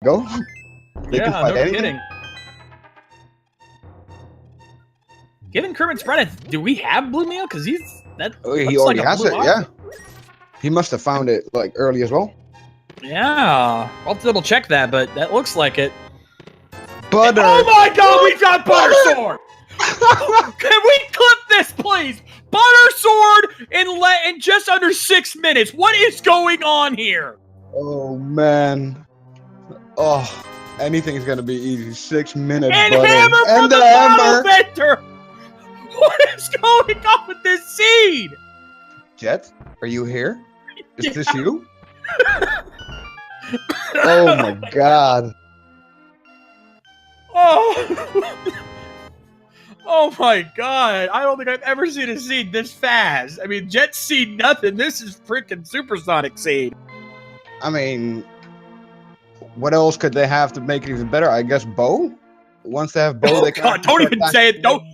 Go. They can Yeah, fight no anything. kidding. Given Kermit's run, do we have blue mail? Because that. Oh, he looks already like a has blue it. outfit. Yeah. He must have found it like early as well. Yeah, I'll have to double check that, but that looks like it. Butter. Oh my God, we've got Butter Sword! Can we clip this, please? Butter Sword in just under 6 minutes. What is going on here? Oh man. Oh, anything's gonna be easy. 6 minutes. And butter. hammer and from the bottle vendor. What is going on with this seed? Jet, are you here? Is Yeah. this you? Oh my God. Oh. Oh my God. I don't think I've ever seen a seed this fast. I mean, Jet seed nothing. This is freaking supersonic seed. I mean, what else could they have to make it even better? I guess Bo? Once they have Bo, Oh they can God, don't even say it. Don't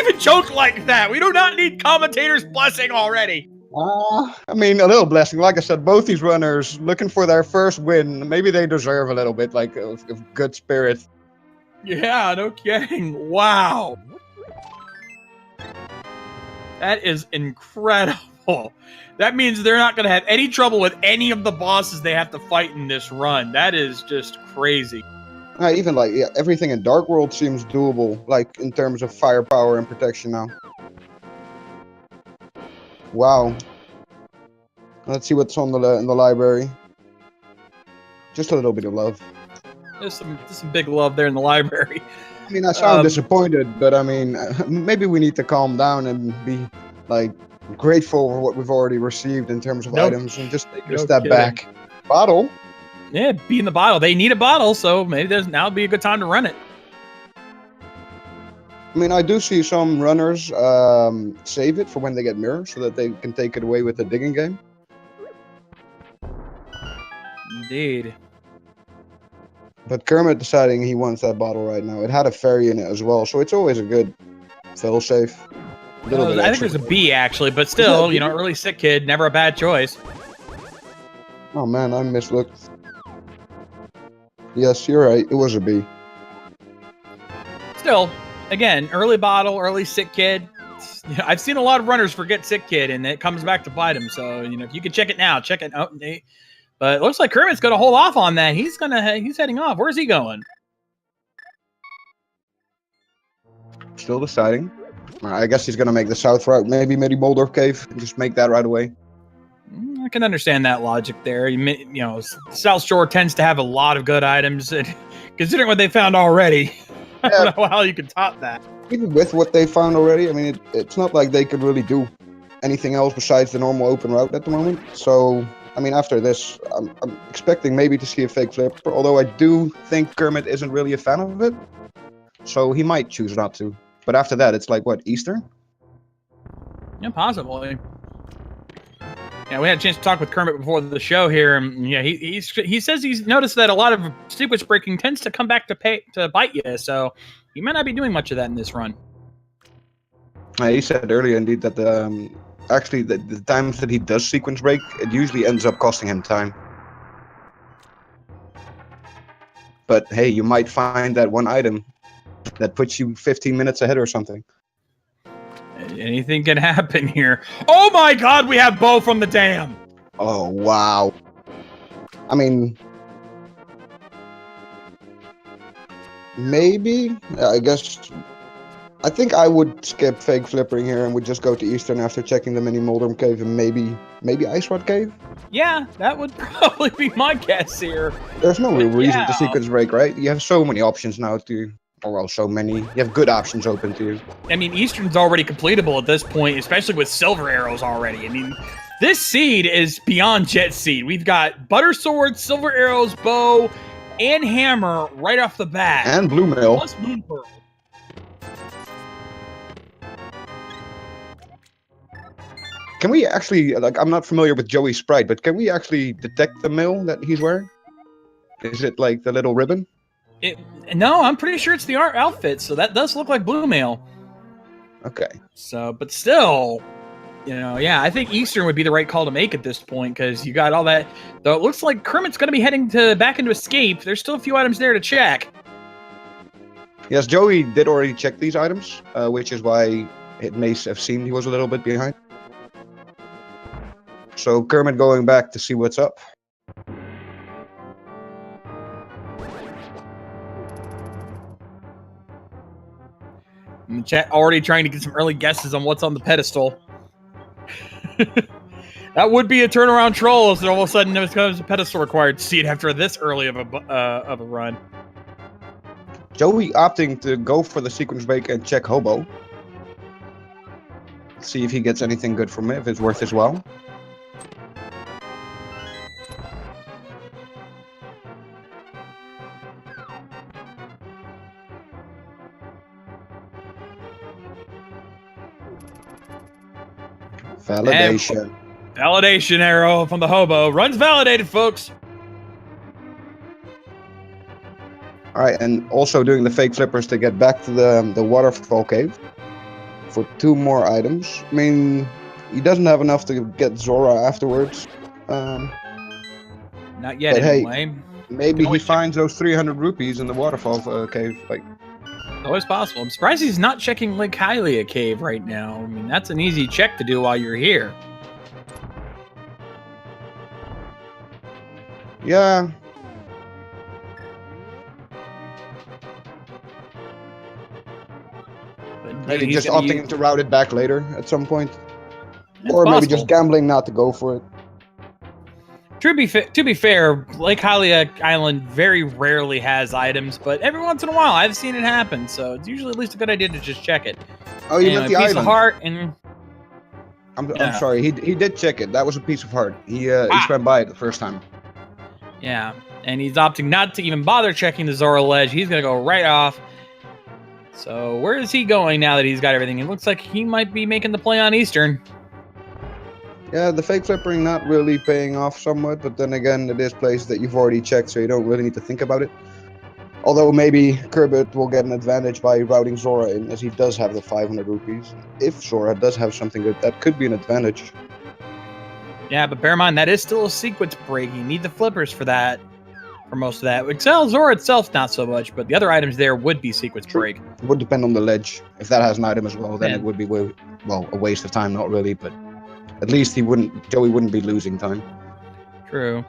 even joke like that. We do not need commentators' blessing already. I mean, a little blessing. Like I said, both these runners looking for their first win. Maybe they deserve a little bit, like, of good spirit. Yeah, no kidding. Wow. That is incredible. That means they're not going to have any trouble with any of the bosses they have to fight in this run. That is just crazy. Even like everything in Dark World seems doable, like in terms of firepower and protection now. Wow. Let's see what's on in the library. Just a little bit of love. There's some big love there in the library. I mean, I sound disappointed, but I mean, maybe we need to calm down and be like grateful for what we've already received in terms of items, and just take a step back. Bottle. Yeah, be in the bottle. They need a bottle, so maybe now would be a good time to run it. I mean, I do see some runners save it for when they get mirror, so that they can take it away with the digging game. Indeed. But Kermit deciding he wants that bottle right now. It had a fairy in it as well, so it's always a good fail-safe. I think there's a B, actually, but still, you know, early sick kid, never a bad choice. Oh man, I mislooked. Yes, you're right. It was a B. Still, again, early bottle, early sick kid. You know, I've seen a lot of runners forget sick kid, and it comes back to bite them. So, you know, if you can check it now, check it out. But it looks like Kermit's going to hold off on that. He's heading off. Where's he going? Still deciding. I guess he's going to make the south route. Maybe Moldorf Cave. And just make that right away. I can understand that logic there. You know, South Shore tends to have a lot of good items. And considering what they found already, I don't know how you can top that. Even with what they found already, I mean, it's not like they could really do anything else besides the normal open route at the moment. So, I mean, after this, I'm expecting maybe to see a fake flipper, although I do think Kermit isn't really a fan of it. So he might choose not to. But after that, it's like, what, Easter? Yeah, possibly. Yeah, we had a chance to talk with Kermit before the show here, and yeah, he says he's noticed that a lot of sequence breaking tends to come back to bite you, so he might not be doing much of that in this run. He said earlier, indeed, that actually the times that he does sequence break, it usually ends up costing him time. But hey, you might find that one item that puts you 15 minutes ahead or something. Anything can happen here. Oh my God, we have Bo from the dam. Oh, wow. I mean, maybe, I guess, I think I would skip fake flippering here and would just go to Eastern after checking the mini Moldorm Cave and maybe Ice Rod Cave? Yeah, that would probably be my guess here. There's no real reason to sequence break, right? You have so many options now so many. You have good options open to you. I mean, Eastern's already completable at this point, especially with silver arrows already. I mean, this seed is beyond Jet Seed. We've got Butter Sword, silver arrows, bow, and hammer right off the bat. And blue mail. Plus moon pearl. Can we actually, like, I'm not familiar with Joey's sprite, but can we actually detect the mail that he's wearing? Is it like the little ribbon? No, I'm pretty sure it's the art outfit, so that does look like blue mail. Okay. So, but still, You know, yeah, I think Eastern would be the right call to make at this point because you got all that. Though it looks like Kermit's going to be heading back into Escape. There's still a few items there to check. Yes, Joey did already check these items, which is why it may have seemed he was a little bit behind. So Kermit going back to see what's up. And chat already trying to get some early guesses on what's on the pedestal. That would be a turnaround troll if all of a sudden there becomes a pedestal required to see it after this early of a run. Joey opting to go for the sequence break and check Hobo. See if he gets anything good from it, if it's worth his while. Validation. And validation arrow from the Hobo. Run's validated, folks. Alright, and also doing the fake flippers to get back to the waterfall cave for 2 more items. I mean, he doesn't have enough to get Zora afterwards. Not yet, anyway. Hey, maybe he finds those 300 rupees in the waterfall cave. Like, always possible. I'm surprised he's not checking Lake Hylia cave right now. I mean, that's an easy check to do while you're here. Yeah. Maybe just opting to route it back later at some point. Or maybe just gambling not to go for it. To be fair, Lake Hylia Island very rarely has items, but every once in a while I've seen it happen, so it's usually at least a good idea to just check it. Oh, you meant the piece island? Of heart and... I'm sorry, he did check it. That was a piece of heart. He swam by it the first time. Yeah, and he's opting not to even bother checking the Zora ledge. He's going to go right off. So where is he going now that he's got everything? It looks like he might be making the play on Eastern. Yeah, the fake flippering not really paying off somewhat, but then again, it is places that you've already checked, so you don't really need to think about it. Although maybe Kermit will get an advantage by routing Zora in, as he does have the 500 rupees. If Zora does have something good, that could be an advantage. Yeah, but bear in mind, that is still a sequence break. You need the flippers for that, for most of that. Excel Zora itself, not so much, but the other items there would be sequence break. It would depend on the ledge. If that has an item as well, then it would be, well, a waste of time, not really, but at least Joey wouldn't be losing time. True.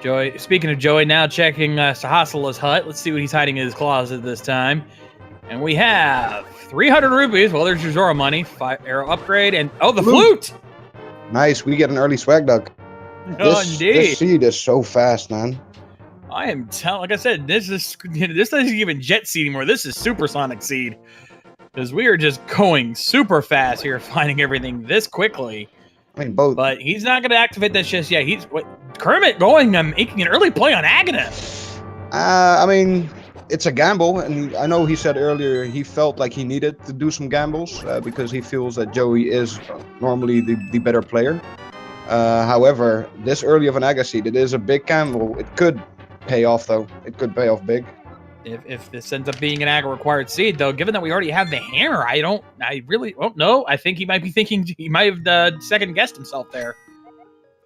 Joey. Speaking of Joey, now checking Sahasala's hut. Let's see what he's hiding in his closet this time. And we have 300 rupees. Well, there's your Zora money. 5 arrow upgrade. And, oh, the flute! Nice. We get an early swag duck. Oh, indeed. This seed is so fast, man. I am telling, like I said, this doesn't even jet seed anymore. This is supersonic seed. Because we are just going super fast here, finding everything this quickly. I mean, both. But he's not going to activate this just yet. Kermit going and making an early play on Agata. I mean, it's a gamble, and I know he said earlier he felt like he needed to do some gambles because he feels that Joey is normally the better player. However, this early of an Aga seed, it is a big gamble. It could pay off, though. It could pay off big. If this ends up being an Aga required seed, though, given that we already have the hammer, I really don't know. I think he might be thinking he might have second guessed himself there.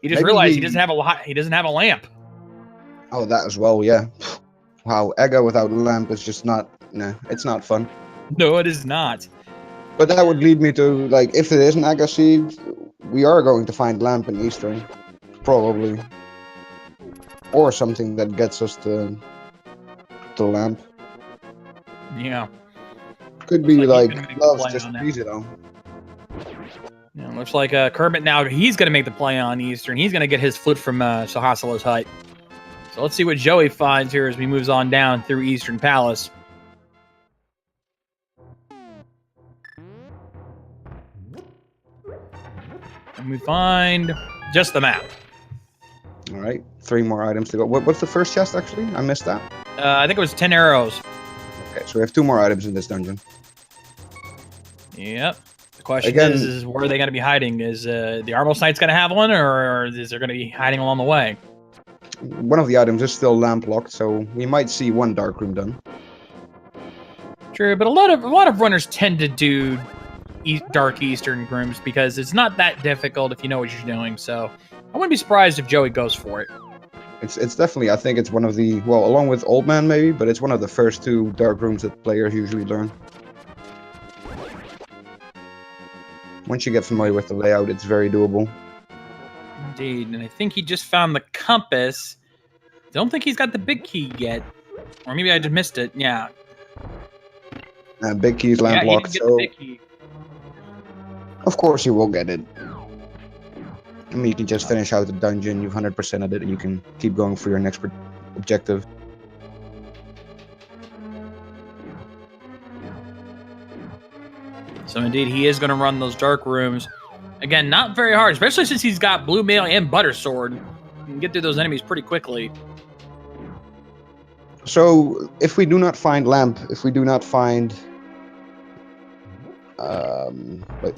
He just realized he doesn't have a lamp. Oh, that as well, yeah. Wow, Aga without a lamp is just not. Nah, it's not fun. No, it is not. But that would lead me to, like, if it is an Aga seed, we are going to find lamp in Eastern, probably, or something that gets us to lamp. Yeah. Could be like gloves just easy though. Yeah, looks like Kermit now, he's going to make the play on Eastern. He's going to get his flute from Sahasala's hut. So let's see what Joey finds here as we moves on down through Eastern Palace. And we find just the map. All right, 3 more items to go. What's the first chest, actually? I missed that. I think it was 10 arrows. Okay, so we have 2 more items in this dungeon. Yep. The question is where are they going to be hiding? Is the Armos Knight's going to have one, or is there going to be hiding along the way? One of the items is still lamp locked, so we might see 1 dark room done. True, but a lot of runners tend to do dark eastern rooms because it's not that difficult if you know what you're doing. So I wouldn't be surprised if Joey goes for it. It's definitely, I think it's one of the, well, along with Old Man maybe, but it's one of the first 2 dark rooms that players usually learn. Once you get familiar with the layout, it's very doable. Indeed, and I think he just found the compass. Don't think he's got the big key yet. Or maybe I just missed it. Yeah. Big key's lamp Yeah, he locked, didn't get so the big key. of course you will get it. I mean, you can just finish out the dungeon, you've 100%ed it, and you can keep going for your next objective. So indeed, he is going to run those dark rooms. Again, not very hard, especially since he's got Blue Mail and Butter Sword. You can get through those enemies pretty quickly. So, if we do not find lamp, if we do not find,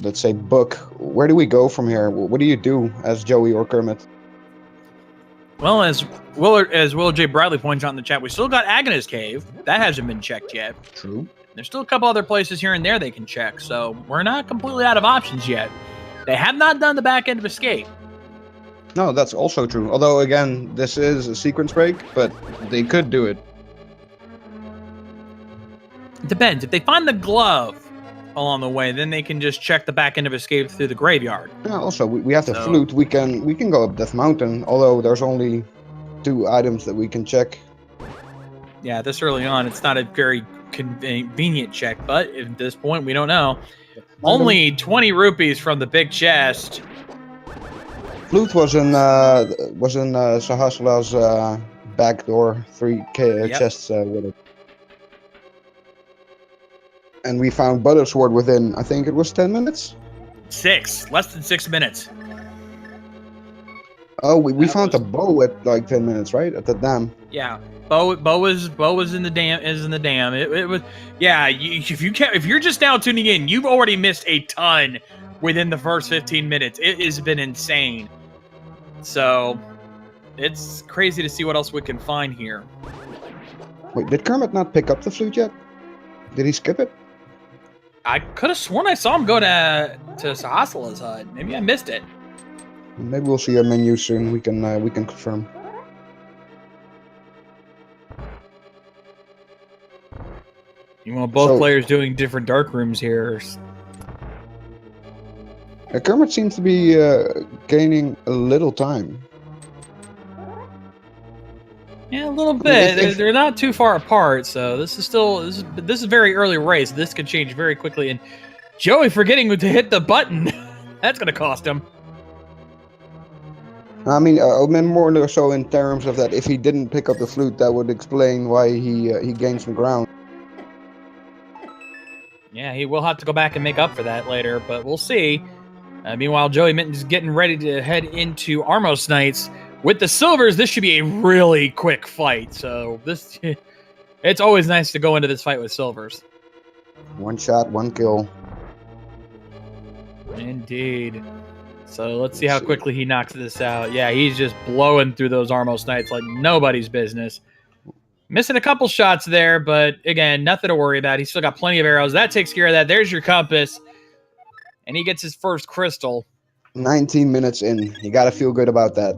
let's say book, where do we go from here? What do you do as Joey or Kermit? Well, as Will J. Bradley points out in the chat, we still got Agnes Cave. That hasn't been checked yet. True. There's still a couple other places here and there they can check, so we're not completely out of options yet. They have not done the back end of Escape. No, that's also true. Although, again, this is a sequence break, but they could do it. It depends. If they find the glove along the way, then they can just check the back end of Escape through the graveyard. Yeah, also, we have the flute. We can go up Death Mountain, although there's only 2 items that we can check. Yeah, this early on, it's not a very convenient check, but at this point, we don't know. Only 20 rupees from the big chest. Flute was in Sahasrara's back door, 3 chests with it. And we found Butter Sword within, I think it was 10 minutes? 6. Less than 6 minutes. Oh, we found a bow at like 10 minutes, right? At the dam. Yeah. Bo was in the dam. Is in the dam. It was. Yeah. If you're just now tuning in, you've already missed a ton within the first 15 minutes. It has been insane. So it's crazy to see what else we can find here. Wait, did Kermit not pick up the flute yet? Did he skip it? I could have sworn I saw him go to Sahasrara's hut. Maybe I missed it. Maybe we'll see a menu soon. We can confirm. You want both players doing different dark rooms here. Kermit seems to be gaining a little time. Yeah, a little bit. They're not too far apart, so this is very early race. This could change very quickly. And Joey forgetting to hit the button, that's going to cost him. I mean, more so in terms of that, if he didn't pick up the flute, that would explain why he gained some ground. Yeah, he will have to go back and make up for that later, but we'll see. Meanwhile, Joeymittens is getting ready to head into Armos Knights. With the Silvers, this should be a really quick fight. So it's always nice to go into this fight with Silvers. 1 shot, 1 kill. Indeed. So let's see how quickly he knocks this out. Yeah, he's just blowing through those Armos Knights like nobody's business. Missing a couple shots there, but again, nothing to worry about. He's still got plenty of arrows. That takes care of that. There's your compass. And he gets his first crystal. 19 minutes in. You got to feel good about that.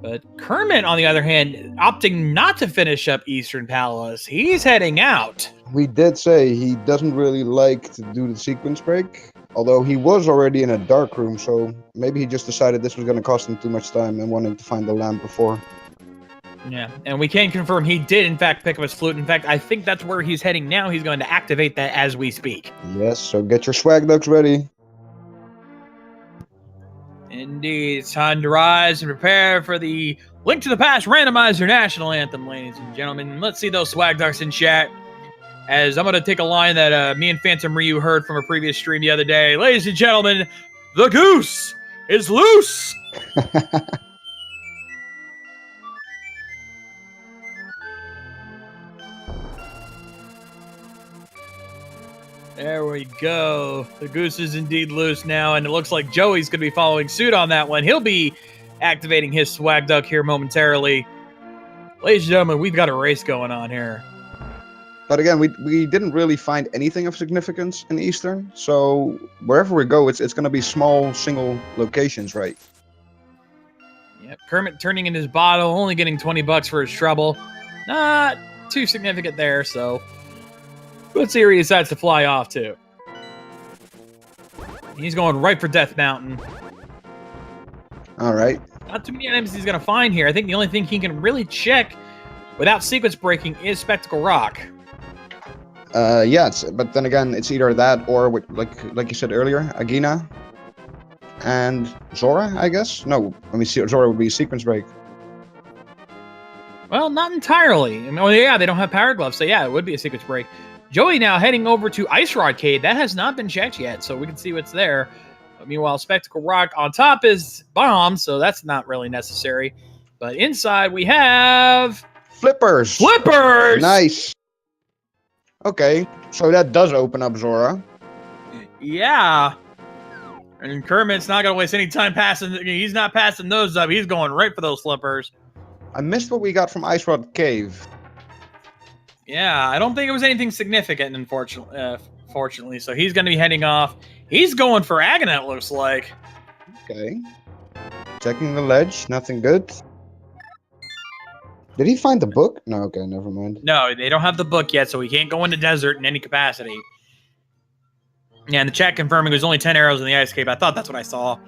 But Kermit, on the other hand, opting not to finish up Eastern Palace. He's heading out. We did say he doesn't really like to do the sequence break. Although he was already in a dark room, so maybe he just decided this was going to cost him too much time and wanted to find the lamp before. Yeah, and we can confirm he did, in fact, pick up his flute. In fact, I think that's where he's heading now. He's going to activate that as we speak. Yes, so get your swag ducks ready. Indeed, it's time to rise and prepare for the Link to the Past Randomizer National Anthem, ladies and gentlemen. Let's see those swag ducks in chat. As I'm going to take a line that me and Phantom Ryu heard from a previous stream the other day. Ladies and gentlemen, the goose is loose! There we go. The goose is indeed loose now, and it looks like Joey's going to be following suit on that one. He'll be activating his swag duck here momentarily. Ladies and gentlemen, we've got a race going on here. But again, we didn't really find anything of significance in Eastern. So wherever we go, it's going to be small single locations, right? Yep, Kermit turning in his bottle, only getting 20 bucks for his trouble. Not too significant there, so let's see where he decides to fly off to. He's going right for Death Mountain. All right. Not too many items he's going to find here. I think the only thing he can really check without sequence breaking is Spectacle Rock. Yeah, but then again, it's either that or like you said earlier, Agina and Zora, I guess. No, I mean Zora would be sequence break. Well, not entirely. I mean, oh yeah, they don't have power gloves, so yeah, it would be a sequence break. Joey now heading over to Ice Rod Cave. That has not been checked yet, so we can see what's there. But meanwhile, Spectacle Rock on top is bomb, so that's not really necessary. But inside we have Flippers. Flippers. Nice. Okay, so that does open up Zora. Yeah. And Kermit's not going to waste any time passing. He's not passing those up. He's going right for those flippers. I missed what we got from Ice Rod Cave. Yeah, I don't think it was anything significant, unfortunately. So he's going to be heading off. He's going for Aghanim, it looks like. Okay. Checking the ledge. Nothing good. Did he find the book? No, okay, never mind. No, they don't have the book yet, so he can't go in the desert in any capacity. Yeah, and the chat confirming there's only 10 arrows in the ice cave. I thought that's what I saw.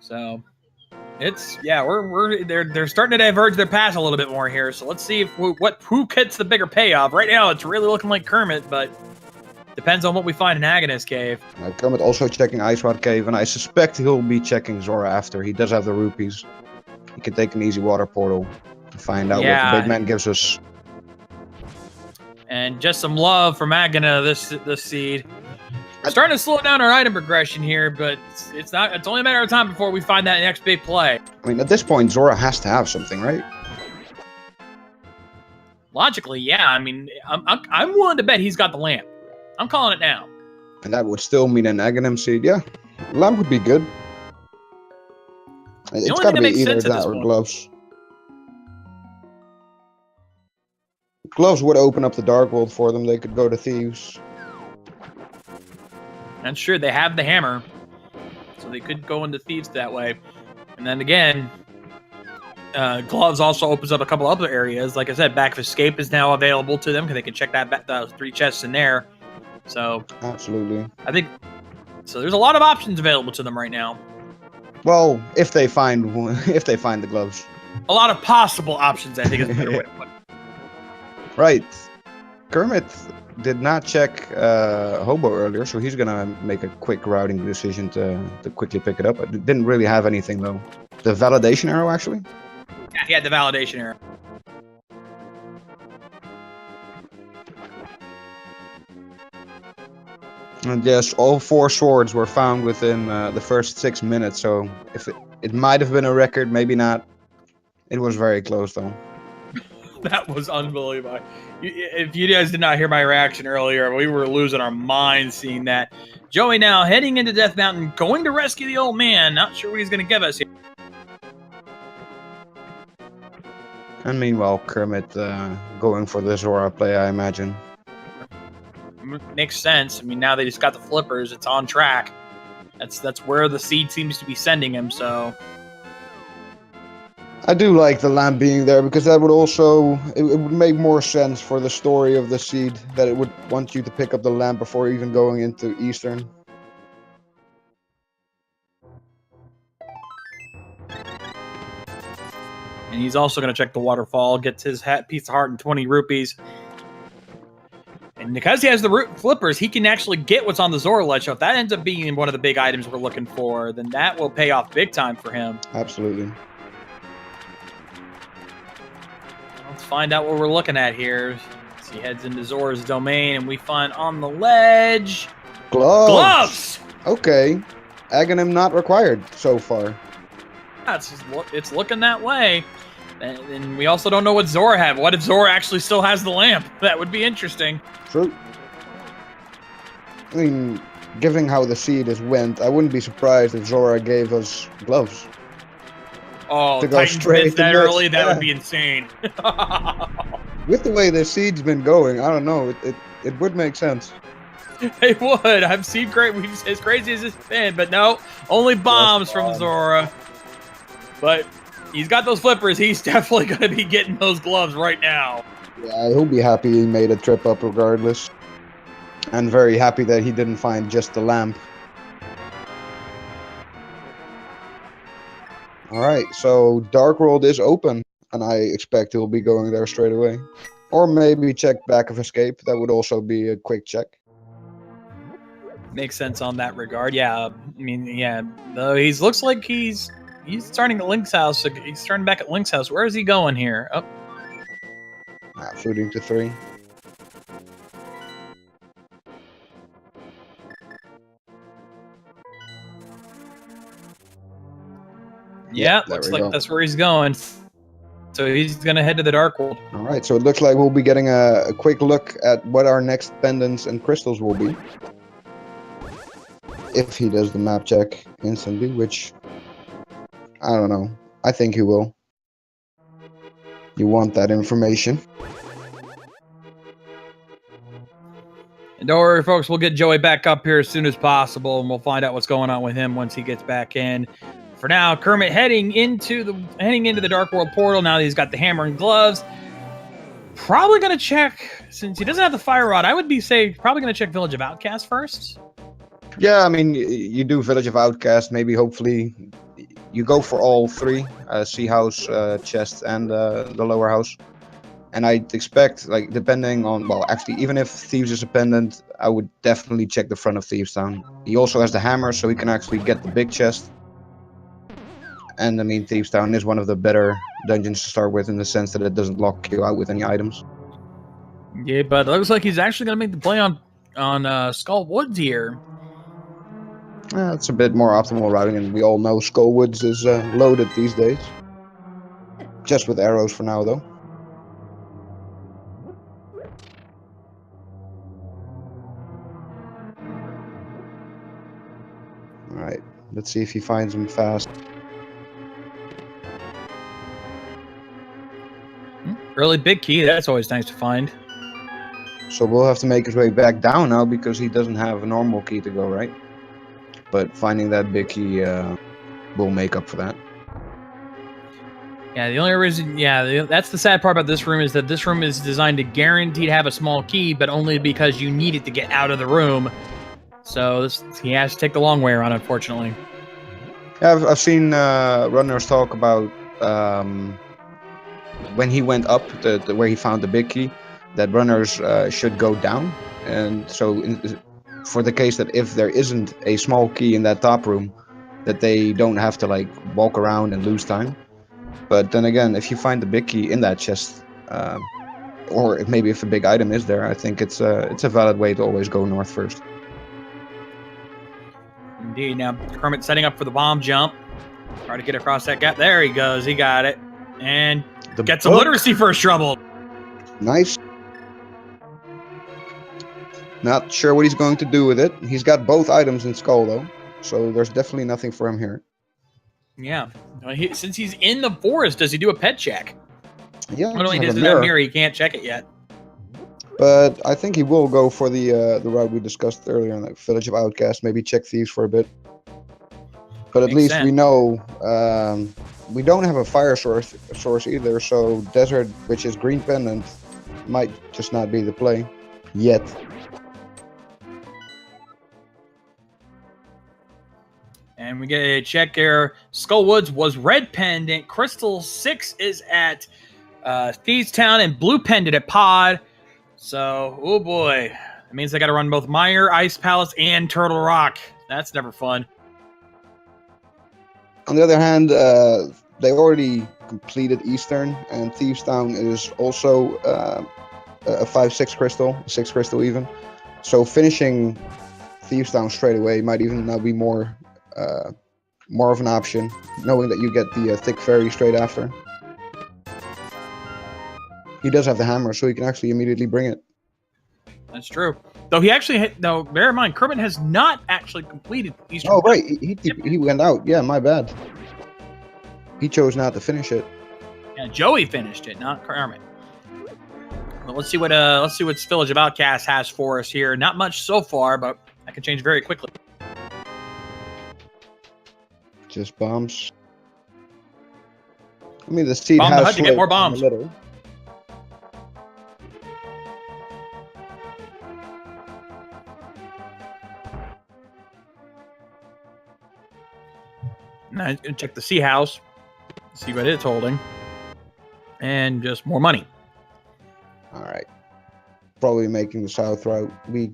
So it's they're starting to diverge their path a little bit more here. So let's see if who gets the bigger payoff. Right now, it's really looking like Kermit, but depends on what we find in Aghanim's cave. Kermit also checking Ice Rod Cave, and I suspect he'll be checking Zora after. He does have the rupees. He can take an easy water portal and find out what the big man gives us. And just some love from Aghanim, this seed. We're starting to slow down our item progression here, but it's only a matter of time before we find that next big play. I mean, at this point, Zora has to have something, right? Logically, yeah. I mean, I'm willing to bet he's got the lamp. I'm calling it now. And that would still mean an Aghanim seed, yeah. Lamp would be good. It's got to be either that or gloves. Gloves would open up the Dark World for them. They could go to Thieves. That's true. They have the hammer. So they could go into Thieves that way. And then again, gloves also opens up a couple other areas. Like I said, Back of Escape is now available to them because they can check those 3 chests in there. So absolutely. I think so. There's a lot of options available to them right now. Well, if they find the gloves. A lot of possible options, I think, is a better way to put it. Right. Kermit did not check Hobo earlier, so he's gonna make a quick routing decision to quickly pick it up. It didn't really have anything though. The validation arrow, actually. Yeah, he had the validation arrow. And yes, all 4 swords were found within the first 6 minutes, so if it might have been a record, maybe not. It was very close, though. That was unbelievable. If you guys did not hear my reaction earlier, we were losing our minds seeing that. Joey now heading into Death Mountain, going to rescue the old man. Not sure what he's going to give us here. And meanwhile, Kermit going for the Zora play, I imagine. Makes sense. I mean, now they just got the flippers. It's on track. That's where the seed seems to be sending him, so... I do like the lamp being there, because that would also... It would make more sense for the story of the seed, that it would want you to pick up the lamp before even going into Eastern. And he's also going to check the waterfall, gets his piece of heart and 20 rupees. And because he has the flippers, he can actually get what's on the Zora ledge. So if that ends up being one of the big items we're looking for, then that will pay off big time for him. Absolutely. Let's find out what we're looking at here. So he heads into Zora's domain, and we find on the ledge... Gloves! Gloves! Okay. Aghanim not required so far. It's looking that way. And we also don't know what Zora had. What if Zora actually still has the lamp? That would be interesting. True. I mean, given how the seed is went, I wouldn't be surprised if Zora gave us gloves. Oh, to go straight that early? That would be insane. With the way the sieg's been going, I don't know. It would make sense. It would. I've seen as crazy as it's been, but no, only bombs from Zora. But he's got those flippers. He's definitely going to be getting those gloves right now. Yeah, he'll be happy he made a trip up regardless. And very happy that he didn't find just the lamp. Alright, so Dark World is open. And I expect he'll be going there straight away. Or maybe check Back of Escape. That would also be a quick check. Makes sense on that regard. Yeah, I mean, yeah. Though looks like he's starting at Link's house. He's starting back at Link's house. Where is he going here? Oh. Shooting to 3. Yeah, looks like that's where he's going. So he's going to head to the Dark World. All right, so it looks like we'll be getting a quick look at what our next pendants and crystals will be. If he does the map check instantly, which, I don't know. I think he will. You want that information. And don't worry, folks, we'll get Joey back up here as soon as possible, and we'll find out what's going on with him once he gets back in. For now, Kermit heading into the Dark World portal. Now that he's got the hammer and gloves, probably going to check, since he doesn't have the fire rod, I would probably going to check Village of Outcast first. Yeah, I mean, you do Village of Outcast. Maybe, hopefully, you go for all 3, Sea House, Chest, and the Lower House. And I expect, like, depending on, well, actually, even if Thieves is a pendant, I would definitely check the front of Thieves Town. He also has the hammer, so he can actually get the big chest. And I mean, Thieves Town is one of the better dungeons to start with in the sense that it doesn't lock you out with any items. Yeah, but it looks like he's actually going to make the play on Skull Woods here. It's a bit more optimal routing, and we all know Skull Woods is loaded these days. Just with arrows for now, though. Alright, let's see if he finds him fast. Really big key, that's always nice to find. So we'll have to make his way back down now because he doesn't have a normal key to go, right? But finding that big key will make up for that. Yeah, the only reason, that's the sad part about this room is that this room is designed to guarantee to have a small key, but only because you need it to get out of the room. So he has to take the long way around, unfortunately. Yeah, I've seen runners talk about when he went up where he found the big key, that runners should go down. And so for the case that if there isn't a small key in that top room, that they don't have to like walk around and lose time. But then again, if you find the big key in that chest, or if a big item is there, I think it's a valid way to always go north first. Indeed. Now Kermit setting up for the bomb jump. Try to get across that gap. There he goes. He got it. And gets some literacy first trouble. Nice. Not sure what he's going to do with it. He's got both items in Skull, though. So there's definitely nothing for him here. Yeah. Since he's in the forest, does he do a pet check? Yeah. Not only does he have a mirror, he can't check it yet. But I think he will go for the route we discussed earlier, like Village of Outcast, maybe check Thieves for a bit. But at least we know we don't have a fire source either, so Desert, which is Green Pendant, might just not be the play yet. And we get a check here. Skull Woods was Red Pendant. Crystal 6 is at Thieves Town, and Blue Pendant at Pod. So, oh boy. That means they got to run both Mire, Ice Palace, and Turtle Rock. That's never fun. On the other hand, they already completed Eastern, and Thieves Town is also a 5-6 crystal, 6 crystal even. So finishing Thieves Town straight away might even now be more of an option, knowing that you get the thick fairy straight after. He does have the hammer, so he can actually immediately bring it. That's true. Though he actually, bear in mind, Kermit has not actually completed Eastern. Oh, right. He went out. Yeah, my bad. He chose not to finish it. Yeah, Joey finished it, not Kermit. Well, let's see what Village of Outcasts has for us here. Not much so far, but that can change very quickly. Just bombs. I mean, the seed Bomb the has hut to get more slowed down bombs. a little. Now, check the Sea House, see what it's holding, and just more money. All right. Probably making the south route. We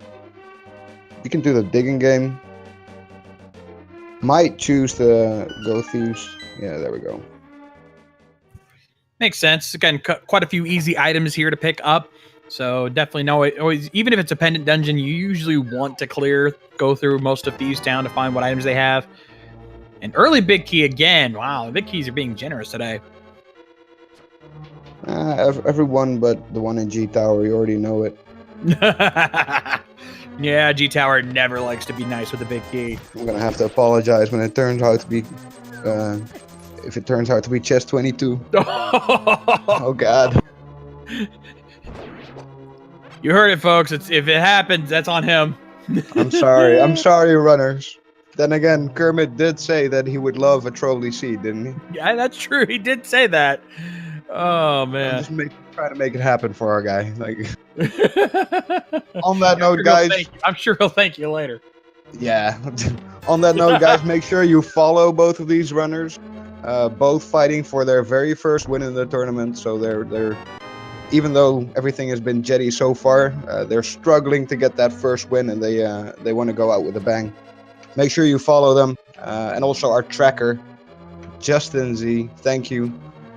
can do the digging game. Might choose the go thieves. Yeah, there we go. Makes sense. Again, quite a few easy items here to pick up. So definitely know it. Always, even if it's a pendant dungeon, you usually want to go through most of Thieves Town to find what items they have. And early big key again. Wow, the big keys are being generous today. Everyone but the one in G Tower. You already know it. Yeah, G Tower never likes to be nice with a big key. I'm gonna have to apologize when it turns out to be, if it turns out to be chest 22. Oh God. You heard it, folks. If it happens, that's on him. I'm sorry. I'm sorry, runners. Then again, Kermit did say that he would love a trolley seed, didn't he? Yeah, that's true. He did say that. Oh man. I'm just try to make it happen for our guy. Like. On that note, guys. I'm sure he'll thank you later. Yeah. On that note, guys, make sure you follow both of these runners. Both fighting for their very first win in the tournament. So they're even though everything has been jetty so far, they're struggling to get that first win, and they want to go out with a bang. Make sure you follow them, and also our tracker, Justin Z. Thank you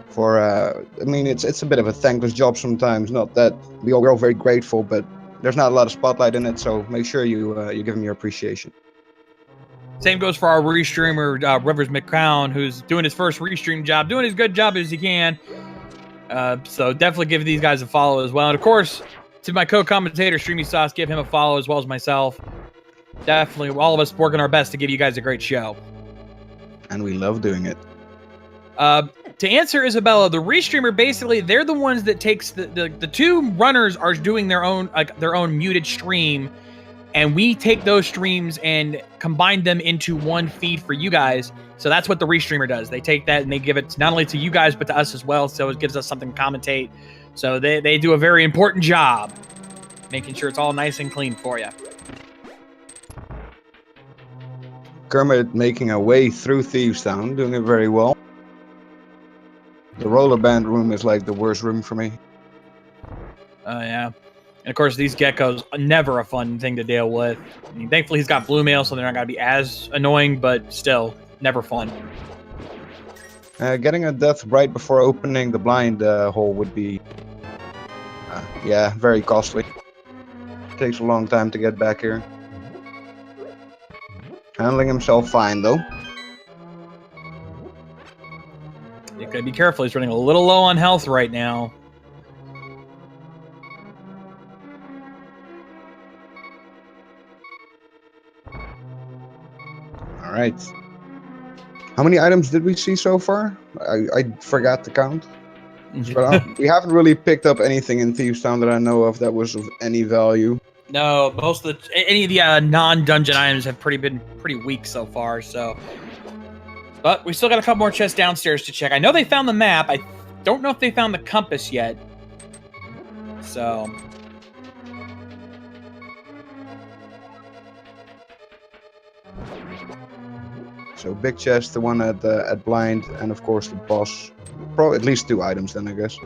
for. I mean, it's a bit of a thankless job sometimes. Not that we're all very grateful, but there's not a lot of spotlight in it. So make sure you give him your appreciation. Same goes for our restreamer, Rivers McCown, who's doing his first restream job, doing as good job as he can. So definitely give these guys a follow as well. And of course, to my co-commentator, Streamy Sauce, give him a follow as well as myself. Definitely, all of us working our best to give you guys a great show. And we love doing it. To answer Isabella, the restreamer, basically, they're the ones that takes the two runners are doing their own muted stream, and we take those streams and combine them into one feed for you guys. So that's what the restreamer does. They take that and they give it not only to you guys, but to us as well. So it gives us something to commentate. So they do a very important job making sure it's all nice and clean for you. Kermit making a way through Thieves Town, doing it very well. The roller band room is like the worst room for me. Yeah. And of course, these geckos are never a fun thing to deal with. I mean, thankfully, he's got blue mail, so they're not going to be as annoying, but still, never fun. Getting a death right before opening the blind hole would be, yeah, very costly. Takes a long time to get back here. Handling himself fine, though. You gotta be careful. He's running a little low on health right now. All right. How many items did we see so far? I forgot to count. But we haven't really picked up anything in Thieves Town that I know of that was of any value. No, most of any of the non-dungeon items have been pretty weak so far. So, but we still got a couple more chests downstairs to check. I know they found the map. I don't know if they found the compass yet. So, big chest, the one at blind, and of course the boss. Probably at least 2 items then, I guess.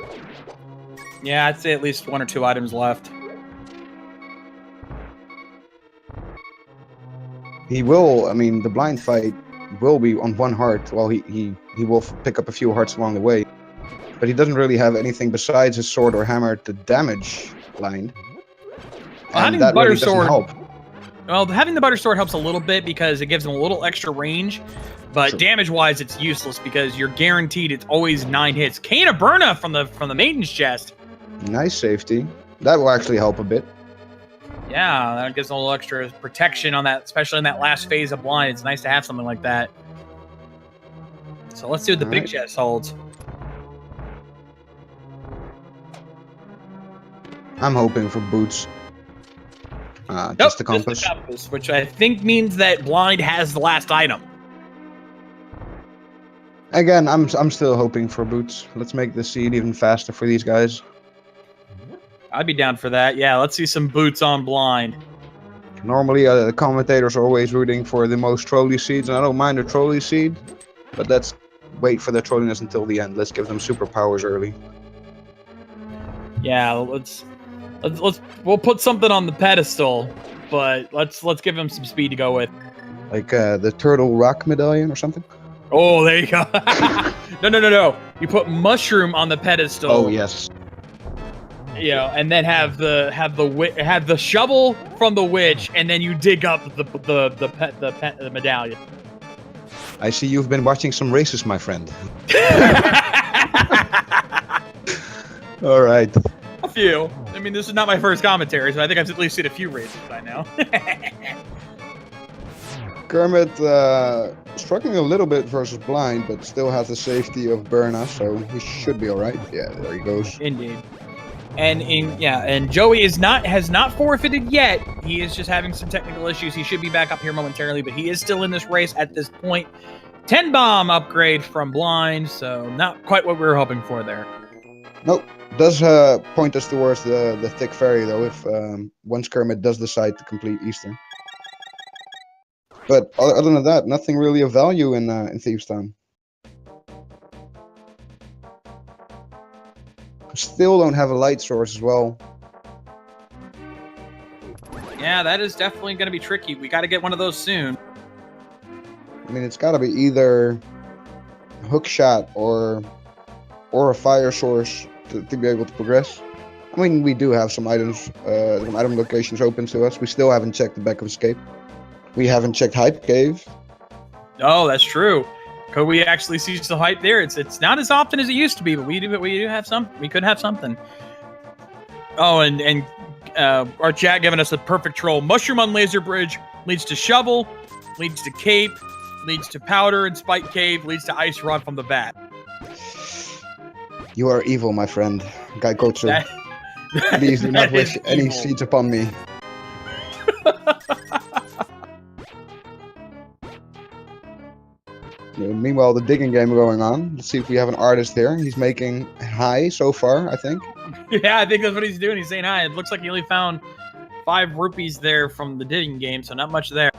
Yeah, I'd say at least 1 or 2 items left. He will, I mean, the blind fight will be on 1 heart. Well, he will pick up a few hearts along the way. But he doesn't really have anything besides his sword or hammer to damage blind. Well, having that the butter really doesn't sword help. Well, having the butter sword helps a little bit because it gives him a little extra range. But True. damage-wise, it's useless because you're guaranteed it's always 9 hits. Cane of Burna from the Maiden's chest. Nice safety. That will actually help a bit. Yeah, that gives a little extra protection on that, especially in that last phase of blind. It's nice to have something like that. So let's see what the big chest holds. I'm hoping for boots. Nope, Just the compass. Just the compass, which I think means that blind has the last item. Again, I'm still hoping for boots. Let's make the seed even faster for these guys. I'd be down for that. Yeah, let's see some boots on blind. Normally, the commentators are always rooting for the most trolley seeds, and I don't mind the trolley seed, but let's wait for their trolliness until the end. Let's give them superpowers early. Yeah, we'll put something on the pedestal, but let's give him some speed to go with. Like the turtle rock medallion or something. Oh, there you go. No. You put mushroom on the pedestal. Oh yes. You know, and then have the shovel from the witch, and then you dig up the medallion. I see you've been watching some races, my friend. All right. A few. I mean, this is not my first commentary, so I think I've at least seen a few races by now. Kermit struggling a little bit versus blind, but still has the safety of Berna, so he should be all right. Yeah, there he goes. Indeed. And Joey has not forfeited yet. He is just having some technical issues. He should be back up here momentarily, but he is still in this race at this point. 10 bomb upgrade from blind, so not quite what we were hoping for there. Nope. Does point us towards the thick fairy though, if once Kermit does decide to complete Eastern. But other than that, nothing really of value in Thieves Town. Still don't have a light source as well. Yeah, that is definitely going to be tricky. We got to get one of those soon. I mean, it's got to be either a hook shot or a fire source to be able to progress. I mean, we do have some items, some item locations open to us. We still haven't checked the back of Escape. We haven't checked Hype Cave. Oh, that's true. Could we actually see some hype there? It's not as often as it used to be, but we do have some. We could have something. Oh, and our chat giving us a perfect troll. Mushroom on Laser Bridge leads to shovel, leads to cape, leads to powder and spike cave, leads to ice rod from the vat. You are evil, my friend, Gaikotsu. Please do not wish any seeds upon me. Meanwhile, the digging game going on. Let's see if we have an artist here. He's making high so far, I think. Yeah, I think that's what he's doing. He's saying hi. It looks like he only found 5 rupees there from the digging game, so not much there.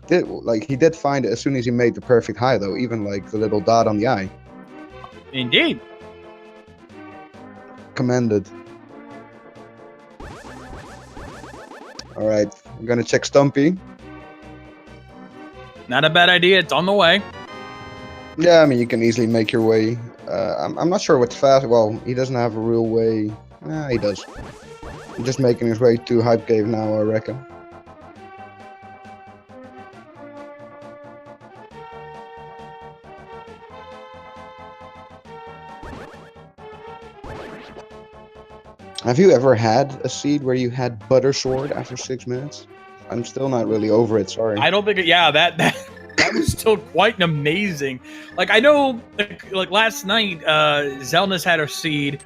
He did find it as soon as he made the perfect high, though. Even like the little dot on the eye. Indeed. Commended. All right, I'm gonna check Stumpy. Not a bad idea. It's on the way. Yeah, I mean, you can easily make your way. I'm not sure what's fast. Well, he doesn't have a real way. Nah, he does. He's just making his way to Hype Cave now, I reckon. Have you ever had a seed where you had Butter Sword after 6 minutes? I'm still not really over it, sorry. I don't think it, yeah, that was still quite amazing. Like, I know, like last night, Zelda's had a seed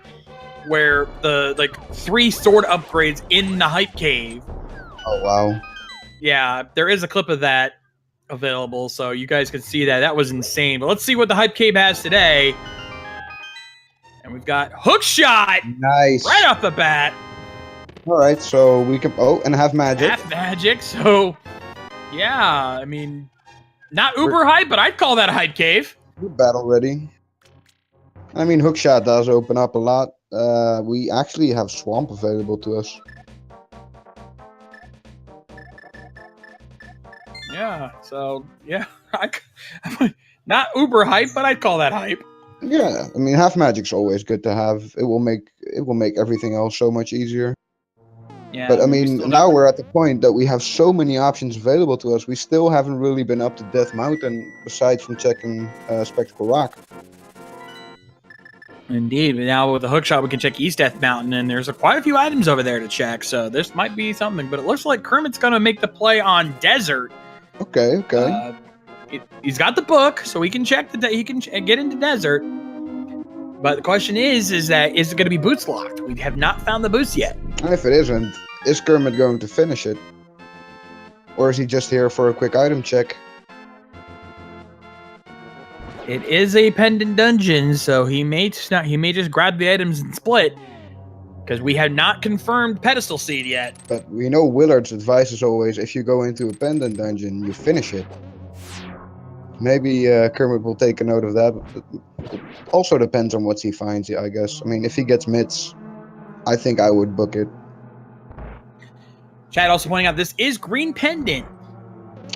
where the 3 sword upgrades in the Hype Cave. Oh, wow. Yeah, there is a clip of that available, so you guys can see that. That was insane. But let's see what the Hype Cave has today. And we've got Hook Shot! Nice. Right off the bat. All right, so we can... Oh, and have magic. Half magic, so... Yeah, I mean... Not uber hype, but I'd call that a Hype Cave. We're battle ready. I mean, Hookshot does open up a lot. We actually have Swamp available to us. Yeah, so... Yeah, not uber hype, but I'd call that hype. Yeah, I mean, half magic's always good to have. It will make everything else so much easier. Yeah, but I mean, now we're at the point that we have so many options available to us. We still haven't really been up to Death Mountain, besides from checking Spectacle Rock. Indeed, but now with the Hookshot, we can check East Death Mountain, and there's quite a few items over there to check. So this might be something. But it looks like Kermit's gonna make the play on Desert. Okay. Okay. He's got the book, so he can check he can get into Desert. But the question is it going to be boots locked? We have not found the boots yet. And if it isn't, is Kermit going to finish it? Or is he just here for a quick item check? It is a pendant dungeon, so he may just grab the items and split. Because we have not confirmed pedestal seed yet. But we know Willard's advice is always, if you go into a pendant dungeon, you finish it. Maybe Kermit will take a note of that. But it also depends on what he finds, I guess. I mean, if he gets mitts, I think I would book it. Chad also pointing out this is green pendant.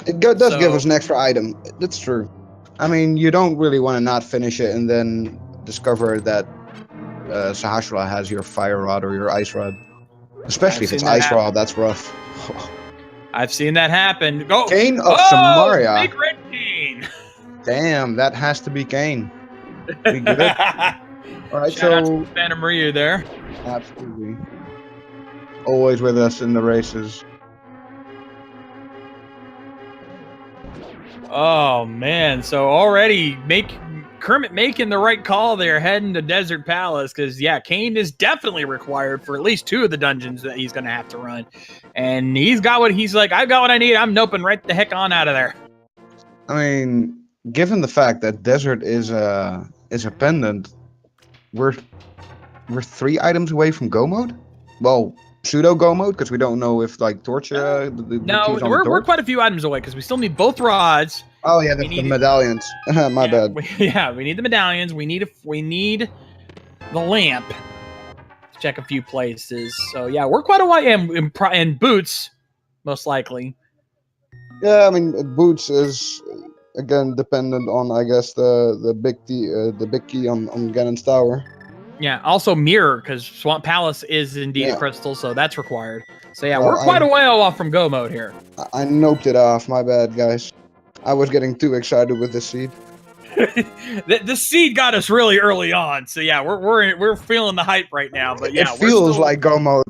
It does give us an extra item. That's true. I mean, you don't really want to not finish it and then discover that Sahasrah has your fire rod or your ice rod. Especially if it's ice rod, that's rough. I've seen that happen. Go! Kane of Samaria. Big red Kane. Damn, that has to be Kane. We get it? Alright, Shout out to Santa Maria there. Absolutely. Always with us in the races. Oh, man. So already Kermit making the right call there, heading to Desert Palace, because, yeah, Kane is definitely required for at least 2 of the dungeons that he's going to have to run. And he's got what he's like, I've got what I need. I'm noping right the heck on out of there. I mean, given the fact that Desert is a pendant, we're 3 items away from Go mode? Well, pseudo Go mode, because we don't know if, like, Torch... no, we're quite a few items away, because we still need both rods. Oh yeah, the medallions. My bad. We need the medallions. We need the lamp to check a few places. So yeah, we're quite a while. And boots, most likely. Yeah, I mean boots is again dependent on, I guess, the big key on Ganon's tower. Yeah. Also mirror, because Swamp Palace is indeed a crystal, so that's required. So yeah, we're quite a while off from Go mode here. I noped it off. My bad, guys. I was getting too excited with the seed. the seed got us really early on, so yeah, we're feeling the hype right now. But yeah, it feels like Go mode.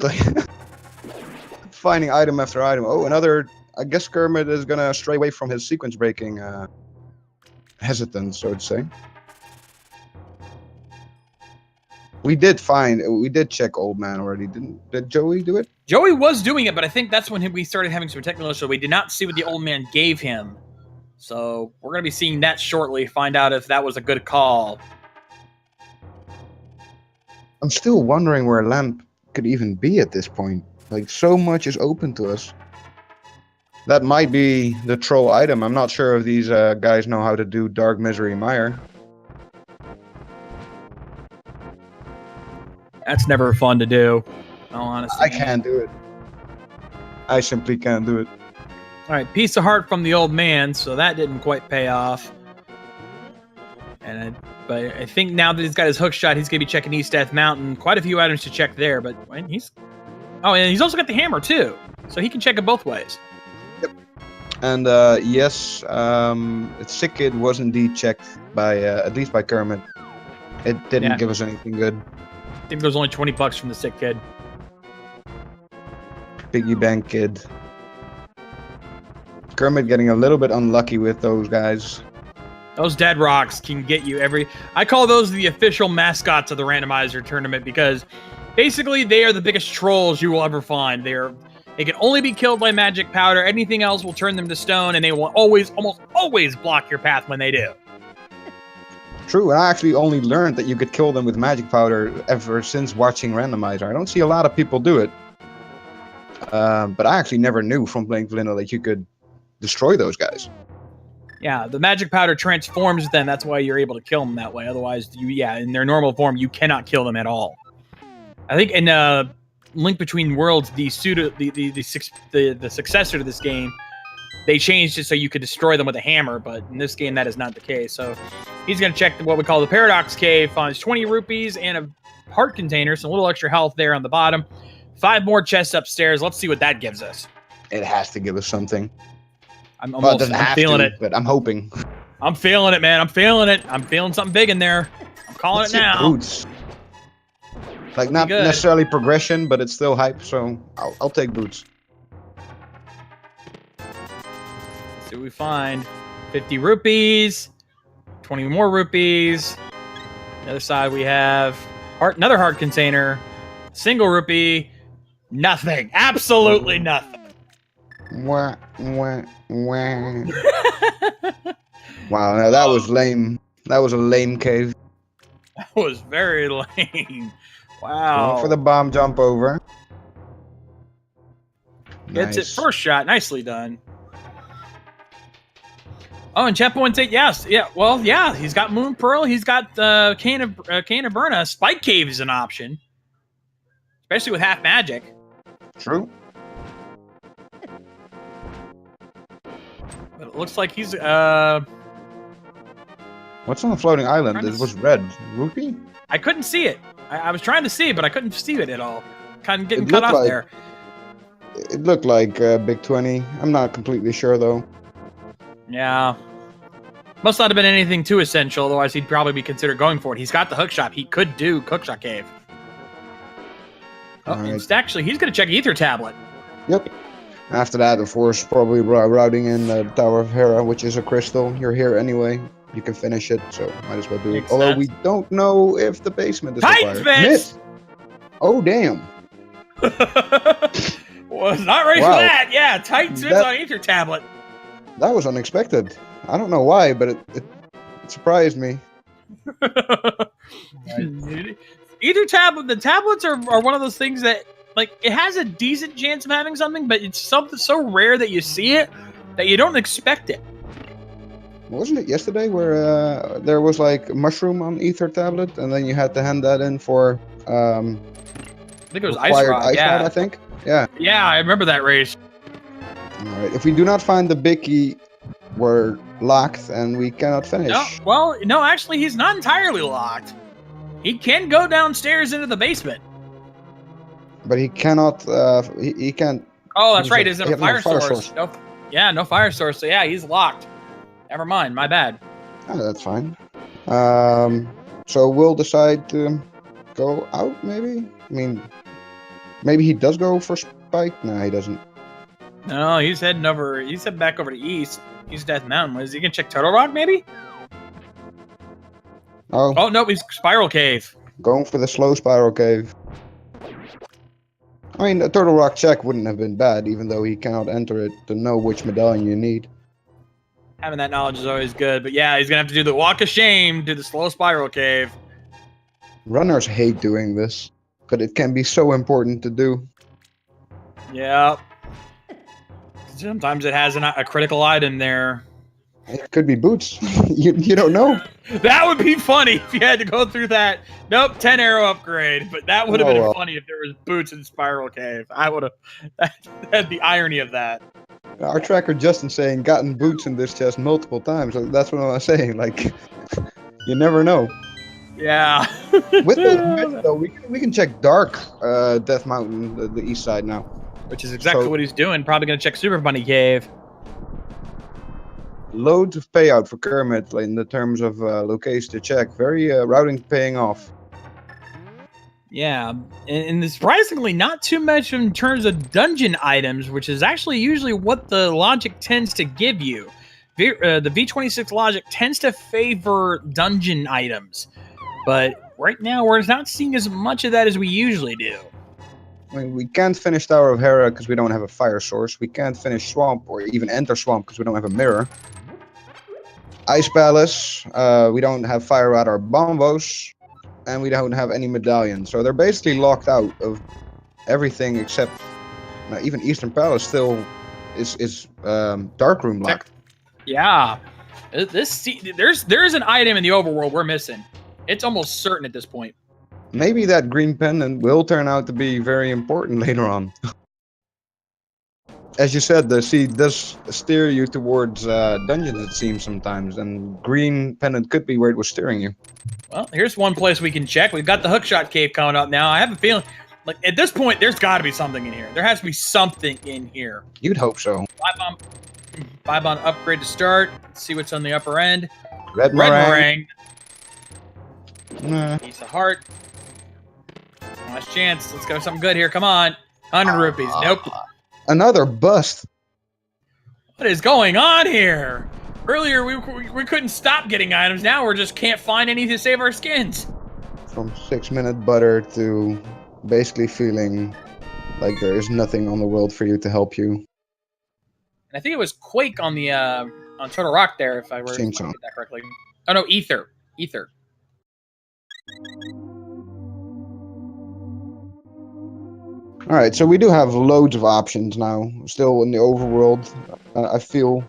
Finding item after item. Oh, another. I guess Kermit is gonna stray away from his sequence breaking hesitance, so to say. We did check Old Man already, did Joey do it? Joey was doing it, but I think that's when we started having some technical issues. We did not see what the Old Man gave him. So we're going to be seeing that shortly, find out if that was a good call. I'm still wondering where Lamp could even be at this point. Like, so much is open to us. That might be the troll item. I'm not sure if these guys know how to do Dark Misery Mire. That's never fun to do, honestly. I can't do it. I simply can't do it. All right, piece of heart from the Old Man, so that didn't quite pay off. But I think now that he's got his hook shot, he's going to be checking East Death Mountain. Quite a few items to check there, but and he's also got the hammer too, so he can check it both ways. Yep. And yes, Sick Kid was indeed checked by at least by Kermit. It didn't give us anything good. I think there was only $20 from the Sick Kid. Piggy Bank Kid. Kermit getting a little bit unlucky with those guys. Those dead rocks can get you I call those the official mascots of the Randomizer tournament, because basically they are the biggest trolls you will ever find. They can only be killed by magic powder. Anything else will turn them to stone, and they will almost always block your path when they do. True, and I actually only learned that you could kill them with magic powder ever since watching Randomizer. I don't see a lot of people do it. But I actually never knew from playing vanilla that you could destroy those guys. Yeah, the magic powder transforms them. That's why you're able to kill them that way. Otherwise, in their normal form, you cannot kill them at all. I think in Link Between Worlds, the successor to this game, they changed it so you could destroy them with a hammer, but in this game, that is not the case. So he's going to check what we call the Paradox Cave, finds 20 rupees and a heart container, so a little extra health there on the bottom. 5 more chests upstairs. Let's see what that gives us. It has to give us something. I'm feeling it. But I'm hoping. I'm feeling it, man. I'm feeling it. I'm feeling something big in there. I'm calling it now. Boots. Like, not necessarily progression, but it's still hype, so I'll take boots. Let's see what we find. 50 rupees. 20 more rupees. The other side we have another heart container, single rupee, nothing. Absolutely nothing. Wah, wah, wah. Wow, now that was lame. That was a lame cave. That was very lame. Wow. Going for the bomb jump over. Gets Nice. it first shot. Nicely done. Oh, and Champ wants it. Yes. Yeah. Well, yeah. He's got Moon Pearl. He's got Cane of Burna. Spike Cave is an option, especially with half magic. True. But it looks like he's What's on the floating island? It was red. Rupee? I couldn't see it. I was trying to see it, but I couldn't see it at all. Kind of getting cut off there. It looked like Big 20. I'm not completely sure, though. Yeah. Must not have been anything too essential, otherwise he'd probably be considered going for it. He's got the hookshot. He could do Cookshot Cave. Oh, right. Actually, he's going to check Ether Tablet. Yep. After that, of course, probably routing in the Tower of Hera, which is a crystal. You're here anyway. You can finish it, so might as well do it. Although we don't know if the basement is required. Miss! Oh, damn. Was not ready for that. Yeah, Titans miss on Ether Tablet. That was unexpected. I don't know why, but it surprised me. Ether Tablet, the tablets are one of those things that, like, it has a decent chance of having something, but it's something so rare that you see it that you don't expect it. Wasn't it yesterday where there was like a mushroom on Ether Tablet, and then you had to hand that in for I think it was Ice Rod, I think. Yeah. Yeah, I remember that race. All right. If we do not find the big key, we're locked and we cannot finish. No, well, no, actually, he's not entirely locked. He can go downstairs into the basement. But he cannot. He can't. Oh, that's right. Is it a fire source? No. Yeah, no fire source. So yeah, he's locked. Never mind. My bad. Oh, that's fine. So we'll decide to go out. Maybe. I mean, maybe he does go for Spike. No, he doesn't. No, he's heading over. He's heading back over to East Death Mountain. Is he gonna check Turtle Rock? Maybe. Oh no, he's Spiral Cave. Going for the slow Spiral Cave. I mean, a Turtle Rock check wouldn't have been bad, even though he cannot enter it to know which medallion you need. Having that knowledge is always good, but yeah, he's gonna have to do the Walk of Shame, do the slow Spiral Cave. Runners hate doing this, but it can be so important to do. Yeah. Sometimes it has a critical item there. It could be boots. you don't know. That would be funny if you had to go through that. Nope, 10 arrow upgrade. But that would have been funny if there was boots in Spiral Cave. I would have. That's the irony of that. Our tracker Justin saying gotten boots in this chest multiple times. That's what I'm saying. Like, you never know. Yeah. With those though, we can check Dark Death Mountain, the east side now. Which is exactly what he's doing. Probably going to check Super Bunny Cave. Loads of payout for Kermit in the terms of locations to check. Very routing paying off. Yeah, and surprisingly not too much in terms of dungeon items, which is actually usually what the logic tends to give you. The V26 logic tends to favor dungeon items, but right now we're not seeing as much of that as we usually do. I mean, we can't finish Tower of Hera because we don't have a fire source. We can't finish Swamp or even enter Swamp because we don't have a mirror. Ice Palace, we don't have Fire Rod or Bombos, and we don't have any medallions. So they're basically locked out of everything except even Eastern Palace still is Dark Room locked. Yeah, there's an item in the overworld we're missing. It's almost certain at this point. Maybe that green pendant will turn out to be very important later on. As you said, the sea does steer you towards dungeons, it seems, sometimes, and green pendant could be where it was steering you. Well, here's one place we can check. We've got the Hookshot Cave coming up now. I have a feeling, like, at this point, there's got to be something in here. There has to be something in here. You'd hope so. 5 on upgrade to start. Let's see what's on the upper end. Red meringue. Piece of heart. Last chance. Let's go something good here. Come on. 100 rupees. Nope. Another bust. What is going on here? Earlier, we couldn't stop getting items. Now we just can't find any to save our skins. From 6-minute butter to basically feeling like there is nothing on the world for you to help you. And I think it was Quake on the on Turtle Rock there, if I were to get that correctly. Oh no, Ether. All right, so we do have loads of options now. Still in the overworld, I feel.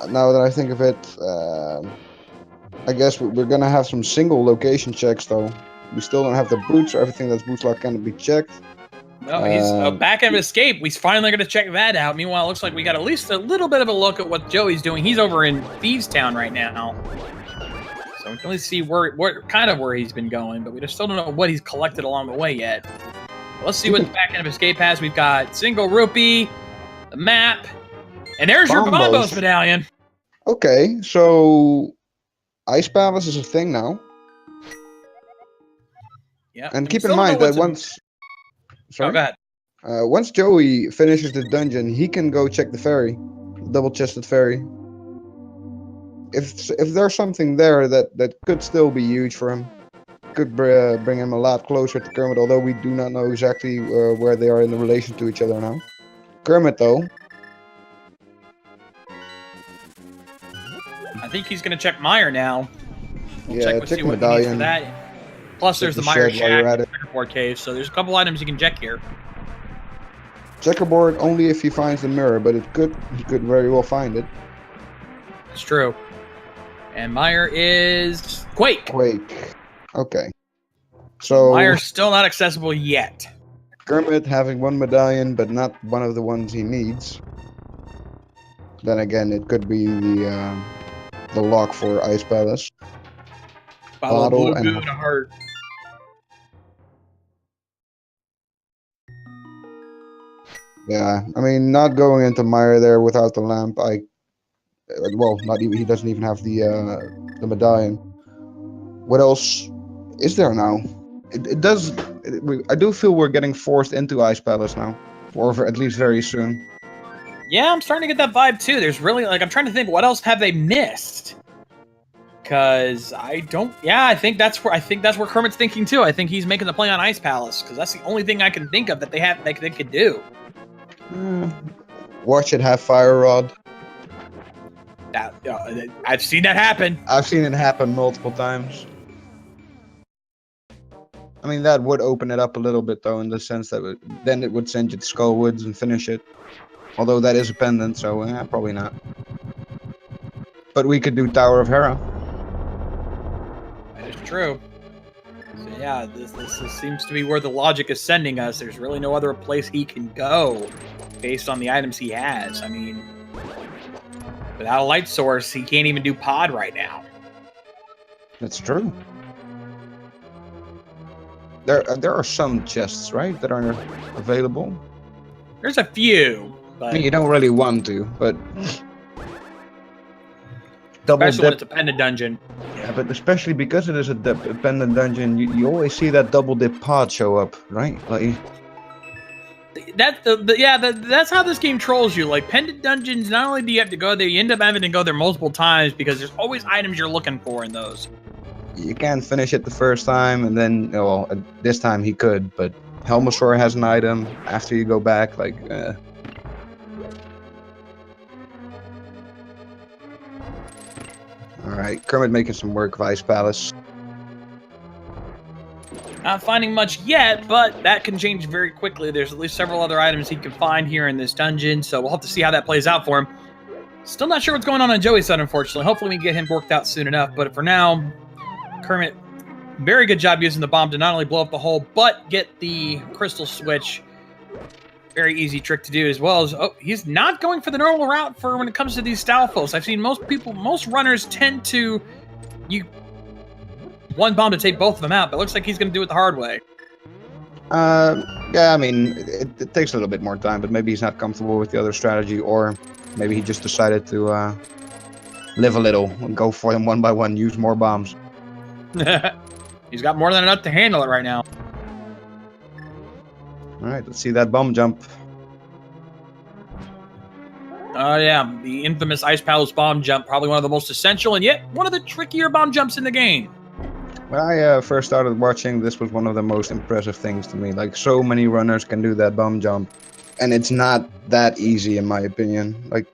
Now that I think of it, I guess we're gonna have some single location checks though. We still don't have the boots or everything that's boots lock can be checked. No, he's back of escape. We're finally going to check that out. Meanwhile, it looks like we got at least a little bit of a look at what Joey's doing. He's over in Thieves Town right now. So we can at least see where he's been going, but we just still don't know what he's collected along the way yet. But let's see what the back end of escape has. We've got single rupee, the map, and there's your Bombos medallion. Okay, so Ice Palace is a thing now. Yeah, and keep in mind that once... Sorry? Oh, go ahead. Once Joey finishes the dungeon, he can go check the ferry, the double-chested ferry. If there's something there that could still be huge for him, could bring him a lot closer to Kermit, although we do not know exactly where they are in relation to each other now. Kermit, though. I think he's going to check Meyer now. We'll check the medallion. For that. Plus, there's the Meyer Shack and the checkerboard cave, so there's a couple items you can check here. Checkerboard only if he finds the mirror, but he could very well find it. It's true. And Meyer is Quake. Okay. So Meyer's still not accessible yet. Kermit having one medallion, but not one of the ones he needs. Then again, it could be the lock for Ice Palace. Bottle and a heart. Yeah, I mean, not going into Meyer there without the lamp. Not even. He doesn't even have the medallion. What else is there now? It does. I do feel we're getting forced into Ice Palace now, or at least very soon. Yeah, I'm starting to get that vibe too. There's really I'm trying to think, what else have they missed? Because I think that's where Kermit's thinking too. I think he's making the play on Ice Palace because that's the only thing I can think of that they could do. Watch it have fire rod. I've seen that happen. I've seen it happen multiple times. I mean, that would open it up a little bit though, in the sense that then it would send you to Skull Woods and finish it. Although that is a pendant, so probably not. But we could do Tower of Hera. That is true. So yeah, this seems to be where the logic is sending us. There's really no other place he can go based on the items he has. I mean, without a light source, he can't even do pod right now. That's true. There are some chests, right, that are available? There's a few. But I mean, you don't really want to, but... Especially when it's a pendant dungeon. Yeah, but especially because it is a pendant dungeon, you always see that double dip pod show up, right? Like... That's how this game trolls you. Like, pendant dungeons, not only do you have to go there, you end up having to go there multiple times because there's always items you're looking for in those. You can't finish it the first time, and then, this time he could, but Helmasaur has an item after you go back, like... Alright, Kermit making some work of Ice Palace. Not finding much yet, but that can change very quickly. There's at least several other items he can find here in this dungeon, so we'll have to see how that plays out for him. Still not sure what's going on Joey's side, unfortunately. Hopefully we can get him worked out soon enough, but for now, Kermit, very good job using the bomb to not only blow up the hole, but get the crystal switch. Very easy trick to do, as well as he's not going for the normal route for when it comes to these Stalfos. I've seen most runners tend to one bomb to take both of them out, but it looks like he's going to do it the hard way. Yeah, I mean, it takes a little bit more time, but maybe he's not comfortable with the other strategy, or maybe he just decided to live a little and go for them one by one, use more bombs. He's got more than enough to handle it right now. Alright, let's see that bomb jump. Oh, yeah. The infamous Ice Palace bomb jump. Probably one of the most essential and yet one of the trickier bomb jumps in the game. When I first started watching, this was one of the most impressive things to me. Like, so many runners can do that bomb jump. And it's not that easy, in my opinion. Like,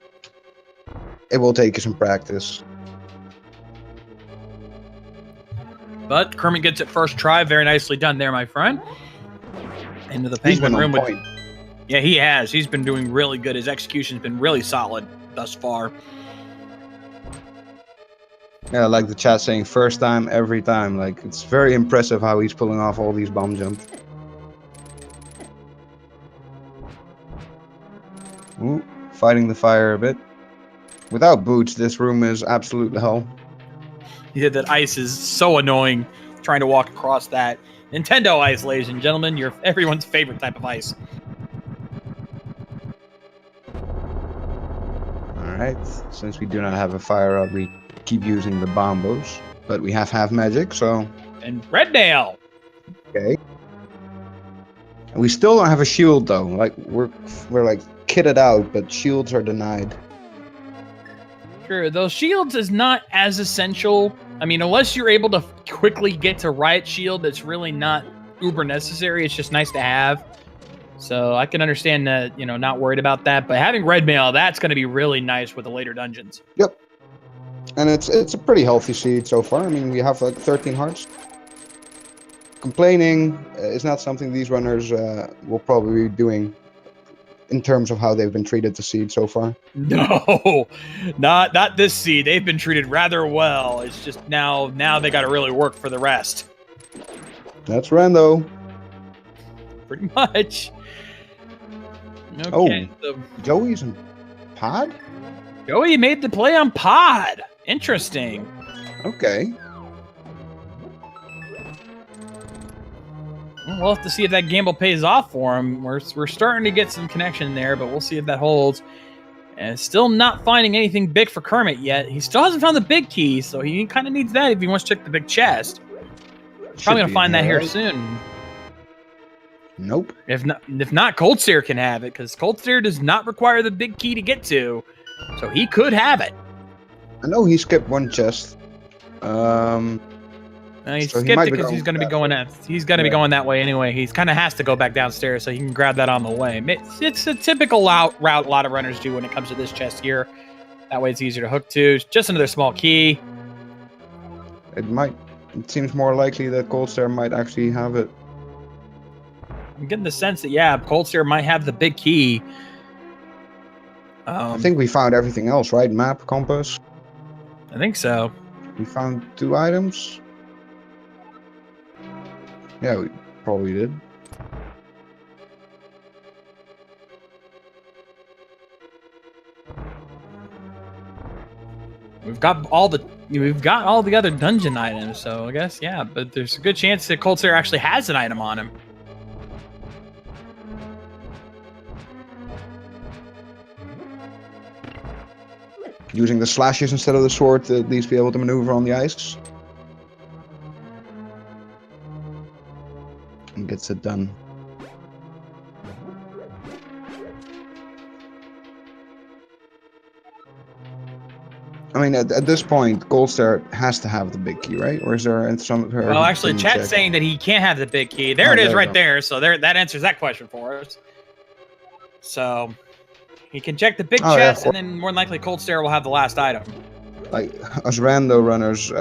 it will take you some practice. But Kermit gets it first try. Very nicely done there, my friend. Into the penguin room with... Yeah, he has. He's been doing really good. His execution's been really solid thus far. Yeah, like the chat saying, first time, every time. Like, it's very impressive how he's pulling off all these bomb jumps. Ooh, fighting the fire a bit. Without boots, this room is absolute hell. Yeah, that ice is so annoying trying to walk across that. Nintendo ice, ladies and gentlemen. Everyone's favorite type of ice. Alright, since we do not have a fire up, we keep using the bombos. But we have half magic, so... And Red Nail! Okay. And we still don't have a shield, though. Like, we're like, kitted out, but shields are denied. Sure, those shields is not as essential. I mean, unless you're able to quickly get to Riot Shield, it's really not uber necessary. It's just nice to have. So I can understand that, not worried about that. But having Red Mail, that's going to be really nice with the later dungeons. Yep. And it's a pretty healthy seed so far. I mean, we have like 13 hearts. Complaining is not something these runners will probably be doing in terms of how they've been treated the seed so far. No, not this seed. They've been treated rather well. It's just now they got to really work for the rest. That's Rando. Pretty much. Okay, so Joey's in pod? Joey made the play on pod. Interesting. Okay. We'll have to see if that gamble pays off for him. We're starting to get some connection there, but we'll see if that holds. And still not finding anything big for Kermit yet. He still hasn't found the big key, so he kind of needs that if he wants to check the big chest. Probably going to find that here soon. Nope. If not, Cold Stare can have it, because Cold Stare does not require the big key to get to. So he could have it. I know he skipped one chest. He skipped it because he's going to be going be going that way anyway. He kind of has to go back downstairs so he can grab that on the way. It's a typical route a lot of runners do when it comes to this chest here. That way it's easier to hook to. Just another small key. It seems more likely that Cold Stare might actually have it. I'm getting the sense that, Cold Stare might have the big key. I think we found everything else, right? Map, compass. I think so. We found 2 items. Yeah, we probably did. We've got all the other dungeon items, so I guess but there's a good chance that Cold Stare actually has an item on him. Using the slashes instead of the sword to at least be able to maneuver on the ice. And gets it done. I mean, at this point, Cold Stare has to have the big key, right? Or is there some... Well, actually, chat's saying that he can't have the big key. There it is right there. So that answers that question for us. So... he can check the big chest, and then more than likely Cold Stare will have the last item. Like, us rando runners,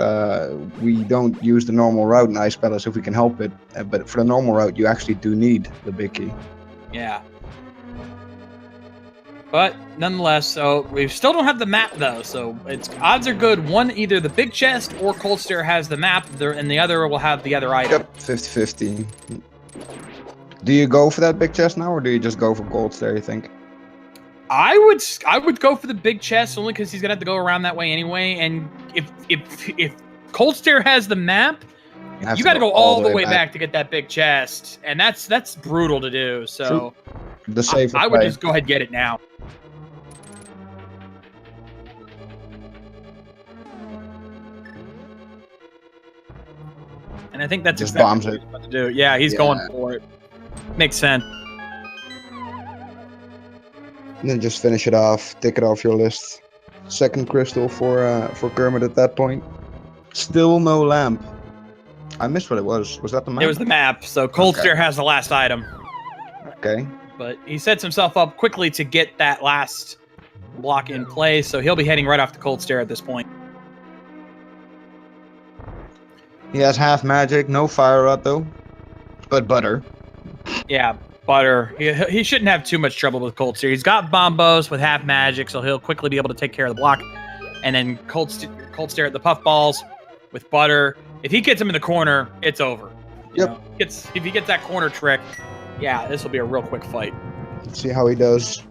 we don't use the normal route in Ice Palace if we can help it. But for the normal route, you actually do need the big key. Yeah. But, nonetheless, so we still don't have the map, though. So, odds are good. One, either the big chest or Cold Stare has the map, and the other will have the other item. Yep, 50-50. Do you go for that big chest now, or do you just go for Cold Stare, you think? I would go for the big chest only because he's gonna have to go around that way anyway. And if Cold Stare has the map, you got to go all the way back to get that big chest, and that's brutal to do. So the safe. I would just go ahead and get it now. And I think that's just exactly bombs what it. he's about to do. Yeah, he's going for it. Makes sense. And then just finish it off, tick it off your list. Second crystal for Kermit at that point. Still no lamp. I missed what it was. Was that the map? It was the map. So Cold Okay. Stare has the last item. Okay. But he sets himself up quickly to get that last block in place, so he'll be heading right off the Cold Stare at this point. He has half magic, no fire rod though, but butter. Yeah, butter. He shouldn't have too much trouble with Cold Stare. He's got bombos with half magic, so he'll quickly be able to take care of the block. And then Cold Stare at the puffballs with butter. If he gets him in the corner, it's over. You know, if he gets that corner trick, yeah, this will be a real quick fight. Let's see how he does.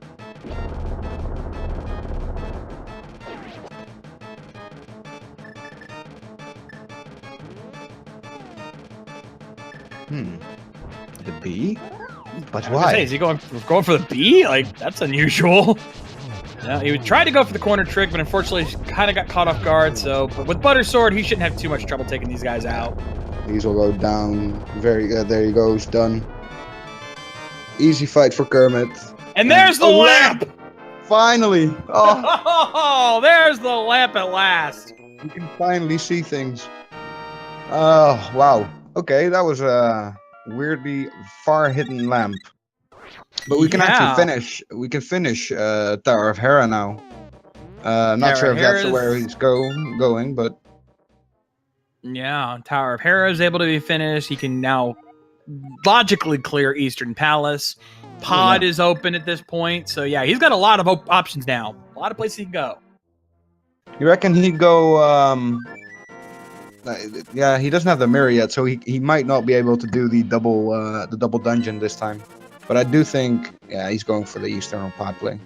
The bee? But why? Say, is he going for the B? Like, that's unusual. Yeah, he would try to go for the corner trick, but unfortunately he kind of got caught off guard. So, but with Butter Sword, he shouldn't have too much trouble taking these guys out. These will go down. Very good. There he goes. Done. Easy fight for Kermit. And there's the lamp! Finally! Oh, there's the lamp at last. You can finally see things. Oh, wow. Okay, that was a weirdly far hidden lamp. But we can actually finish. We can finish Tower of Hera now. Not sure if that's where he's going, but yeah, Tower of Hera is able to be finished. He can now logically clear Eastern Palace. Pod is open at this point, so yeah, he's got a lot of options now. A lot of places he can go. You reckon he'd go? Yeah, he doesn't have the mirror yet, so he might not be able to do the double dungeon this time. But I do think, yeah, he's going for the Eastern Pod play.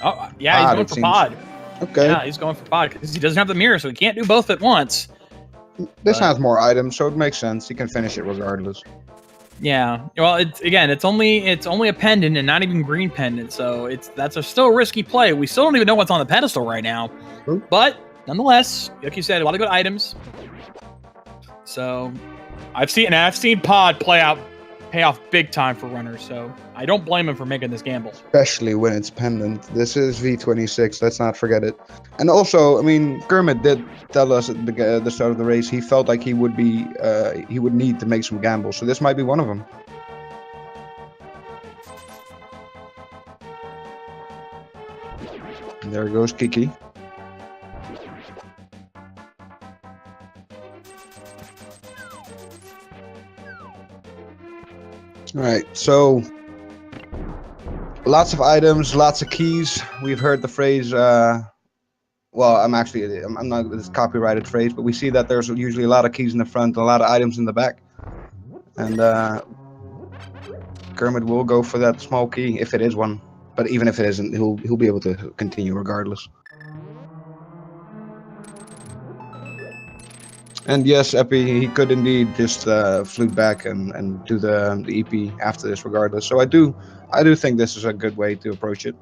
Oh, yeah, he's going for Pod. Okay. Yeah, he's going for Pod because he doesn't have the mirror, so he can't do both at once. This has more items, so it makes sense. He can finish it regardless. Yeah. Well, it's only a pendant and not even green pendant, so that's a still risky play. We still don't even know what's on the pedestal right now. But nonetheless, like you said, a lot of good items. So I've seen Pod pay off big time for runners, so I don't blame him for making this gamble. Especially when it's pendant. This is V26, let's not forget it. And also, I mean, Kermit did tell us at the start of the race he felt like he would need to make some gambles, so this might be one of them. And there goes Kiki. Alright, so lots of items, lots of keys. We've heard the phrase, well, I'm not, this copyrighted phrase, but we see that there's usually a lot of keys in the front and a lot of items in the back. And Kermit will go for that small key, if it is one. But even if it isn't, he'll be able to continue regardless. And yes, Epi, he could indeed just flute back and do the EP after this regardless. So I do think this is a good way to approach it.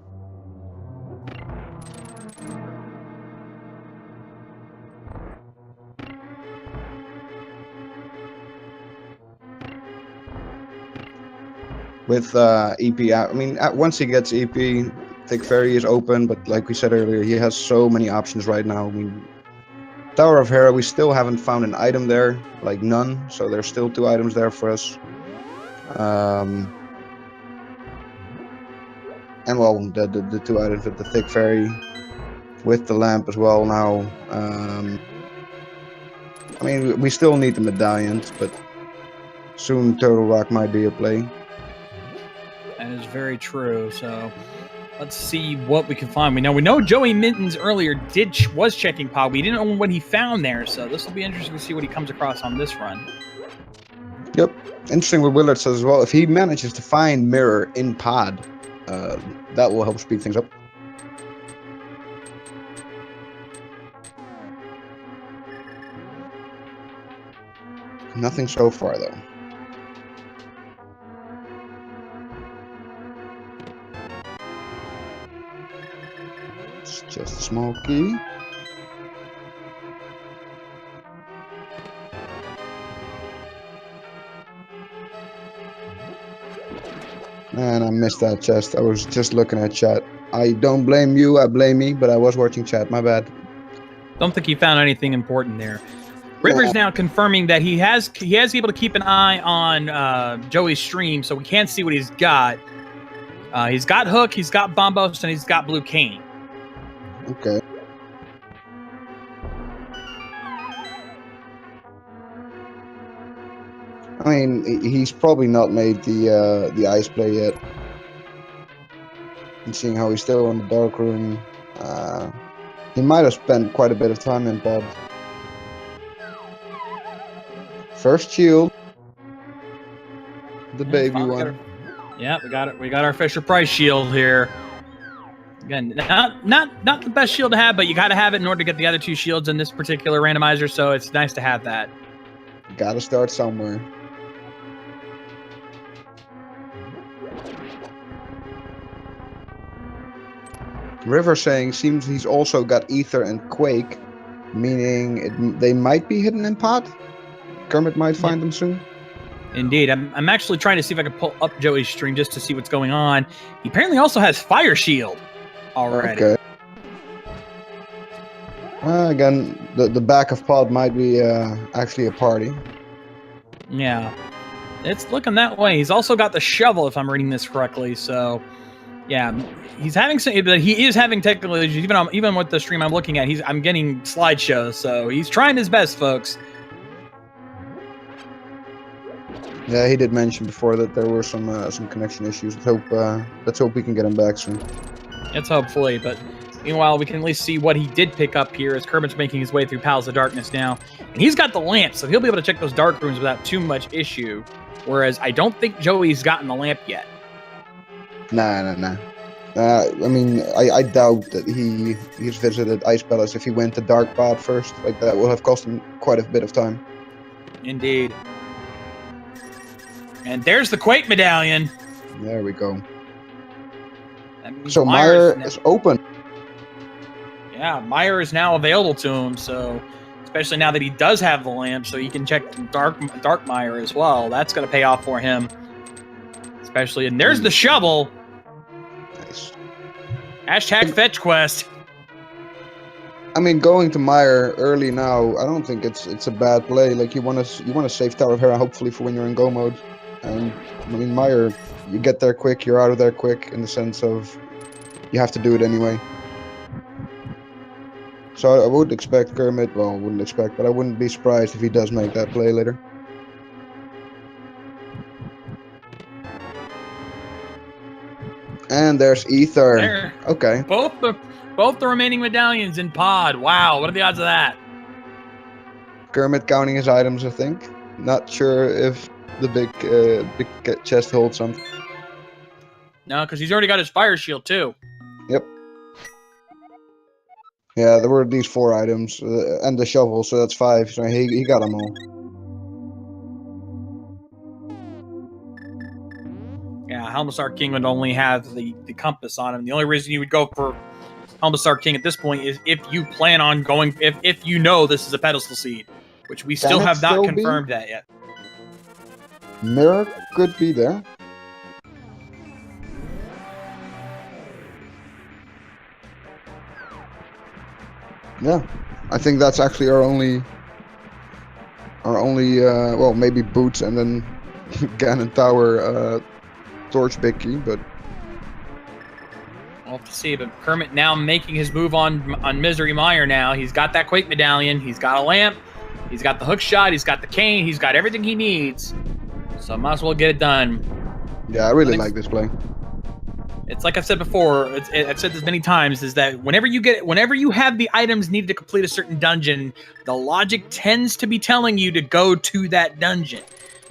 With EP, I mean, once he gets EP, Thick Fairy is open, but like we said earlier, he has so many options right now. I mean, Tower of Hera, we still haven't found an item there, like none, so there's still 2 items there for us. And well, the 2 items with the Thick Fairy, with the lamp as well now. I mean, we still need the medallions, but soon Turtle Rock might be a play. That is very true, so let's see what we can find. We know Joeymittens earlier was checking Pod. We didn't know what he found there, so this will be interesting to see what he comes across on this run. Yep. Interesting what Willard says as well. If he manages to find Mirror in Pod, that will help speed things up. Nothing so far, though. Just a small key. Man, I missed that chest. I was just looking at chat. I don't blame you, I blame me, but I was watching chat. My bad. Don't think he found anything important there. Nah. River's now confirming that he has able to keep an eye on Joey's stream, so we can see what he's got. He's got Hook, he's got Bombos, and he's got Blue Cane. Okay. I mean, he's probably not made the ice play yet. And seeing how he's still in the dark room, he might have spent quite a bit of time in pod. First shield, the baby one. Yeah, we got our Fisher Price shield here. Again, not the best shield to have, but you got to have it in order to get the other two shields in this particular randomizer. So it's nice to have that. Got to start somewhere. River saying seems he's also got Ether and Quake, meaning they might be hidden in pod. Kermit might find them soon. Indeed. I'm actually trying to see if I can pull up Joey's stream just to see what's going on. He apparently also has Fire Shield already. Okay. Again, the back of pod might be actually a party. Yeah. It's looking that way. He's also got the shovel, if I'm reading this correctly. So, yeah. He's having some, but he is having technical issues. Even with the stream I'm looking at, I'm getting slideshows. So he's trying his best, folks. Yeah, he did mention before that there were some connection issues. Let's hope we can get him back soon. It's hopefully, but meanwhile, we can at least see what he did pick up here as Kermit's making his way through Palace of Darkness now. And he's got the lamp, so he'll be able to check those dark rooms without too much issue. Whereas I don't think Joey's gotten the lamp yet. Nah. I mean, I doubt that he's visited Ice Palace if he went to Dark Pod first. Like, that will have cost him quite a bit of time. Indeed. And there's the Quake medallion. There we go. So Meyer is open. Yeah, Meyer is now available to him, so especially now that he does have the lamp, so he can check Dark Meyer as well. That's going to pay off for him. Especially, and there's the shovel. Nice. Hashtag fetch quest. I mean, going to Meyer early now, I don't think it's a bad play. Like, you want to save Tower of Hera hopefully for when you're in go mode. And I mean, Meyer, you get there quick, you're out of there quick, in the sense of you have to do it anyway. So I would expect Kermit, well, I wouldn't expect, but I wouldn't be surprised if he does make that play later. And there's Ether. There. Okay. Both the remaining medallions in pod. Wow, what are the odds of that? Kermit counting his items, I think. Not sure if the big chest holds something. No, because he's already got his fire shield too. Yep. Yeah, there were these 4 items and the shovel, so that's 5. So he got them all. Yeah, Helmstar King would only have the compass on him. The only reason you would go for Helmstar King at this point is if you plan on going, if you know this is a pedestal seed, which we still have not confirmed that yet. Mirror could be there. Yeah, I think that's actually our only well, maybe Boots and then Ganon Tower Torch Big Key, but We'll have to see. But Kermit now making his move on Misery Meyer now. He's got that Quake medallion, he's got a lamp, he's got the hook shot, he's got the cane, he's got everything he needs. So might as well get it done. Yeah, I really like this play. It's like I've said before, I've said this many times, is that whenever you have the items needed to complete a certain dungeon, the logic tends to be telling you to go to that dungeon.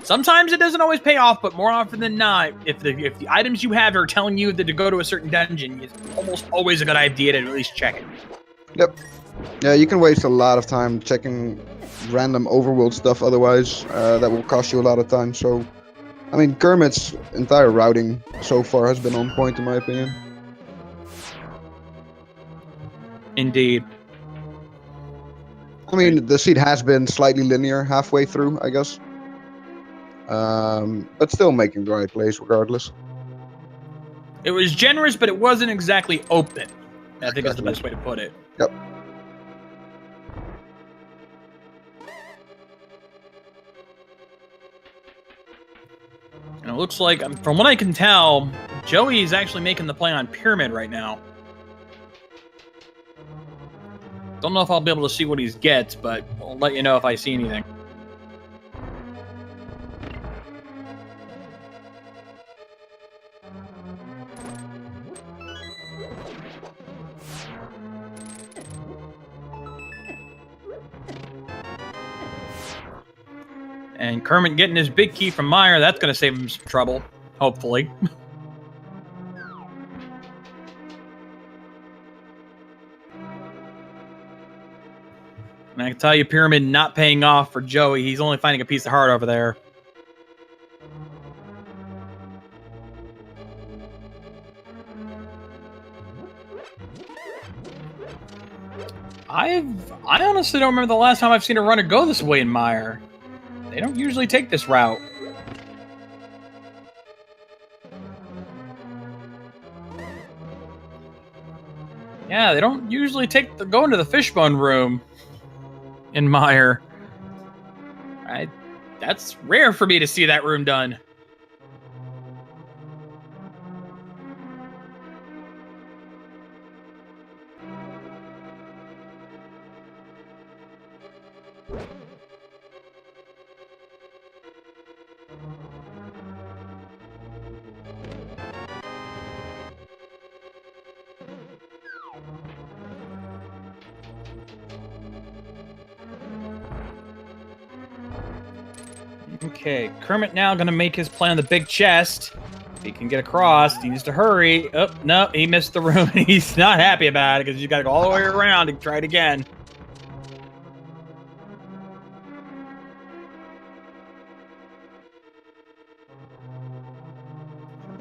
Sometimes it doesn't always pay off, but more often than not, if the items you have are telling you that to go to a certain dungeon, it's almost always a good idea to at least check it. Yep. Yeah, you can waste a lot of time checking random overworld stuff otherwise. That will cost you a lot of time, so... I mean, Kermit's entire routing so far has been on point, in my opinion. Indeed. I mean, the seed has been slightly linear halfway through, I guess. But still making the right plays regardless. It was generous, but it wasn't exactly open. I think is the best way to put it. Yep. And it looks like, from what I can tell, Joey is actually making the play on Pyramid right now. Don't know if I'll be able to see what he gets, but I'll let you know if I see anything. And Kermit getting his big key from Meyer, that's going to save him some trouble, hopefully. And I can tell you, Pyramid not paying off for Joey. He's only finding a piece of heart over there. I honestly don't remember the last time I've seen a runner go this way in Meyer. They don't usually take this route. Yeah, they don't usually go into the fishbone room in Meyer. That's rare for me to see that room done. Okay, Kermit now going to make his play on the big chest. If he can get across, he needs to hurry. Oh, no, he missed the room. He's not happy about it because you got to go all the way around and try it again.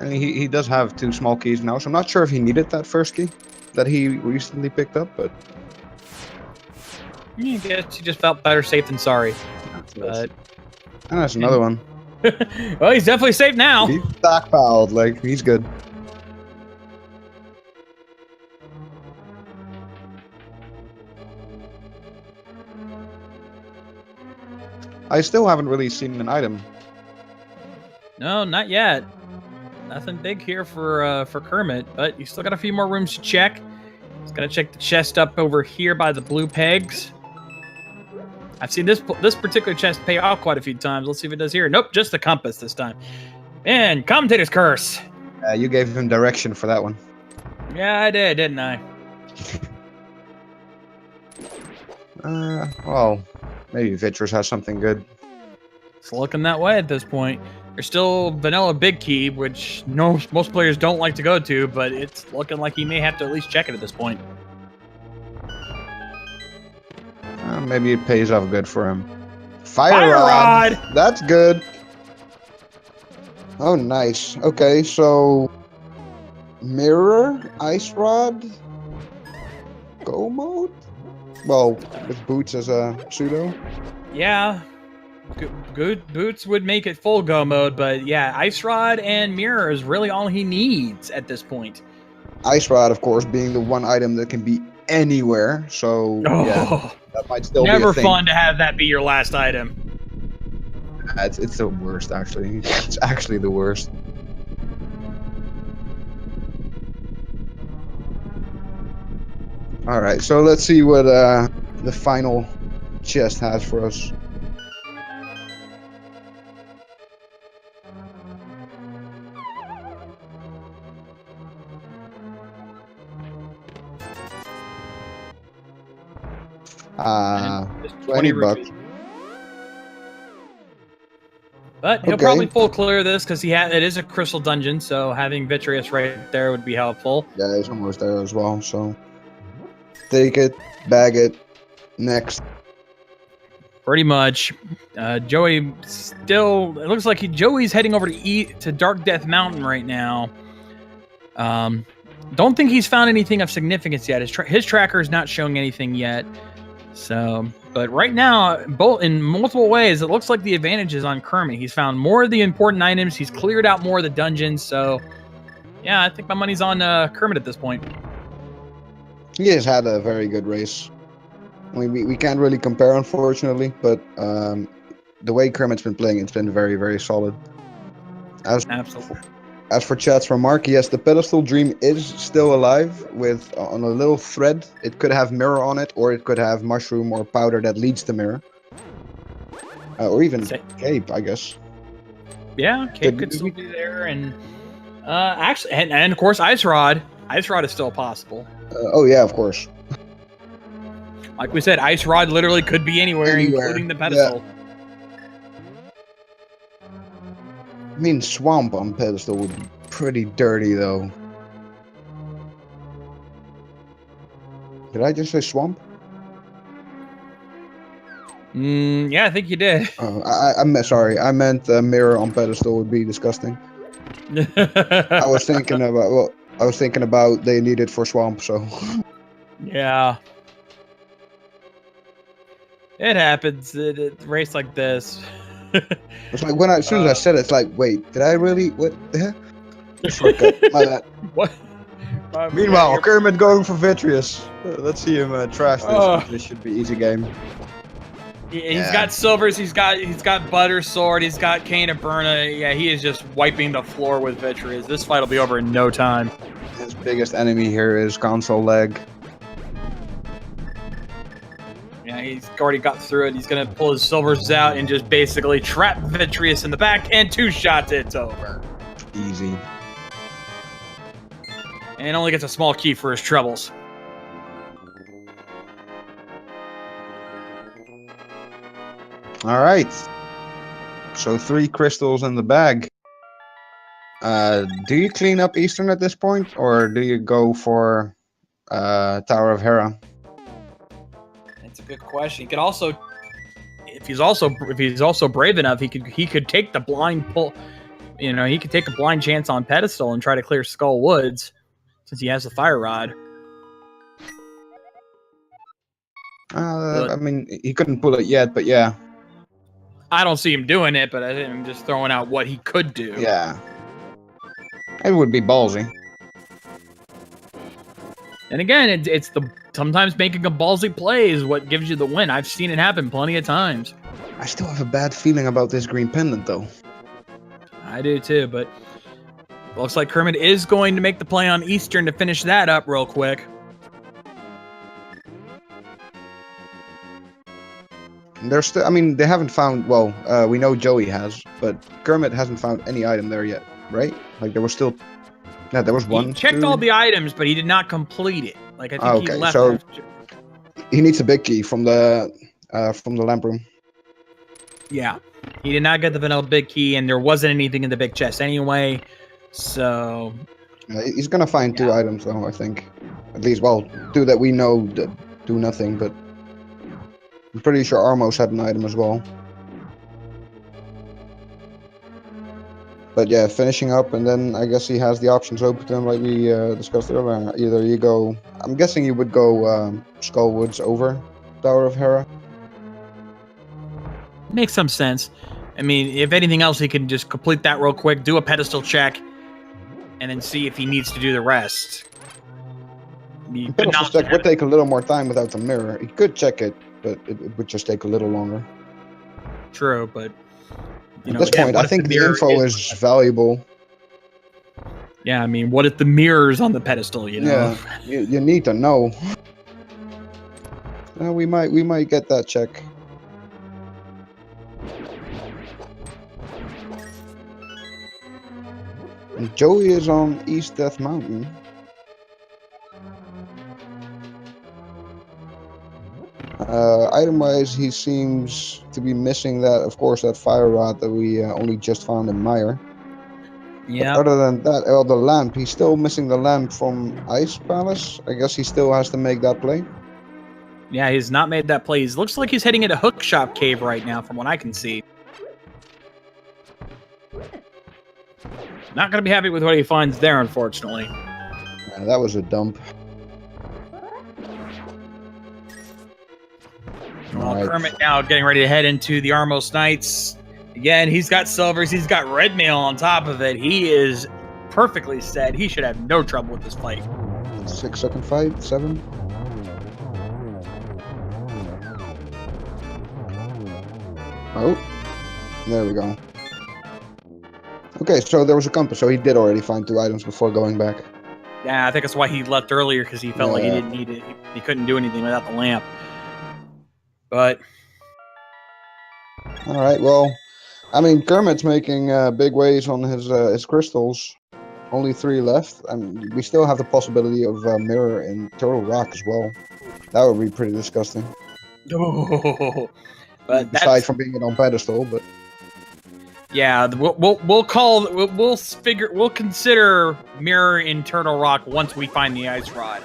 And he does have 2 small keys now, so I'm not sure if he needed that first key that he recently picked up, but... I guess he just felt better safe than sorry. But... And that's another one. Well, he's definitely safe now. He's stockpiled, like, he's good. I still haven't really seen an item. No, not yet. Nothing big here for Kermit, but you still got a few more rooms to check. He's got to check the chest up over here by the blue pegs. I've seen this particular chest pay off quite a few times. Let's see if it does here. Nope, just the compass this time. And Commentator's Curse. You gave him direction for that one. Yeah, I did, didn't I? Well, maybe Vitros has something good. It's looking that way at this point. There's still Vanilla Big Key, which most players don't like to go to, but it's looking like he may have to at least check it at this point. Maybe it pays off good for him. Fire Rod! That's good. Oh, nice. Okay, so... Mirror, Ice Rod, Go Mode? Well, with Boots as a pseudo? Yeah. Good Boots would make it full Go Mode, but yeah, Ice Rod and Mirror is really all he needs at this point. Ice Rod, of course, being the one item that can be anywhere, so yeah, that might still never be a thing. Fun to have that be your last item. It's the worst, actually. It's actually the worst. Alright, so let's see what the final chest has for us. $20. But he'll probably full clear this because it is a crystal dungeon, so having Vitreous right there would be helpful. Yeah, he's almost there as well, so take it, bag it, next. Pretty much. Joey still, it looks like Joey's heading over to Dark Death Mountain right now. Don't think he's found anything of significance yet. His tracker is not showing anything yet. So, but right now, in multiple ways, it looks like the advantage is on Kermit. He's found more of the important items. He's cleared out more of the dungeons. So, Yeah, I think my money's on Kermit at this point. He has had a very good race. I mean, we can't really compare, unfortunately, but the way Kermit's been playing, it's been very, very solid. Absolutely. As for chat's remark, yes, the pedestal dream is still alive with on a little thread. It could have mirror on it, or it could have mushroom or powder that leads to mirror. Or even cape, I guess. Yeah, cape could still be there, and actually, and of course, ice rod. Ice rod is still possible. Oh yeah, of course. Like we said, ice rod literally could be anywhere. Including the pedestal. Yeah. I mean, swamp on pedestal would be pretty dirty, though. Did I just say swamp? Yeah, I think you did. I'm sorry. I meant mirror on pedestal would be disgusting. I was thinking about they need it for swamp, so. Yeah. It happens. It race like this. It's like as soon as I said it, it's like, wait, did I really? What the heck? Shortcut. My bad. What? Meanwhile, Kermit going for Vitreous. Let's see him trash this. This should be easy game. He's got silvers. He's got butter sword. He's got cane of Burna. Yeah, he is just wiping the floor with Vitreous. This fight will be over in no time. His biggest enemy here is console leg. Yeah, he's already got through it. He's gonna pull his silvers out and just basically trap Vitreous in the back, and 2 shots, it's over. Easy. And only gets a small key for his troubles. All right. So 3 crystals in the bag. Do you clean up Eastern at this point, or do you go for Tower of Hera? That's a good question. He could also, if he's also brave enough, he could take the blind pull. You know, he could take a blind chance on pedestal and try to clear Skull Woods, since he has the fire rod. I mean, he couldn't pull it yet, but yeah. I don't see him doing it, but I'm just throwing out what he could do. Yeah. It would be ballsy. And again, it's sometimes making a ballsy play is what gives you the win. I've seen it happen plenty of times. I still have a bad feeling about this green pendant, though. I do too, but looks like Kermit is going to make the play on Eastern to finish that up real quick. They're still, I mean, they haven't found, well, we know Joey has, but Kermit hasn't found any item there yet, right? Like, there was still, yeah, there was one. He checked all the items, but he did not complete it. Like, I think he left. So he needs a big key from the lamp room. Yeah, he did not get the vanilla big key, and there wasn't anything in the big chest anyway, so. He's gonna find 2 items, though, I think. At least, well, 2 that we know that do nothing, but I'm pretty sure Armos had an item as well. But yeah, finishing up, and then I guess he has the options open to him like we discussed earlier. Either you go, I'm guessing you would go Skull Woods over Tower of Hera. Makes some sense. I mean, if anything else, he can just complete that real quick, do a pedestal check, and then see if he needs to do the rest. The pedestal check would take a little more time without the mirror. He could check it, but it would just take a little longer. True, but at this point, I think the info is valuable. Yeah, I mean, what if the mirror's on the pedestal? You know, yeah, you need to know. We might get that check. And Joey is on East Death Mountain. Item-wise, he seems to be missing that, of course, that fire rod that we only just found in Meyer. Yeah. Other than that, the lamp, he's still missing the lamp from Ice Palace. I guess he still has to make that play. Yeah, he's not made that play. He looks like he's heading into Hookshop Cave right now, from what I can see. Not going to be happy with what he finds there, unfortunately. Yeah, that was a dump. Well, Kermit now getting ready to head into the Armos Knights. Again, he's got silvers. He's got red mail on top of it. He is perfectly said, he should have no trouble with this fight. 6-second fight, 7. Oh, there we go. Okay, so there was a compass, so he did already find 2 items before going back. Yeah, I think that's why he left earlier, because he felt like he didn't need it. He couldn't do anything without the lamp. But all right, well, I mean, Kermit's making big waves on his crystals. Only 3 left. I mean, we still have the possibility of Mirror and Turtle Rock as well. That would be pretty disgusting. But aside from being on pedestal, but yeah, we'll consider Mirror in Turtle Rock once we find the ice rod,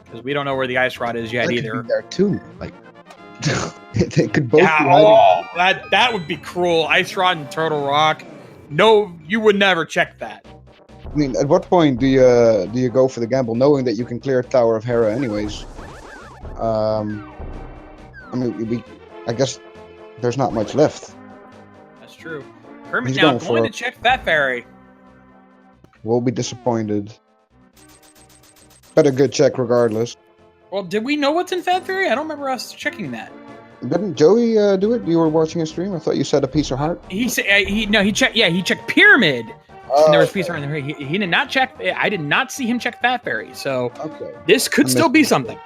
because we don't know where the ice rod is yet either. Could be there too, like they could both. Yeah, be that would be cruel. Ice rod and Turtle Rock. No, you would never check that. I mean, at what point do you go for the gamble, knowing that you can clear Tower of Hera anyways? I mean, I guess there's not much left. That's true. Kermit now going to check Fat Fairy. We'll be disappointed. But a good check regardless. Well, did we know what's in Fat Fairy? I don't remember us checking that. Didn't Joey do it? You were watching a stream. I thought you said a piece of heart. He said he checked. Yeah, he checked Pyramid. And there was a piece of heart in there. He did not check. I did not see him check Fat Fairy. So this could still be something.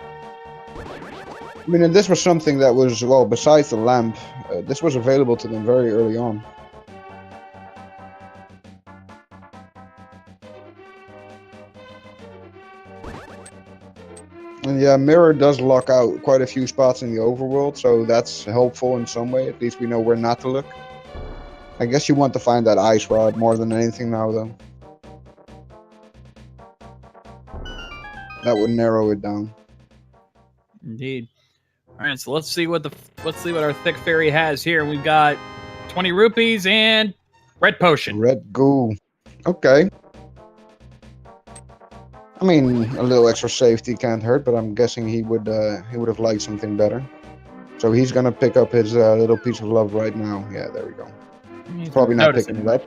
I mean, and this was something that was, well, besides the lamp, this was available to them very early on. And yeah, Mirror does lock out quite a few spots in the overworld, so that's helpful in some way. At least we know where not to look. I guess you want to find that ice rod more than anything now, though. That would narrow it down. Indeed. All right, so let's see what our thick fairy has here. We've got 20 rupees and red potion. Red goo. Okay. I mean, a little extra safety can't hurt, but I'm guessing he would have liked something better. So he's gonna pick up his little piece of love right now. Yeah, there we go. He's probably not picking it up.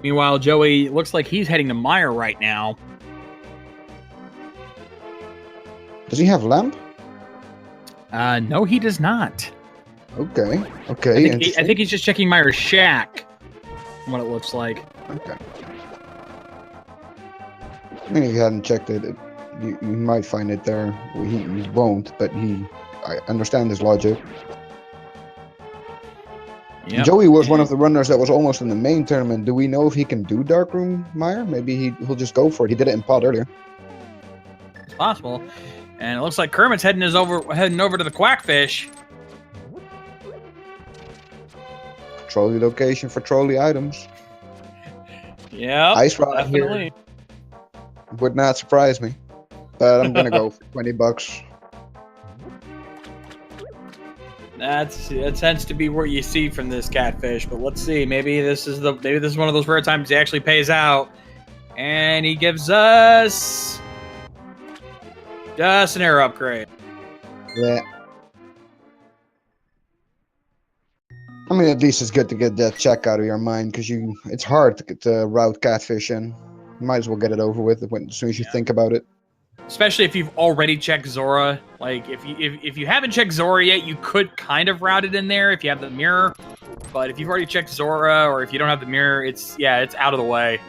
Meanwhile, Joey looks like he's heading to Meyer right now. Does he have lamp? No, he does not. Okay. Okay. I think he's just checking Meyer's shack. From what it looks like. Okay. I mean, if he hadn't checked it, you might find it there. Well, he won't, but I understand his logic. Yep. Joey was one of the runners that was almost in the main tournament. Do we know if he can do Darkroom, Meyer? Maybe he'll just go for it. He did it in pod earlier. It's possible. And it looks like Kermit's heading over to the Quackfish. Trolley location for trolley items. Yeah, ice rod here. Would not surprise me, but I'm gonna go for $20. That tends to be what you see from this catfish, but let's see. Maybe this is one of those rare times he actually pays out, and he gives us just an air upgrade. Yeah. I mean, at least it's good to get that check out of your mind, because it's hard to get to route catfish in. You might as well get it over with as soon as you think about it. Especially if you've already checked Zora. Like, if you haven't checked Zora yet, you could kind of route it in there if you have the mirror. But if you've already checked Zora, or if you don't have the mirror, it's out of the way.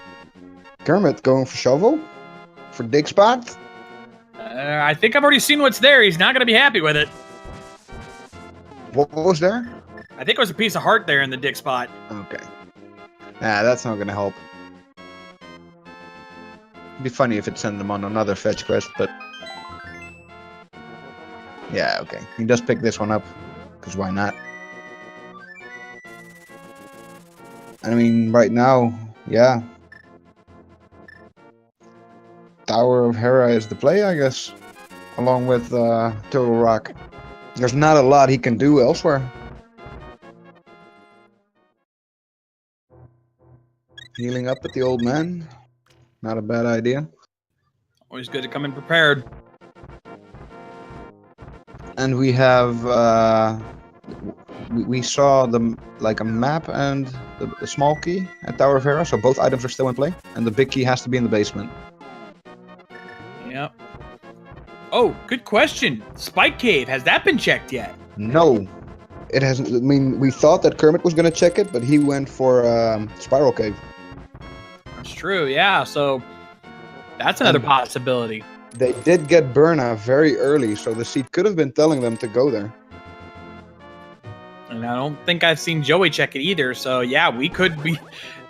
Kermit going for shovel? For dig spot? I think I've already seen what's there. He's not going to be happy with it. What was there? I think it was a piece of heart there in the dig spot. Okay. Nah, that's not going to help. It'd be funny if it sent them on another fetch quest, but... yeah, okay. He does pick this one up, because why not? I mean, right now, yeah. Tower of Hera is the play, I guess. Along with Total Rock. There's not a lot he can do elsewhere. Healing up at the old man. Not a bad idea. Always good to come in prepared. And we have we saw like a map and the small key at Tower of Hera, so both items are still in play, and the big key has to be in the basement. Yep. Oh, good question. Spike Cave, has that been checked yet? No, it hasn't. I mean, we thought that Kermit was gonna check it, but he went for Spiral Cave. That's true, yeah. So that's another possibility. They did get Burna very early, so the seed could have been telling them to go there. And I don't think I've seen Joey check it either. So yeah, we could be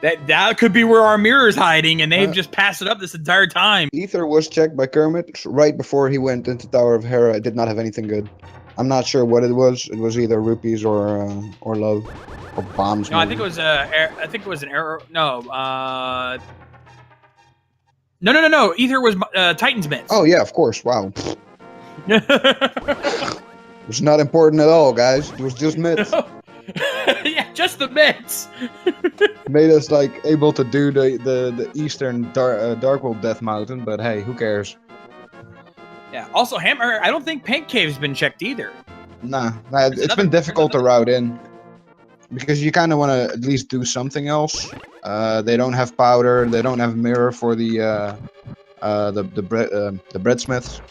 that could be where our mirror's hiding, and they've just passed it up this entire time. Ether was checked by Kermit right before he went into Tower of Hera. It did not have anything good. I'm not sure what it was. It was either rupees or love or bombs. No, maybe. I think it was an error. No, no. Ether was Titan's mitts. Oh yeah, of course. Wow. It was not important at all, guys. It was just mitts. Yeah, just the mitts. Made us like able to do the Eastern Darkworld Death Mountain, but hey, who cares? Yeah. Also, Hammer. I don't think Pink Cave's been checked either. Nah, it's been difficult to route in because you kind of want to at least do something else. They don't have powder. They don't have mirror for the breadsmiths.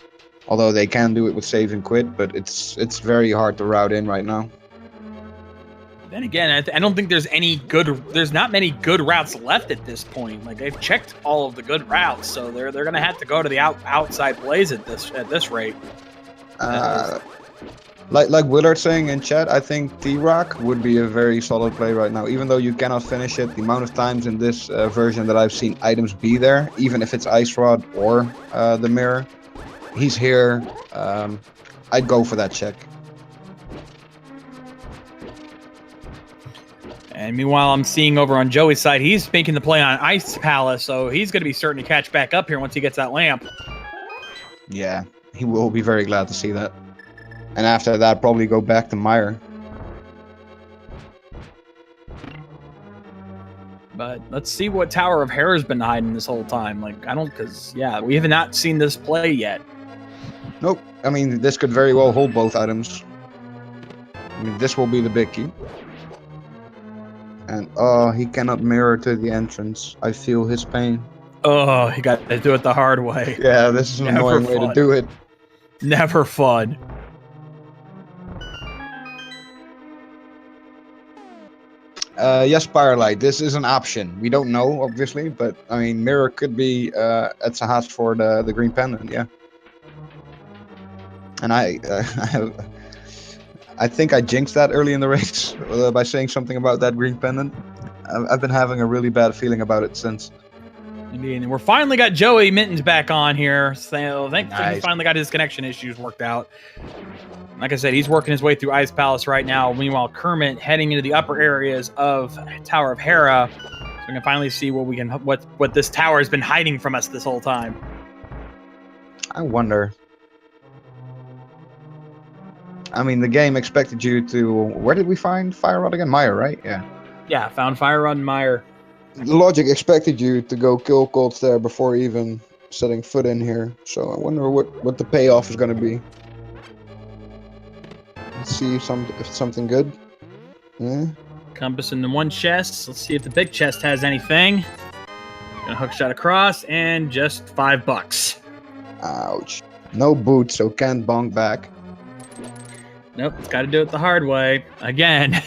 Although they can do it with save and quit, but it's very hard to route in right now. Then again, I don't think there's not many good routes left at this point. Like they've checked all of the good routes, so they're gonna have to go to the outside plays at this rate. Like Willard saying in chat, I think T-Rock would be a very solid play right now. Even though you cannot finish it, the amount of times in this version that I've seen items be there, even if it's Ice Rod or the mirror, he's here. I'd go for that check. And meanwhile, I'm seeing over on Joey's side, he's making the play on Ice Palace, so he's going to be starting to catch back up here once he gets that lamp. Yeah, he will be very glad to see that. And after that, probably go back to Meyer. But let's see what Tower of Hera's been hiding this whole time. We have not seen this play yet. Nope. I mean, this could very well hold both items. I mean, this will be the big key. And, he cannot mirror to the entrance. I feel his pain. Oh, he got to do it the hard way. Yeah, this is an annoying way to do it. Never fun. Yes, Firelight, this is an option. We don't know, obviously, but, I mean, mirror could be at Sahas for the green pendant, yeah. And I think I jinxed that early in the race by saying something about that green pendant. I've been having a really bad feeling about it since. Indeed, and we're finally got Joeymittens back on here, so thankfully he finally got his connection issues worked out. Like I said, he's working his way through Ice Palace right now. Meanwhile, Kermit heading into the upper areas of Tower of Hera. So we can finally see what this tower has been hiding from us this whole time. I wonder. I mean, the game expected you to... Where did we find Fire Rod again? Meyer, right? Yeah. Yeah, found Fire Rod and Meyer. The logic expected you to go kill Colts there before even setting foot in here. So I wonder what the payoff is going to be. Let's see if it's something good. Yeah. Compass in the one chest. Let's see if the big chest has anything. Gonna hook shot across and just $5. Ouch. No boots, so can't bonk back. Nope, it's got to do it the hard way. Again,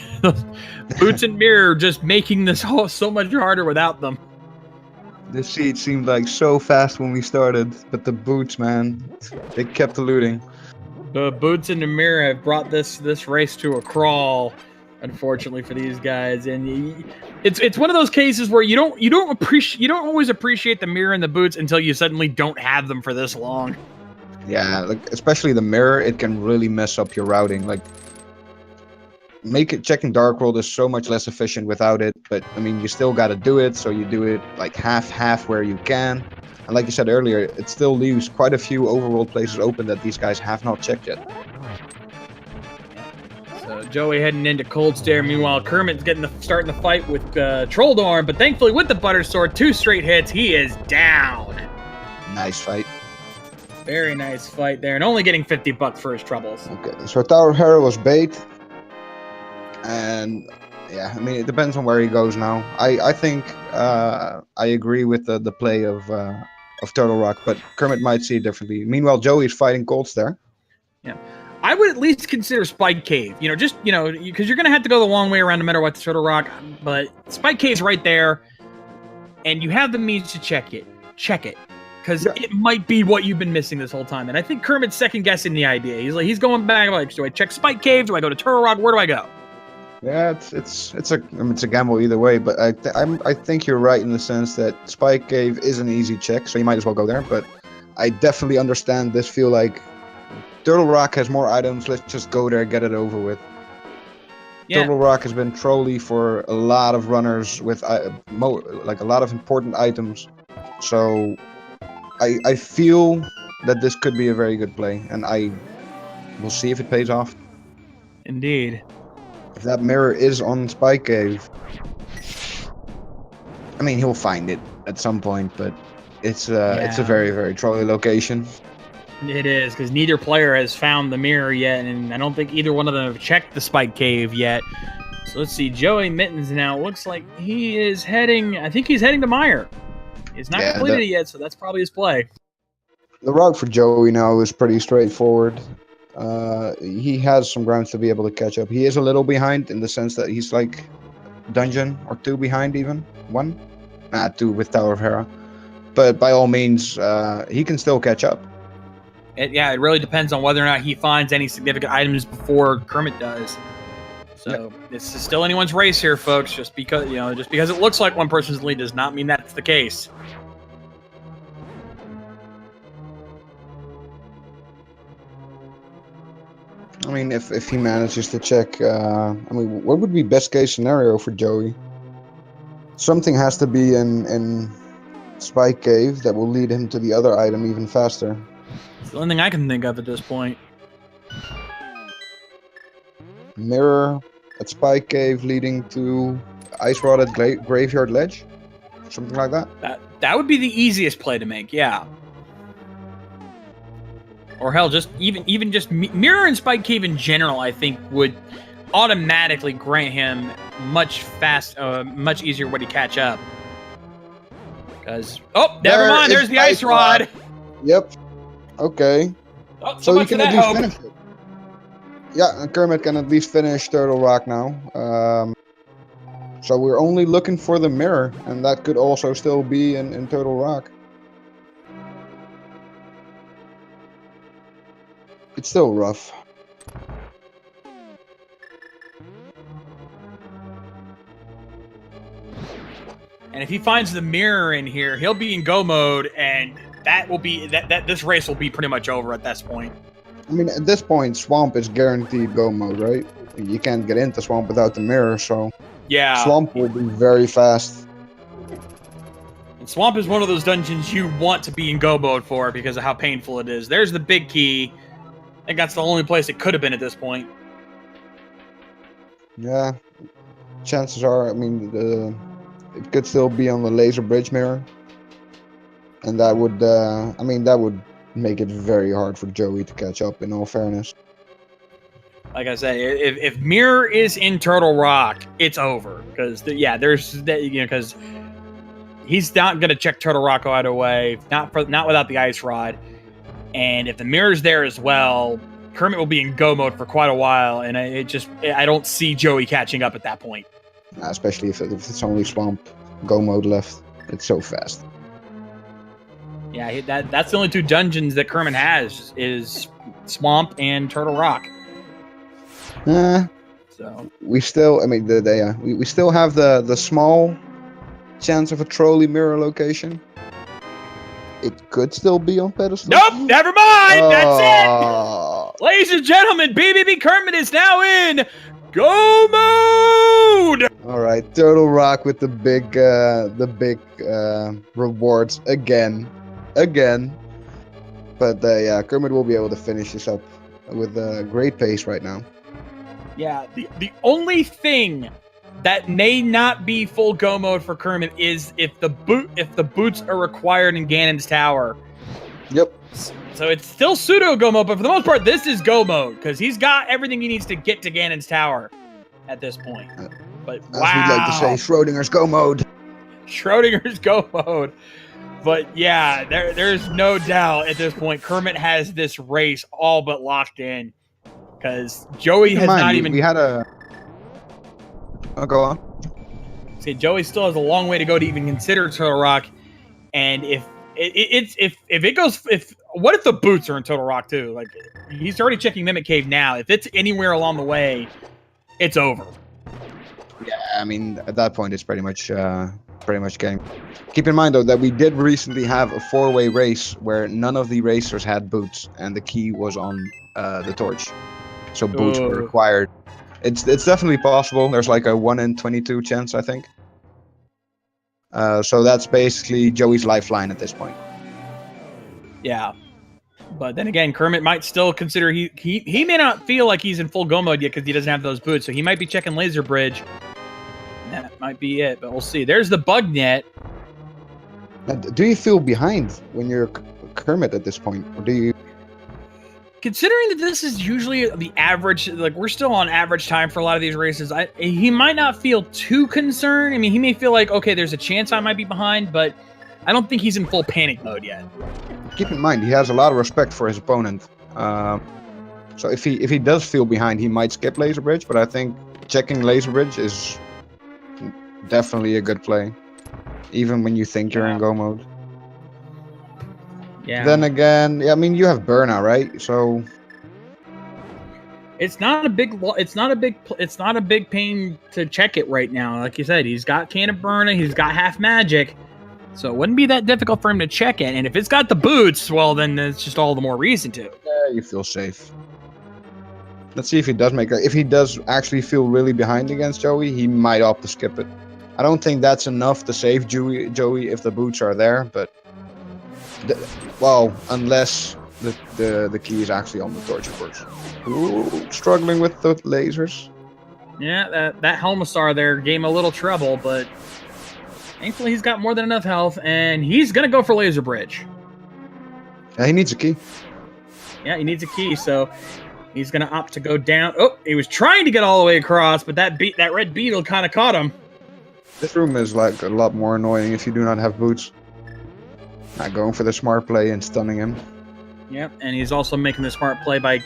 boots and mirror just making this so much harder without them. The seed seemed like so fast when we started, but the boots, man, they kept eluding. The boots and the mirror have brought this race to a crawl, unfortunately for these guys. And it's one of those cases where you don't always appreciate the mirror and the boots until you suddenly don't have them for this long. Yeah, like especially the mirror, it can really mess up your routing. Like, checking Darkworld is so much less efficient without it. But I mean, you still got to do it, so you do it like half where you can. And like you said earlier, it still leaves quite a few overworld places open that these guys have not checked yet. So Joey heading into Cold Stare. Meanwhile, Kermit's starting the fight with Trolldorn, but thankfully with the Butter Sword, 2 straight hits, he is down. Nice fight. Very nice fight there, and only getting $50 for his troubles. Okay, so Tower of Hera was bait. And yeah, I mean, it depends on where he goes now. I think I agree with the play of Turtle Rock, but Kermit might see it differently. Meanwhile, Joey's fighting Colts there. Yeah. I would at least consider Spike Cave. Because you're going to have to go the long way around no matter what to Turtle Rock. But Spike Cave's right there, and you have the means to check it. Check it. Because it might be what you've been missing this whole time. And I think Kermit's second guessing the idea. He's going back like, do I check Spike Cave? Do I go to Turtle Rock? Where do I go? Yeah, it's a gamble either way. But I think you're right in the sense that Spike Cave is an easy check, so you might as well go there. But I definitely understand this. Feel like Turtle Rock has more items. Let's just go there, get it over with. Yeah. Turtle Rock has been trolly for a lot of runners with like a lot of important items. So I feel that this could be a very good play, and we'll see if it pays off. Indeed. If that mirror is on Spike Cave, I mean, he'll find it at some point, but it's a very, very trolly location. It is, because neither player has found the mirror yet, and I don't think either one of them have checked the Spike Cave yet. So let's see, Joeymittens now looks like he is heading, I think he's heading to Meyer. He's not completed it yet, so that's probably his play. The route for Joey now is pretty straightforward. He has some grounds to be able to catch up. He is a little behind in the sense that he's like dungeon or two behind even. One? Two with Tower of Hera. But by all means, he can still catch up. It really depends on whether or not he finds any significant items before Kermit does. So this is still anyone's race here, folks. Just because it looks like one person's in the lead does not mean that's the case. I mean, if he manages to check, what would be best case scenario for Joey? Something has to be in Spike Cave that will lead him to the other item even faster. It's the only thing I can think of at this point. Mirror at Spike Cave leading to Ice Rod at Graveyard Ledge? Something like that? That would be the easiest play to make, yeah. Or hell, just even just Mirror and Spike Cave in general, I think, would automatically grant him much easier way to catch up. Because never mind, there's the Ice Rod. Yep. Okay. Oh, so you can at least finish it. Yeah, Kermit can at least finish Turtle Rock now. So we're only looking for the mirror, and that could also still be in Turtle Rock. It's still rough. And if he finds the mirror in here, he'll be in go mode, and that will be this race will be pretty much over at this point. I mean, at this point, Swamp is guaranteed go mode, right? You can't get into Swamp without the mirror, so yeah, Swamp will be very fast. And Swamp is one of those dungeons you want to be in go mode for because of how painful it is. There's the big key. I think that's the only place it could have been at this point. Yeah, chances are, I mean, it could still be on the laser bridge mirror, and that would, that would make it very hard for Joey to catch up. In all fairness, like I said, if mirror is in Turtle Rock, it's over because because he's not gonna check Turtle Rock right away, not without the Ice Rod. And if the mirror's there as well, Kermit will be in go mode for quite a while, and I don't see Joey catching up at that point. Especially if it's only Swamp go mode left. It's so fast. Yeah, that's the only two dungeons that Kermit has is Swamp and Turtle Rock. So we still, we still have the small chance of a trolley mirror location. It could still be on pedestal. Nope, never mind. That's it. Ladies and gentlemen, BBB Kermit is now in go mode. All right, Turtle Rock with the big rewards again. But Kermit will be able to finish this up with great pace right now. Yeah, the only thing that may not be full go mode for Kermit is if the boots are required in Ganon's Tower. Yep. So it's still pseudo go mode, but for the most part, this is go mode because he's got everything he needs to get to Ganon's Tower. at this point. But As we'd like to say, Schrodinger's go mode. Schrodinger's go mode. But yeah, there's no doubt at this point Kermit has this race all but locked in because Joey has not even. We had a. Oh, go on. See, Joey still has a long way to go to even consider Turtle Rock, and if what if the boots are in Total Rock too? Like he's already checking Mimic Cave now. If it's anywhere along the way, it's over. Yeah, I mean at that point it's pretty much getting. Keep in mind though that we did recently have a 4-way race where none of the racers had boots and the key was on the torch, so boots were required. It's definitely possible. There's like a 1 in 22 chance, I think. So that's basically Joey's lifeline at this point. Yeah, but then again, Kermit might still consider he may not feel like he's in full go mode yet because he doesn't have those boots, so he might be checking Laser Bridge. That might be it, but we'll see. There's the bug net. Now, do you feel behind when you're Kermit at this point, or do you? Considering that this is usually the average, like we're still on average time for a lot of these races, he might not feel too concerned. I mean, he may feel like, okay, there's a chance I might be behind, but I don't think he's in full panic mode yet. Keep in mind, he has a lot of respect for his opponent. So if he does feel behind, he might skip Laser Bridge, but I think checking Laser Bridge is definitely a good play, even when you think you're in go mode. Yeah. Then again, yeah, I mean you have burnout, right? So it's not a big pain to check it right now. Like you said, he's got Can of Burna, he's got half magic, so it wouldn't be that difficult for him to check it. And if it's got the boots, well, then it's just all the more reason to. Yeah, you feel safe. Let's see if he does if he does actually feel really behind against Joey, he might opt to skip it. I don't think that's enough to save Joey if the boots are there, but. Well, unless the key is actually on the torch, of course. Ooh, struggling with the lasers. Yeah, that Helmastar there gave him a little trouble, but thankfully he's got more than enough health, and he's going to go for Laser Bridge. Yeah, he needs a key. Yeah, he needs a key, so he's going to opt to go down. Oh, he was trying to get all the way across, but that red beetle kind of caught him. This room is like a lot more annoying if you do not have boots. Not going for the smart play and stunning him. Yep, and he's also making the smart play by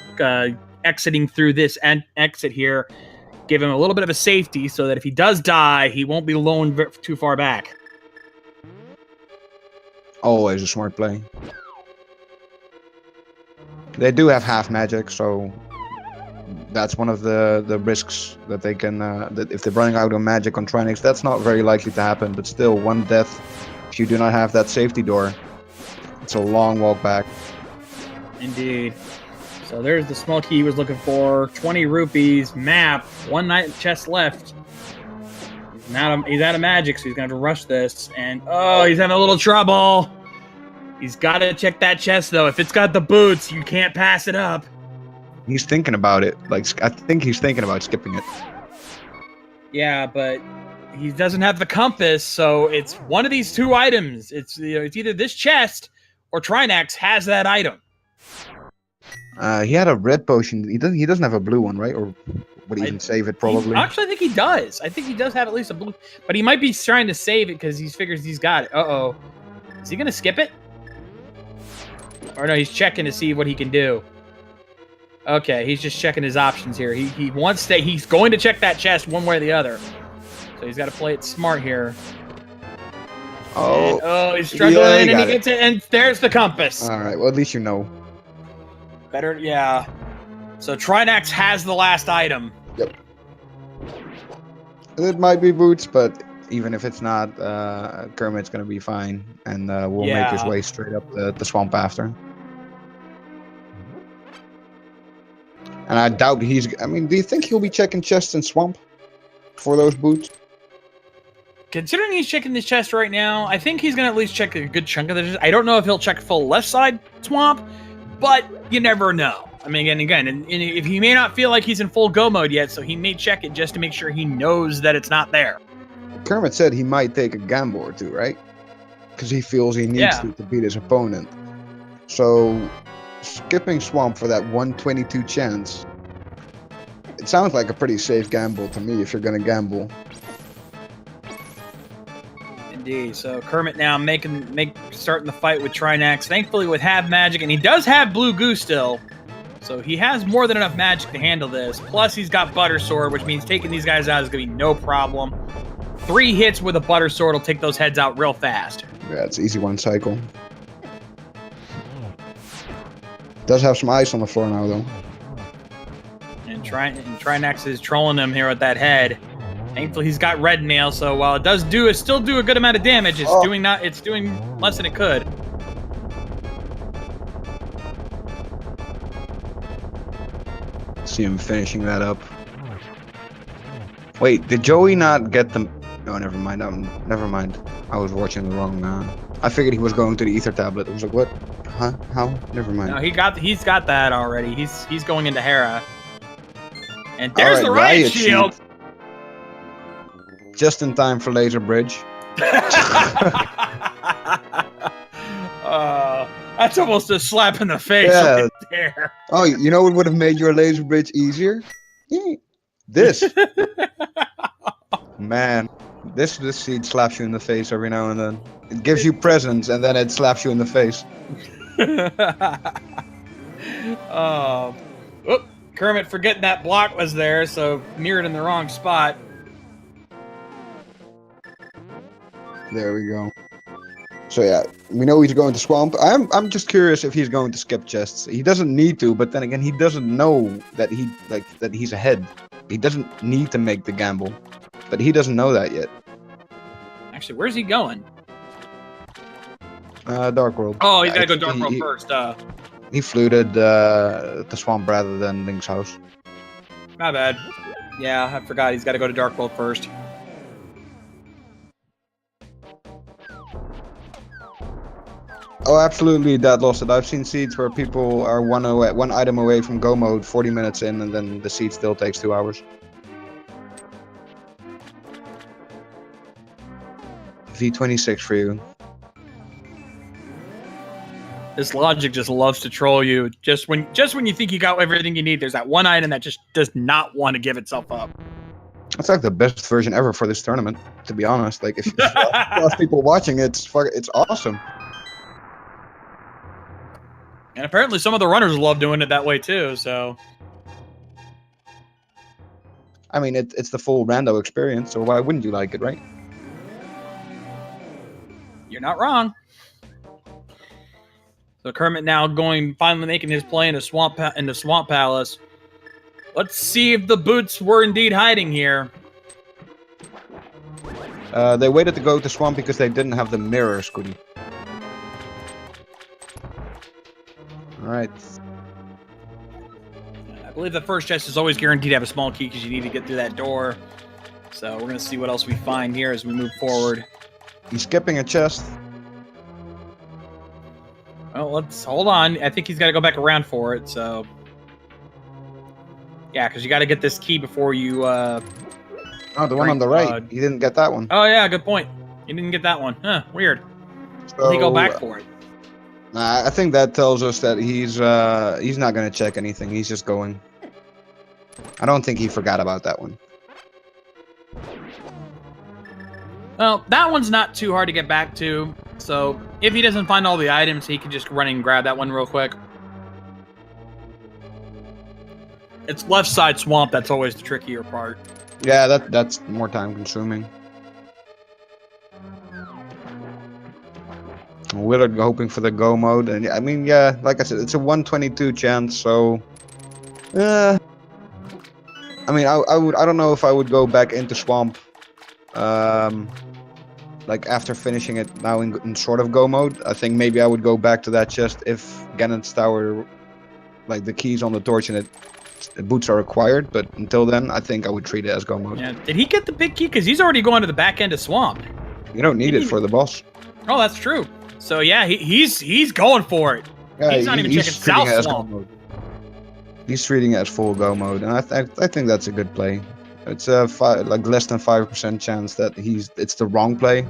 exiting through this exit here. Give him a little bit of a safety so that if he does die, he won't be blown too far back. Always a smart play. They do have half magic, so that's one of the risks that they can... that if they're running out of magic on Trinix, that's not very likely to happen, but still, one death... If you do not have that safety door, it's a long walk back. Indeed. So there's the small key he was looking for. 20 rupees, map, 1 night chest left. He's out of magic, so he's going to have to rush this. And, he's having a little trouble. He's got to check that chest, though. If it's got the boots, you can't pass it up. He's thinking about it. Like, I think he's thinking about skipping it. Yeah, but... he doesn't have the compass, so it's one of these 2 items. It's it's either this chest or Trinax has that item. He had a red potion. He doesn't have a blue one, right? Or would he even save it? Probably. Actually, I think he does. I think he does have at least a blue, but he might be trying to save it because he figures he's got it. Is he gonna skip it? Or no, he's checking to see what he can do. Okay, he's just checking his options here. He's going to check that chest one way or the other. So he's got to play it smart here. He's struggling, and he gets it, and there's the compass. All right, well, at least you know. Better, yeah. So Trinax has the last item. Yep. It might be boots, but even if it's not, Kermit's going to be fine, and will make his way straight up the swamp after. And I doubt I mean, do you think he'll be checking chests in swamp for those boots? Considering he's checking this chest right now, I think he's going to at least check a good chunk of the chest. I don't know if he'll check full left side swamp, but you never know. I mean, again, and if he may not feel like he's in full go mode yet, so he may check it just to make sure he knows that it's not there. Kermit said he might take a gamble or two, right? Because he feels he needs to beat his opponent. So, skipping swamp for that 122 chance, it sounds like a pretty safe gamble to me if you're gonna gamble. Indeed. So Kermit now starting the fight with Trinax. Thankfully with half magic, and he does have blue goo still. So he has more than enough magic to handle this. Plus he's got Butter Sword, which means taking these guys out is gonna be no problem. 3 hits with a Butter Sword will take those heads out real fast. Yeah, it's easy one cycle. Does have some ice on the floor now though. And Trinax is trolling him here with that head. Thankfully, he's got red mail, so while it still do a good amount of damage, it's doing less than it could. See him finishing that up. Wait, did Joey not get them? No, never mind. Never mind. I was watching the wrong. I figured he was going to the ether tablet. I was like, what? Huh? How? Never mind. No, he's got that already. He's going into Hera. And there's the riot shield. Just in time for laser bridge. That's almost a slap in the face right there. Oh, you know what would have made your laser bridge easier? This. Man, this seed slaps you in the face every now and then. It gives you presents and then it slaps you in the face. Kermit forgetting that block was there, so mirrored in the wrong spot. There we go. So yeah, we know he's going to swamp. I'm just curious if he's going to skip chests. He doesn't need to, but then again, he doesn't know that he's ahead. He doesn't need to make the gamble, but he doesn't know that yet. Actually, where's he going? Dark World. Oh, he's gotta go Dark World first. He fluted the swamp rather than Link's house. My bad. Yeah, I forgot he's got to go to Dark World first. Oh, absolutely, Dad lost it. I've seen seeds where people are one item away from go mode 40 minutes in, and then the seed still takes 2 hours. V26 for you. This logic just loves to troll you. Just when you think you got everything you need, there's that one item that just does not want to give itself up. That's like the best version ever for this tournament, to be honest. Like, if you lost people watching it, it's awesome. And apparently some of the runners love doing it that way too, so... I mean, it's the full rando experience, so why wouldn't you like it, right? You're not wrong. So Kermit now finally making his play in the Swamp Palace. Let's see if the boots were indeed hiding here. They waited to go to Swamp because they didn't have the mirror, Scooty. Alright. I believe the first chest is always guaranteed to have a small key because you need to get through that door. So we're going to see what else we find here as we move forward. He's skipping a chest. Well, let's hold on. I think he's got to go back around for it, so... Yeah, because you got to get this key before you... Oh, the one on the right. He didn't get that one. Oh, yeah, good point. He didn't get that one. Huh, weird. So, he go back for it. I think that tells us that he's not going to check anything. He's just going. I don't think he forgot about that one. Well, that one's not too hard to get back to. So if he doesn't find all the items, he can just run and grab that one real quick. It's left side swamp that's always the trickier part. Yeah, that's more time consuming. Willard hoping for the go mode, and I mean, yeah, like I said, it's a 122 chance. So, I mean, I don't know if I would go back into swamp, like after finishing it now in sort of go mode. I think maybe I would go back to that chest if Ganon's tower, like the keys on the torch and the boots are required. But until then, I think I would treat it as go mode. Yeah. Did he get the big key? Because he's already going to the back end of swamp. You don't need it for the boss. Oh, that's true. So yeah, he's going for it. Yeah, he's not even checking South Swamp. He's treating it as full go mode, and I think that's a good play. It's a like less than 5% chance that it's the wrong play,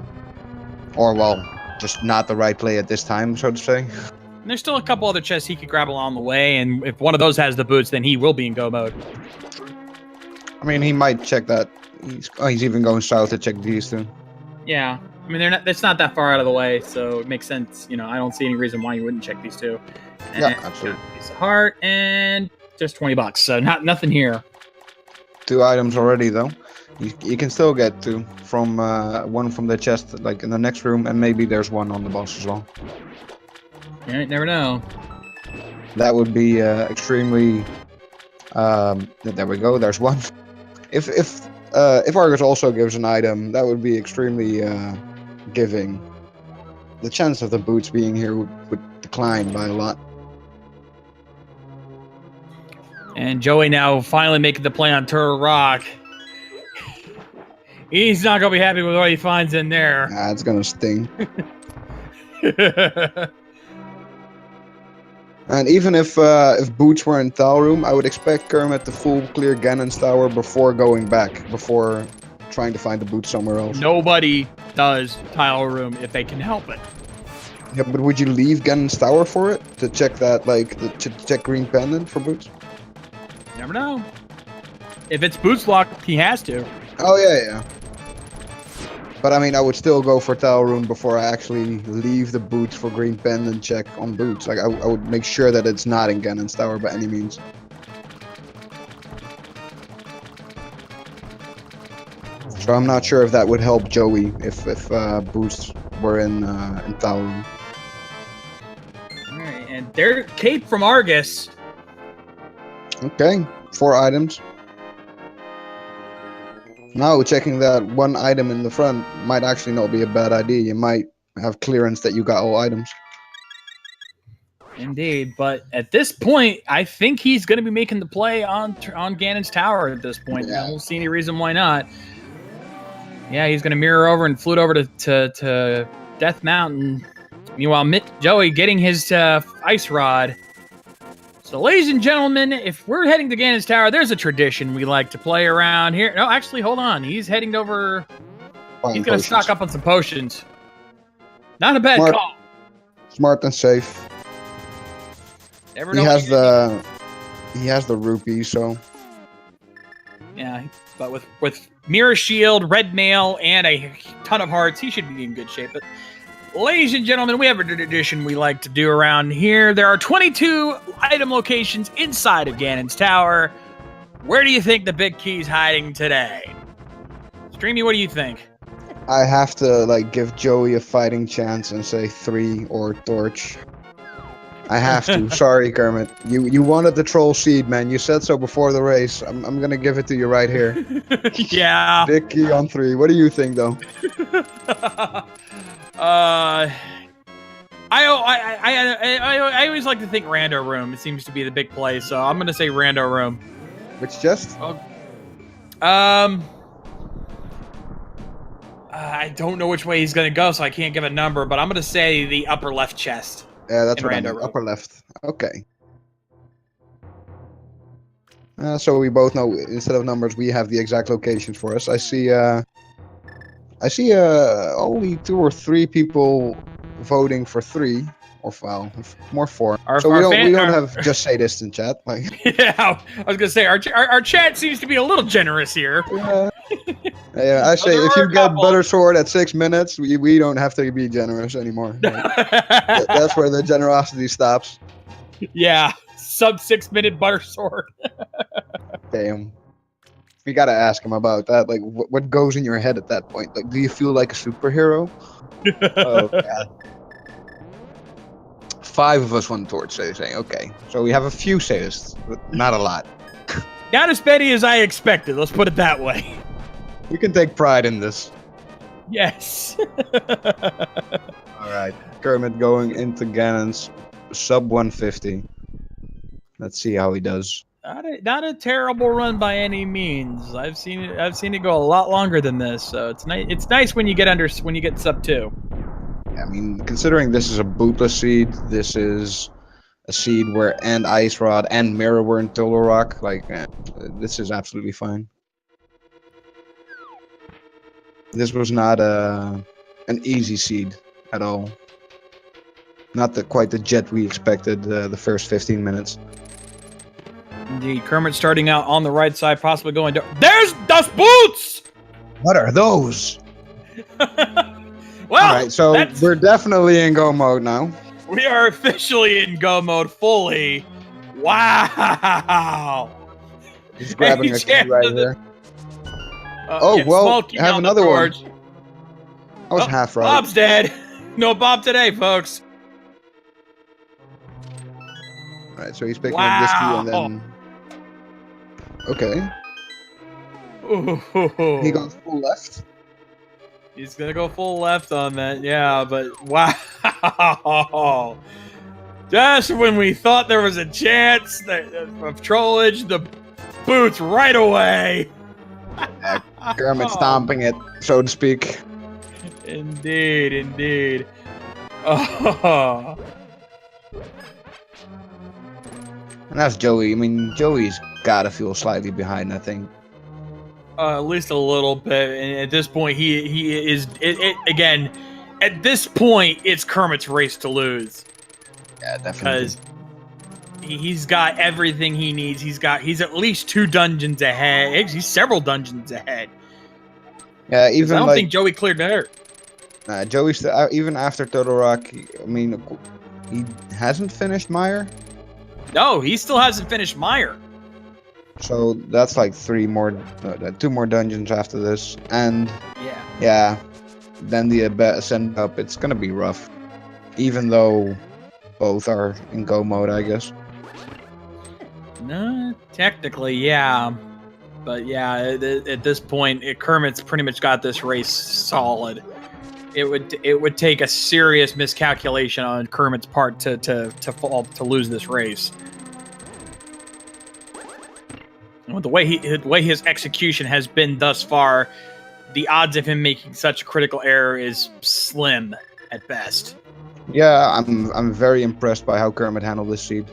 or well, just not the right play at this time, so to say. And there's still a couple other chests he could grab along the way, and if one of those has the boots, then he will be in go mode. I mean, he might check that. He's even going south to check these two. Yeah, I mean it's not that far out of the way, so it makes sense. You know, I don't see any reason why you wouldn't check these two. And Yeah, absolutely. Piece of heart and just $20, so nothing here. 2 items already though. You can still get 2 from one from the chest, like in the next room, and maybe there's one on the boss as well. You never know. That would be extremely. There we go. There's one. If Argus also gives an item, that would be extremely giving. The chance of the boots being here would decline by a lot. And Joey now finally making the play on Turtle Rock. He's not gonna be happy with what he finds in there. Nah, it's gonna sting. And even if boots were in Tile Room, I would expect Kermit to full clear Ganon's tower before going back, before trying to find the boots somewhere else. Nobody does Tile Room if they can help it. Yeah, but would you leave Ganon's tower for it to check that, like, to check Green Pendant for boots? You never know. If it's boots locked, he has to. Oh yeah. But I mean, I would still go for Tile Room before I actually leave the boots for Green Pendant check on boots. Like I would make sure that it's not in Ganon's tower by any means. So I'm not sure if that would help Joey if boots were in Tile Room. All right, and their cape from Argus. Okay, 4 items. Now checking that one item in the front might actually not be a bad idea. You might have clearance that you got all items. Indeed, but at this point, I think he's going to be making the play on Ganon's tower at this point. Yeah. I don't see any reason why not. Yeah, he's going to mirror over and flute over to Death Mountain. Meanwhile, Joey getting his ice rod. So, ladies and gentlemen, if we're heading to Ganon's tower, there's a tradition we like to play around here. No, actually, hold on. He's heading over. He's going to stock up on some potions. Not a bad call. Smart and safe. Never he know has the rupee, so. Yeah, but with Mirror Shield, Red Mail, and a ton of hearts, he should be in good shape. But ladies and gentlemen, we have a tradition we like to do around here. There are 22 item locations inside of Ganon's tower. Where do you think the big key's hiding today? Streamy, what do you think? I have to give Joey a fighting chance and say 3 or Torch. I have to. Sorry, Kermit. You wanted the troll seed, man. You said so before the race. I'm gonna give it to you right here. Yeah. Big key on 3. What do you think, though? I always like to think Rando Room. It seems to be the big play, so I'm gonna say Rando Room. Which chest? I don't know which way he's gonna go, so I can't give a number. But I'm gonna say the upper left chest. Yeah, that's what I Rando meant. Room. Upper left. Okay. So we both know instead of numbers, we have the exact locations for us. I see only 2 or 3 people voting for 3, or well, more 4. So we don't have just say this in chat. Yeah, I was gonna say our chat seems to be a little generous here. Yeah, I say if you get Butter Sword at 6 minutes, we don't have to be generous anymore. That's where the generosity stops. Yeah, sub 6 minute Butter Sword. Damn. We gotta ask him about that. Like, what goes in your head at that point? Like, do you feel like a superhero? Oh, God. 5 of us want Torch, saying, okay. So we have a few sadists, but not a lot. Not as many as I expected, let's put it that way. We can take pride in this. Yes. Alright. Kermit going into Ganon's sub 150. Let's see how he does. Not a terrible run by any means. I've seen it go a lot longer than this, so it's nice. It's nice when you get sub 2. Yeah, I mean, considering this is a bootless seed, this is a seed where and Ice Rod and Mirror were in Turtle Rock. This is absolutely fine. This was not an easy seed at all. Not quite the jet we expected the first 15 minutes. Indeed. Kermit starting out on the right side, possibly going down. There's Das Boots! What are those? Well, all right, so we're definitely in go mode now. We are officially in go mode fully. Wow! He's grabbing a key right here. Oh, yeah, well, have another one. I was half right. Bob's dead. No Bob today, folks. All right, so he's picking up this key and then... Okay. Ooh. He goes full left. He's gonna go full left on that, yeah, but wow. Just when we thought there was a chance of trollage, the boots right away. Kermit stomping it, so to speak. Indeed, indeed. Oh. And that's Joey. I mean, Joey's gotta feel slightly behind, I think. At least a little bit, and at this point, he is again. At this point, it's Kermit's race to lose. Yeah, definitely. Because he's got everything he needs. He's at least 2 dungeons ahead. He's several dungeons ahead. Yeah, even I don't think Joey cleared there. Joey still, even after Turtle Rock. I mean, he hasn't finished Meyer. No, he still hasn't finished Meyer. So that's like 2 more dungeons after this, and yeah, then the ascend up. It's gonna be rough, even though both are in go mode, I guess. No, technically, yeah, but yeah, at this point, Kermit's pretty much got this race solid. It would take a serious miscalculation on Kermit's part to lose this race. With the way his execution has been thus far, the odds of him making such a critical error is slim at best. Yeah, I'm very impressed by how Kermit handled this seed,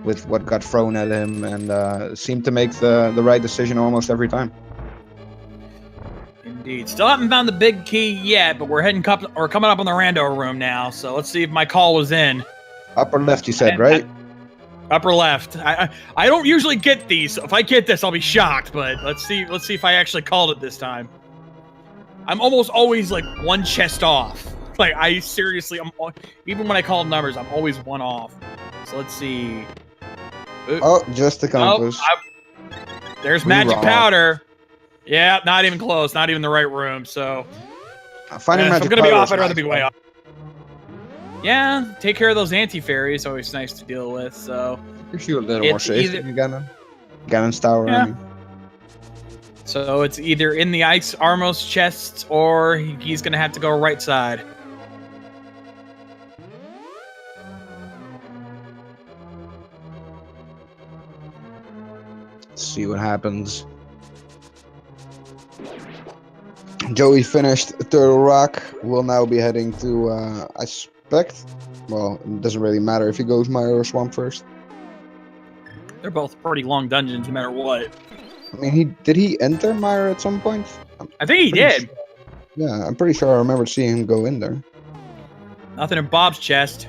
with what got thrown at him, and seemed to make the right decision almost every time. Indeed. Still haven't found the big key yet, but we're coming up on the rando room now. So let's see if my call was in. Upper left, you said, right? Upper left. I don't usually get these. So if I get this, I'll be shocked. But let's see if I actually called it this time. I'm almost always like 1 chest off. Like I seriously, even when I call numbers, I'm always 1 off. So let's see. Ooh. Oh, just the compass. There's magic powder. Yeah, not even close. Not even the right room. So finding magic if I'm gonna be powder off, I'd rather nice, be way off. Yeah, take care of those anti-fairies. Always nice to deal with. So gives you a little more safety. Ganon's tower. Yeah. I mean. So it's either in the Ice Armos chest or he's gonna have to go right side. Let's see what happens. Joey finished Turtle Rock. We'll now be heading to, I suspect, well, it doesn't really matter if he goes Meyer or Swamp first. They're both pretty long dungeons no matter what. I mean, did he enter Meyer at some point? I think he did. Sure. Yeah, I'm pretty sure I remember seeing him go in there. Nothing in Bob's chest.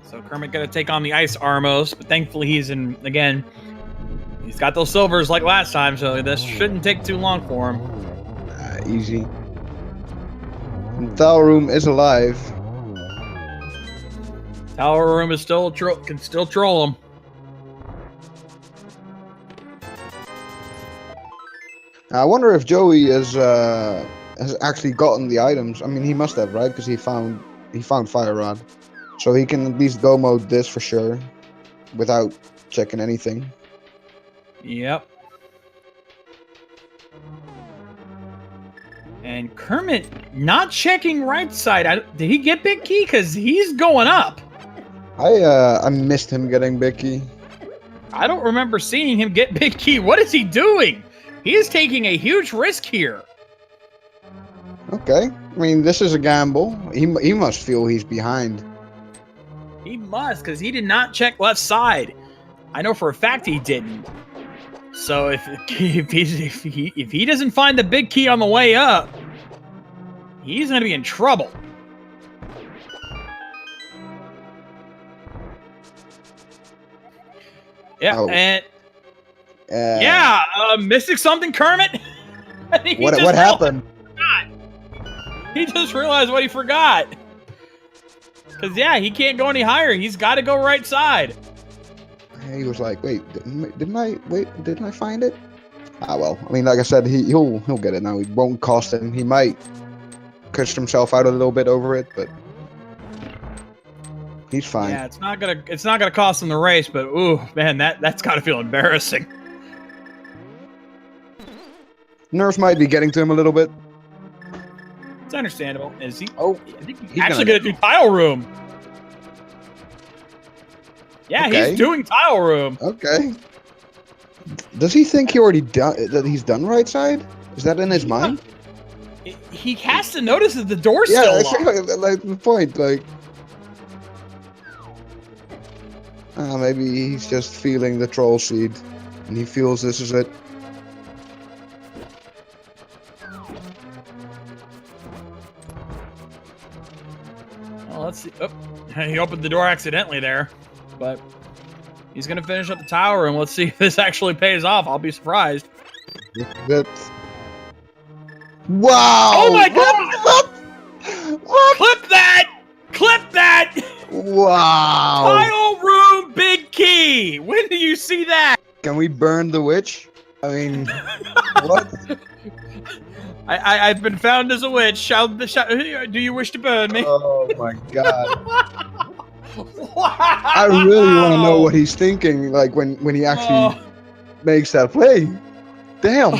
So Kermit got to take on the Ice Armos, but thankfully he's in, again, he's got those silvers like last time, so this shouldn't take too long for him. Easy. Tower Room is alive. Tower Room is still can still troll him. I wonder if Joey has actually gotten the items. I mean, he must have, right? Because he found Fire Rod, so he can at least go mode this for sure, without checking anything. Yep. And Kermit not checking right side. Did he get Big Key? Because he's going up. I missed him getting Big Key. I don't remember seeing him get Big Key. What is he doing? He is taking a huge risk here. Okay. I mean, this is a gamble. He must feel he's behind. He must, because he did not check left side. I know for a fact he didn't. So if he doesn't find the Big Key on the way up, he's going to be in trouble. Yeah, Oh. and yeah, missing something, Kermit. What happened? He just realized what he forgot. Cause yeah, he can't go any higher. He's got to go right side. He was like, "Wait, didn't I find it?" Ah, well. I mean, like I said, he'll get it now. It won't cost him. He might cursed himself out a little bit over it, but he's fine. Yeah, it's not gonna cost him the race, but ooh, man, that's gotta feel embarrassing. Nerves might be getting to him a little bit. It's understandable. Is he? Oh, I think he's actually gonna do tile room. Yeah, okay. He's doing tile room. Okay. Does he think he already that he's done right side? Is that in his mind? He has to notice that the door's yeah, still locked. Like the point, like. Maybe he's just feeling the troll seed, and he feels this is it. Well, let's see. Oh, he opened the door accidentally there, but he's gonna finish up the tower, and let's see if this actually pays off. I'll be surprised. Wow! Oh my god! What? Clip that! Clip that! Wow! Tile room, big key. When do you see that? Can we burn the witch? I mean, what? I've been found as a witch. Do you wish to burn me? Oh my god! Wow! I really want to know what he's thinking, like when he actually makes that play. Damn!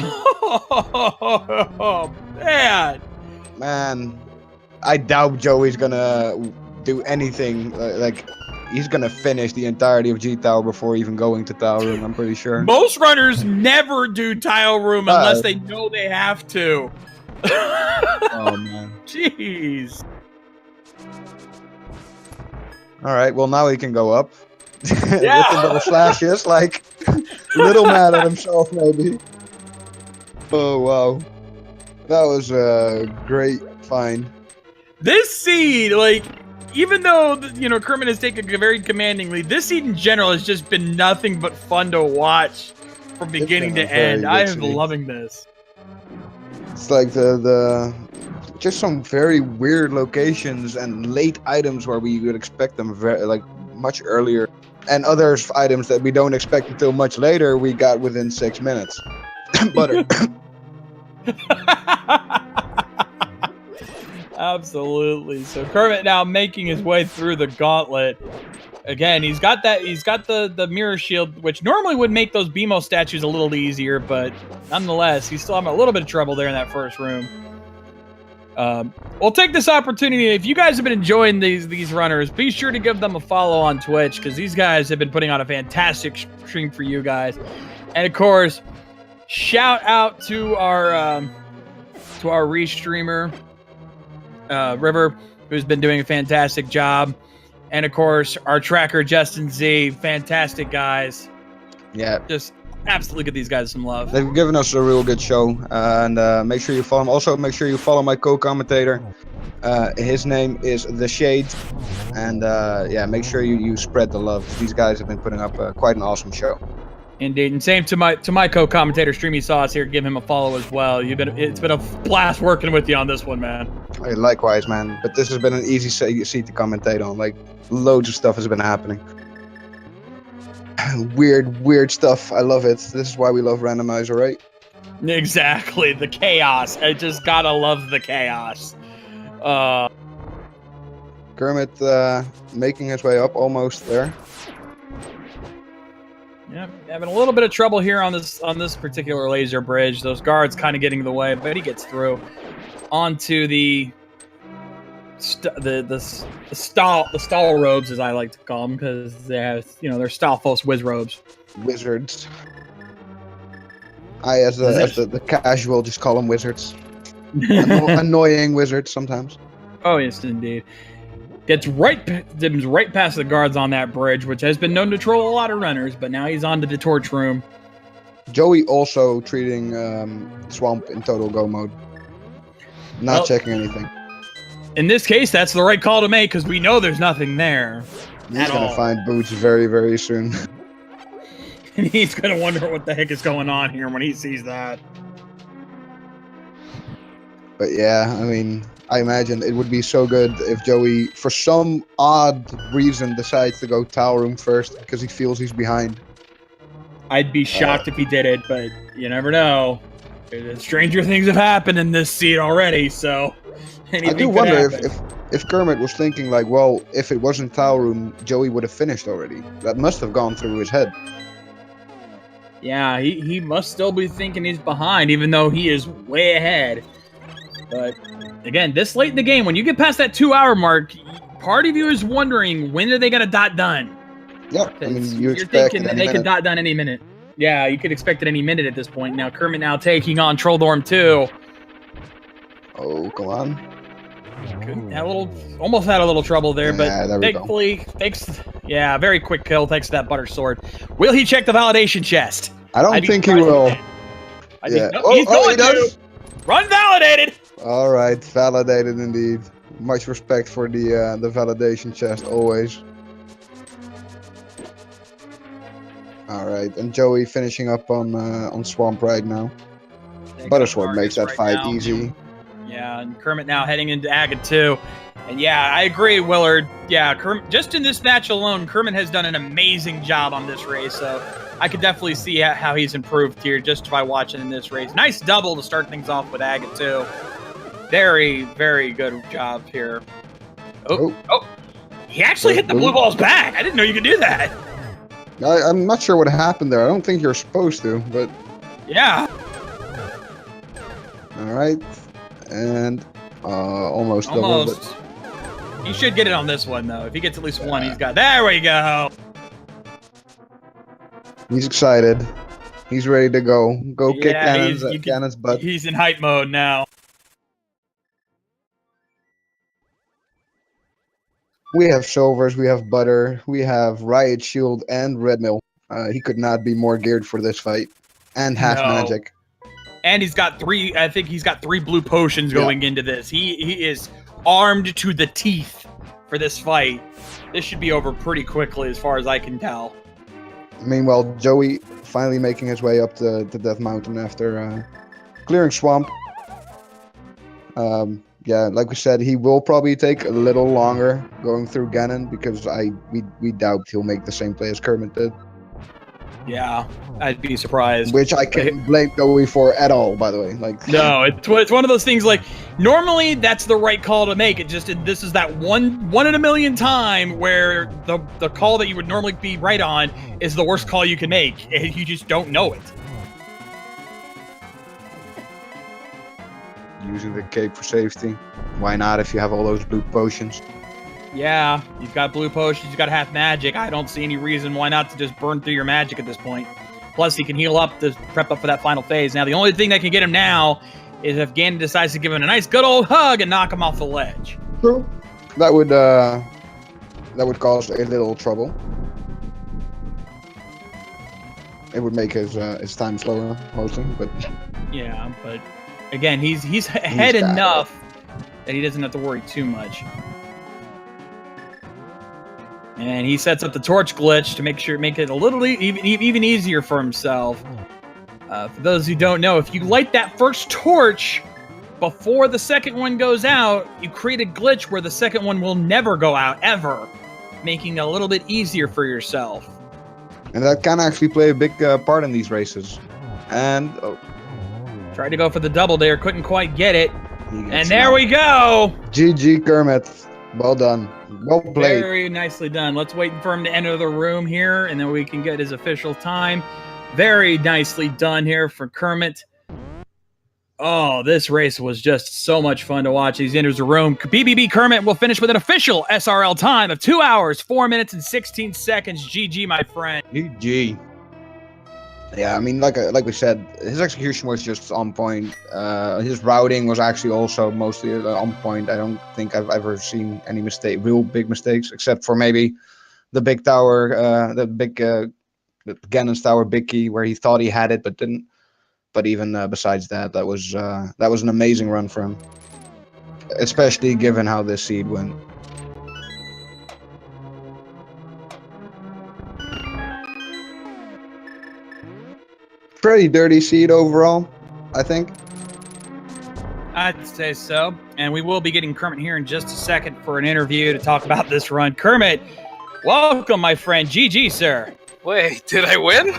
Oh man! Man, I doubt Joey's gonna do anything like. He's gonna finish the entirety of G Tower before even going to Tile Room, I'm pretty sure. Most runners never do Tile Room unless they know they have to. Oh man. Jeez. Alright, well now he can go up. Yeah. With the little flashes, like a little mad at himself maybe. Oh wow. That was a great find. This seed, like, even though, you know, Kermit has taken a very commanding lead, this seed in general has just been nothing but fun to watch from beginning to end. I am loving this. It's like the just some very weird locations and late items where we would expect them very much earlier, and other items that we don't expect until much later we got within 6 minutes. Butter. Absolutely. So Kermit now making his way through the gauntlet. Again, he's got the mirror shield, which normally would make those BMO statues a little easier, but nonetheless, he's still having a little bit of trouble there in that first room. We'll take this opportunity. If you guys have been enjoying these runners, be sure to give them a follow on Twitch, because these guys have been putting on a fantastic stream for you guys. And of course, shout out to our restreamer, River, who's been doing a fantastic job. And of course, our tracker, Justin Z. Fantastic guys. Yeah. Just absolutely give these guys some love. They've given us a real good show. And make sure you follow them. Also, make sure you follow my co-commentator. His name is The Shade. And yeah, make sure you spread the love. These guys have been putting up quite an awesome show. Indeed, and same to my co-commentator, Streamy Sauce here. Give him a follow as well. It's been a blast working with you on this one, man. Hey, likewise, man. But this has been an easy seat to commentate on. Like, loads of stuff has been happening. Weird stuff. I love it. This is why we love Randomizer, right? Exactly, the chaos. I just gotta love the chaos. Kermit making his way up, almost there. Yeah, having a little bit of trouble here on this particular laser bridge. Those guards kind of getting in the way, but he gets through onto the stall robes, as I like to call them, because they have, you know, they're Stalfos whiz robes. Wizards. I, as the casual, just call them wizards. Annoying wizards sometimes. Oh yes, indeed. Dims right past the guards on that bridge, which has been known to troll a lot of runners, but now he's on to the torch room. Joey also treating Swamp in total go mode. Not checking anything. In this case, that's the right call to make, because we know there's nothing there. He's going to find Boots very, very soon. And he's going to wonder what the heck is going on here when he sees that. But yeah, I mean, I imagine it would be so good if Joey, for some odd reason, decides to go Tower Room first because he feels he's behind. I'd be shocked if he did it, but you never know. Stranger things have happened in this seed already, so I do wonder if Kermit was thinking like, well, if it wasn't Tower Room, Joey would have finished already. That must have gone through his head. Yeah, he must still be thinking he's behind, even though he is way ahead. But again, this late in the game, when you get past that 2-hour mark, part of you is wondering, when are they going to dot done? Yeah, I mean, you're thinking that they could dot done any minute. Yeah, you could expect it any minute at this point. Now, Kermit now taking on Trolldorm 2. Oh, come on. Almost had a little trouble there, Yeah, but thankfully, yeah, very quick kill thanks to that butter sword. Will he check the validation chest? I don't think he will. I think he's going to. Run validated. All right, validated indeed. Much respect for the validation chest always. All right, and Joey finishing up on Swamp right now. Buttersword makes that fight easy. Yeah, and Kermit now heading into Agate 2. And yeah, I agree, Willard. Yeah, Kermit, just in this match alone, Kermit has done an amazing job on this race. So I could definitely see how he's improved here just by watching in this race. Nice double to start things off with Agate 2. Very, very good job here. Oh. He actually hit the blue balls back. I didn't know you could do that. I'm not sure what happened there. I don't think you're supposed to, but... Yeah. All right. And almost double. But... He should get it on this one, though. If he gets at least one, he's got... There we go. He's excited. He's ready to go. Go kick Cannon's butt. He's in hype mode now. We have Silvers, we have Butter, we have Riot Shield and Red Mill. He could not be more geared for this fight. And half magic. And he's got I think he's got 3 blue potions going into this. He is armed to the teeth for this fight. This should be over pretty quickly as far as I can tell. Meanwhile, Joey finally making his way up the Death Mountain after clearing Swamp. Yeah, like we said, he will probably take a little longer going through Ganon because we doubt he'll make the same play as Kermit did. Yeah, I'd be surprised. Which I can't blame Joey for at all, by the way. Like, no, it's one of those things. Like, normally that's the right call to make. It just this is that one in a million time where the call that you would normally be right on is the worst call you can make, and you just don't know it. Using the cape for safety. Why not if you have all those blue potions? Yeah, you've got blue potions, you've got half magic. I don't see any reason why not to just burn through your magic at this point. Plus, he can heal up to prep up for that final phase. Now, the only thing that can get him now is if Ganon decides to give him a nice good old hug and knock him off the ledge. True. That would cause a little trouble. It would make his time slower, mostly, but... Yeah, but... Again, he's ahead enough that he doesn't have to worry too much. And he sets up the torch glitch to make it a little even easier for himself. For those who don't know, if you light that first torch before the second one goes out, you create a glitch where the second one will never go out, ever, making it a little bit easier for yourself. And that can actually play a big part in these races. And... Tried to go for the double there, couldn't quite get it. And there we go! GG Kermit. Well done. Well played. Very nicely done. Let's wait for him to enter the room here, and then we can get his official time. Very nicely done here for Kermit. Oh, this race was just so much fun to watch. He enters the room. BBB Kermit will finish with an official SRL time of 2 hours, 4 minutes, and 16 seconds. GG, my friend. GG. Yeah, I mean, like we said, his execution was just on point. His routing was actually also mostly on point. I don't think I've ever seen any real big mistakes, except for maybe the big tower, the Ganon's tower big key, where he thought he had it but didn't. But even besides that, that was an amazing run for him, especially given how this seed went. pretty dirty seed overall, I think. I'd say so. And we will be getting Kermit here in just a second for an interview to talk about this run. Kermit, welcome, my friend. GG, sir. Wait, did I win?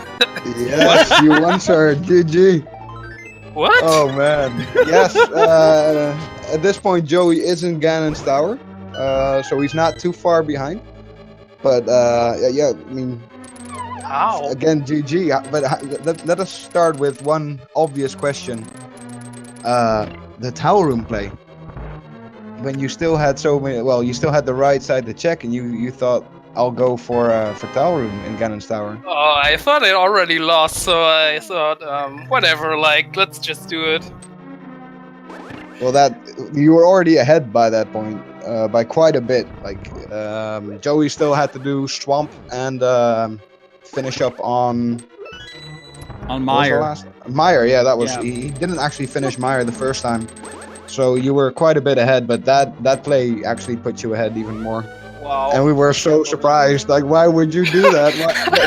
Yes, you won, sir. GG. What? Oh, man. Yes. At this point, Joey is in Ganon's tower. So he's not too far behind. But, yeah, I mean... How? Again, GG. But let us start with one obvious question. The tower room play. When you still had so many... Well, you still had the right side to check, and you thought... I'll go for tower room in Ganon's tower. Oh, I thought I already lost, so I thought, whatever, like, let's just do it. Well, you were already ahead by that point, by quite a bit. Like, Joey still had to do Swamp and finish up on Meyer. Meyer, yeah, that was. Yeah. He didn't actually finish Meyer the first time, so you were quite a bit ahead. But that play actually put you ahead even more. Wow. And we were so surprised. Like, why would you do that?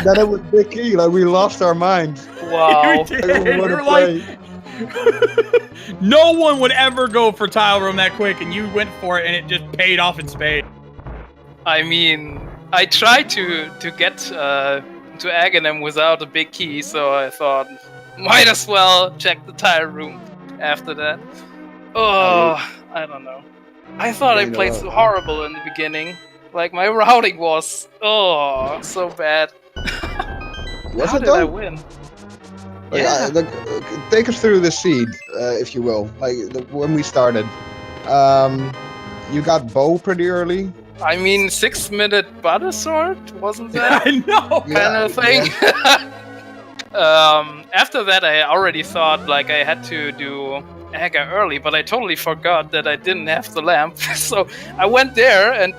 That it was big key. Like, we lost our minds. Wow. You did. You're like, no one would ever go for tile room that quick, and you went for it, and it just paid off in spades. I mean, I tried to get to Aghanim without a big key, so I thought, might as well check the tile room after that. Oh, I don't know. I thought I played so horrible in the beginning. Like, my routing was, so bad. How did I win? Yeah. Take us through the seed, if you will. Like, when we started. You got bow pretty early. I mean, 6-minute butter sword? Wasn't that I know. kind of thing? Yeah. After that, I already thought, like, I had to do Aga early, but I totally forgot that I didn't have the lamp. So I went there and,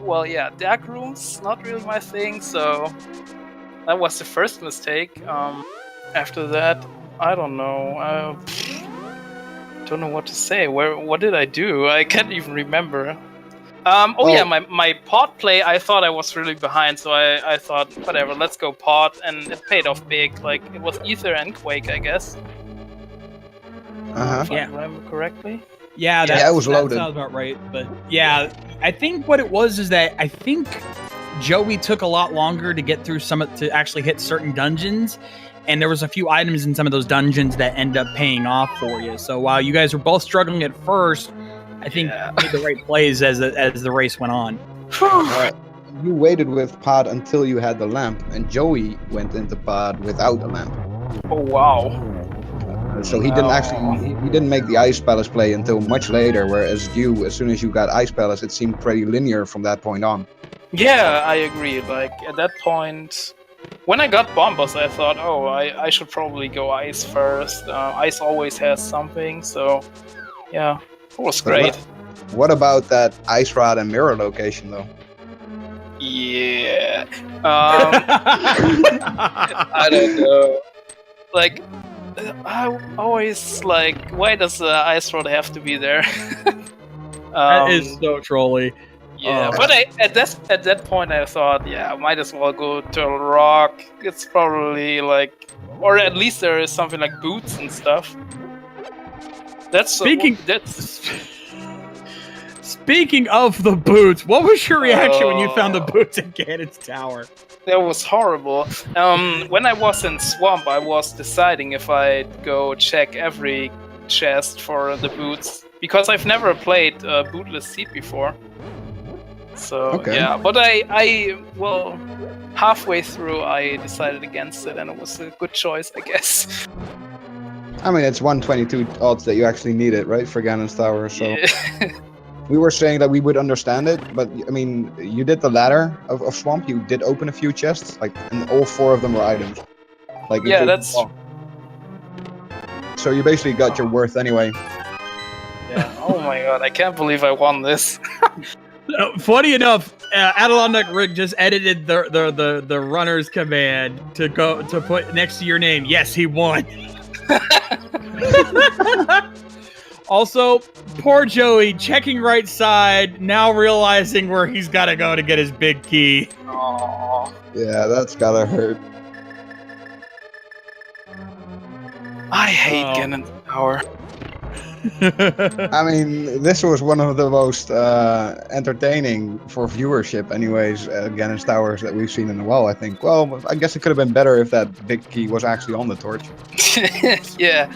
well, yeah, dark rooms, not really my thing, so that was the first mistake. After that, I don't know. Don't know what to say. What did I do? I can't even remember. Yeah, my pod play, I thought I was really behind, so I thought, whatever, let's go pod, and it paid off big. Like, it was Ether and Quake, I guess. If I remember correctly. Yeah, it was loaded. That sounds about right. But yeah, I think what it was is that I think Joey took a lot longer to get through to actually hit certain dungeons, and there was a few items in some of those dungeons that end up paying off for you. So while you guys were both struggling at first, I think you made the right plays as the race went on. You waited with pod until you had the lamp, and Joey went into pod without a lamp. Oh wow. So he didn't actually he didn't make the Ice Palace play until much later, whereas you, as soon as you got Ice Palace, it seemed pretty linear from that point on. Yeah, I agree. Like, at that point, when I got Bombos, I thought, I should probably go Ice first. Ice always has something, so yeah, it was great. What about that Ice Rod and Mirror location, though? Yeah. I don't know. Like, I always like, why does the Ice Rod have to be there? That is so trolly. Yeah, but at that point I thought, I might as well go Turtle Rock. It's probably like, or at least there is something like boots and stuff. Speaking of the boots, what was your reaction when you found the boots in Ganon's tower? That was horrible. When I was in Swamp, I was deciding if I'd go check every chest for the boots, because I've never played Bootless Seed before. So yeah, but well, halfway through I decided against it, and it was a good choice, I guess. I mean, it's 122 odds that you actually need it, right, for Ganon's tower, so... Yeah. We were saying that we would understand it, but I mean, you did the ladder of Swamp, you did open a few chests, like, and all 4 of them were items. Like, yeah, that's... So you basically got your worth anyway. Yeah, oh my god, I can't believe I won this. Funny enough, Adelondak Rig just edited the runner's command to put next to your name. Yes, he won. Also, poor Joey checking right side, now realizing where he's got to go to get his big key. Aww. Yeah, that's gotta hurt. I hate Ganon's Tower. I mean, this was one of the most entertaining for viewership, anyways, Ganon's Towers that we've seen in a while. I think. Well, I guess it could have been better if that big key was actually on the torch. Yeah.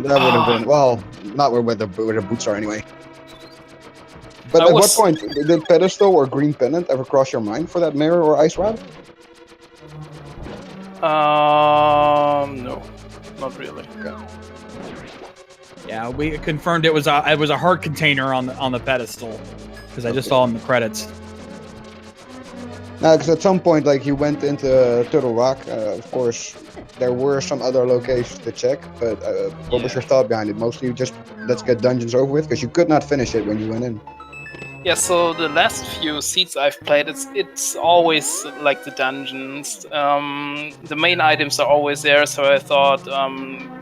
That would have been well, not where the boots are anyway. But at what point did pedestal or green pennant ever cross your mind for that mirror or ice rod? No, not really. Okay. Yeah, we confirmed it was a heart container on the pedestal because I just saw in the credits. Now, because at some point, like you went into Turtle Rock, of course, there were some other locations to check. But what was your thought behind it? Mostly just let's get dungeons over with, because you could not finish it when you went in. Yeah, so the last few seeds I've played, it's always like the dungeons. The main items are always there, so I thought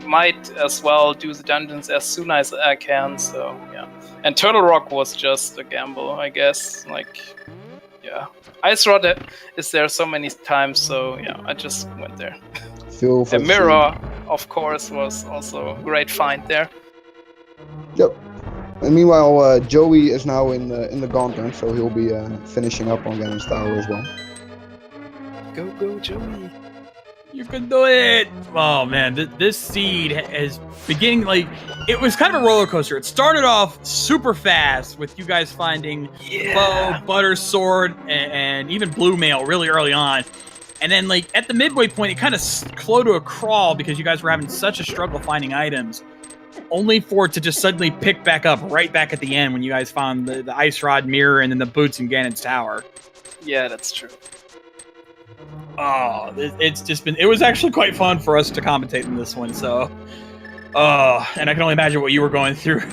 might as well do the dungeons as soon as I can. So yeah, and Turtle Rock was just a gamble, I guess. Like, yeah, Ice Rod is there so many times, so yeah, I just went there. The mirror, of course, was also a great find there. Yep. And meanwhile, Joey is now in the gauntlet, so he'll be finishing up on Ganon's Tower as well. Go, Joey! You can do it! Oh man, this seed is beginning like it was kind of a roller coaster. It started off super fast with you guys finding bow, butter sword, and even blue mail really early on. And then like at the midway point, it kind of slowed to a crawl because you guys were having such a struggle finding items. Only for it to just suddenly pick back up right back at the end when you guys found the ice rod mirror and then the boots in Ganon's Tower. Yeah, that's true. Oh, it was actually quite fun for us to commentate in this one, so. And I can only imagine what you were going through.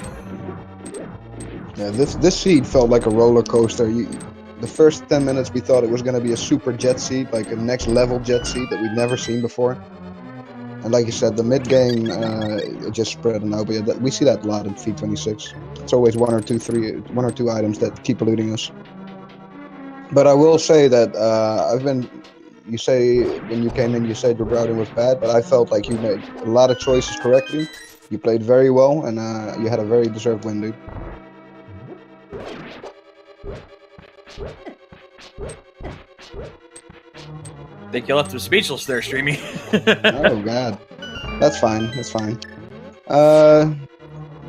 Yeah, this seed felt like a roller coaster. The first 10 minutes we thought it was going to be a super jet seed, like a next level jet seed that we'd never seen before. And like you said, the mid game it just spread out. But yeah, we see that a lot in Feed 26. It's always one or two items that keep eluding us. But I will say that you say when you came in, you said your routing was bad, but I felt like you made a lot of choices correctly. You played very well, and you had a very deserved win, dude. I think you left him speechless there, Streamy. Oh god, that's fine. That's fine.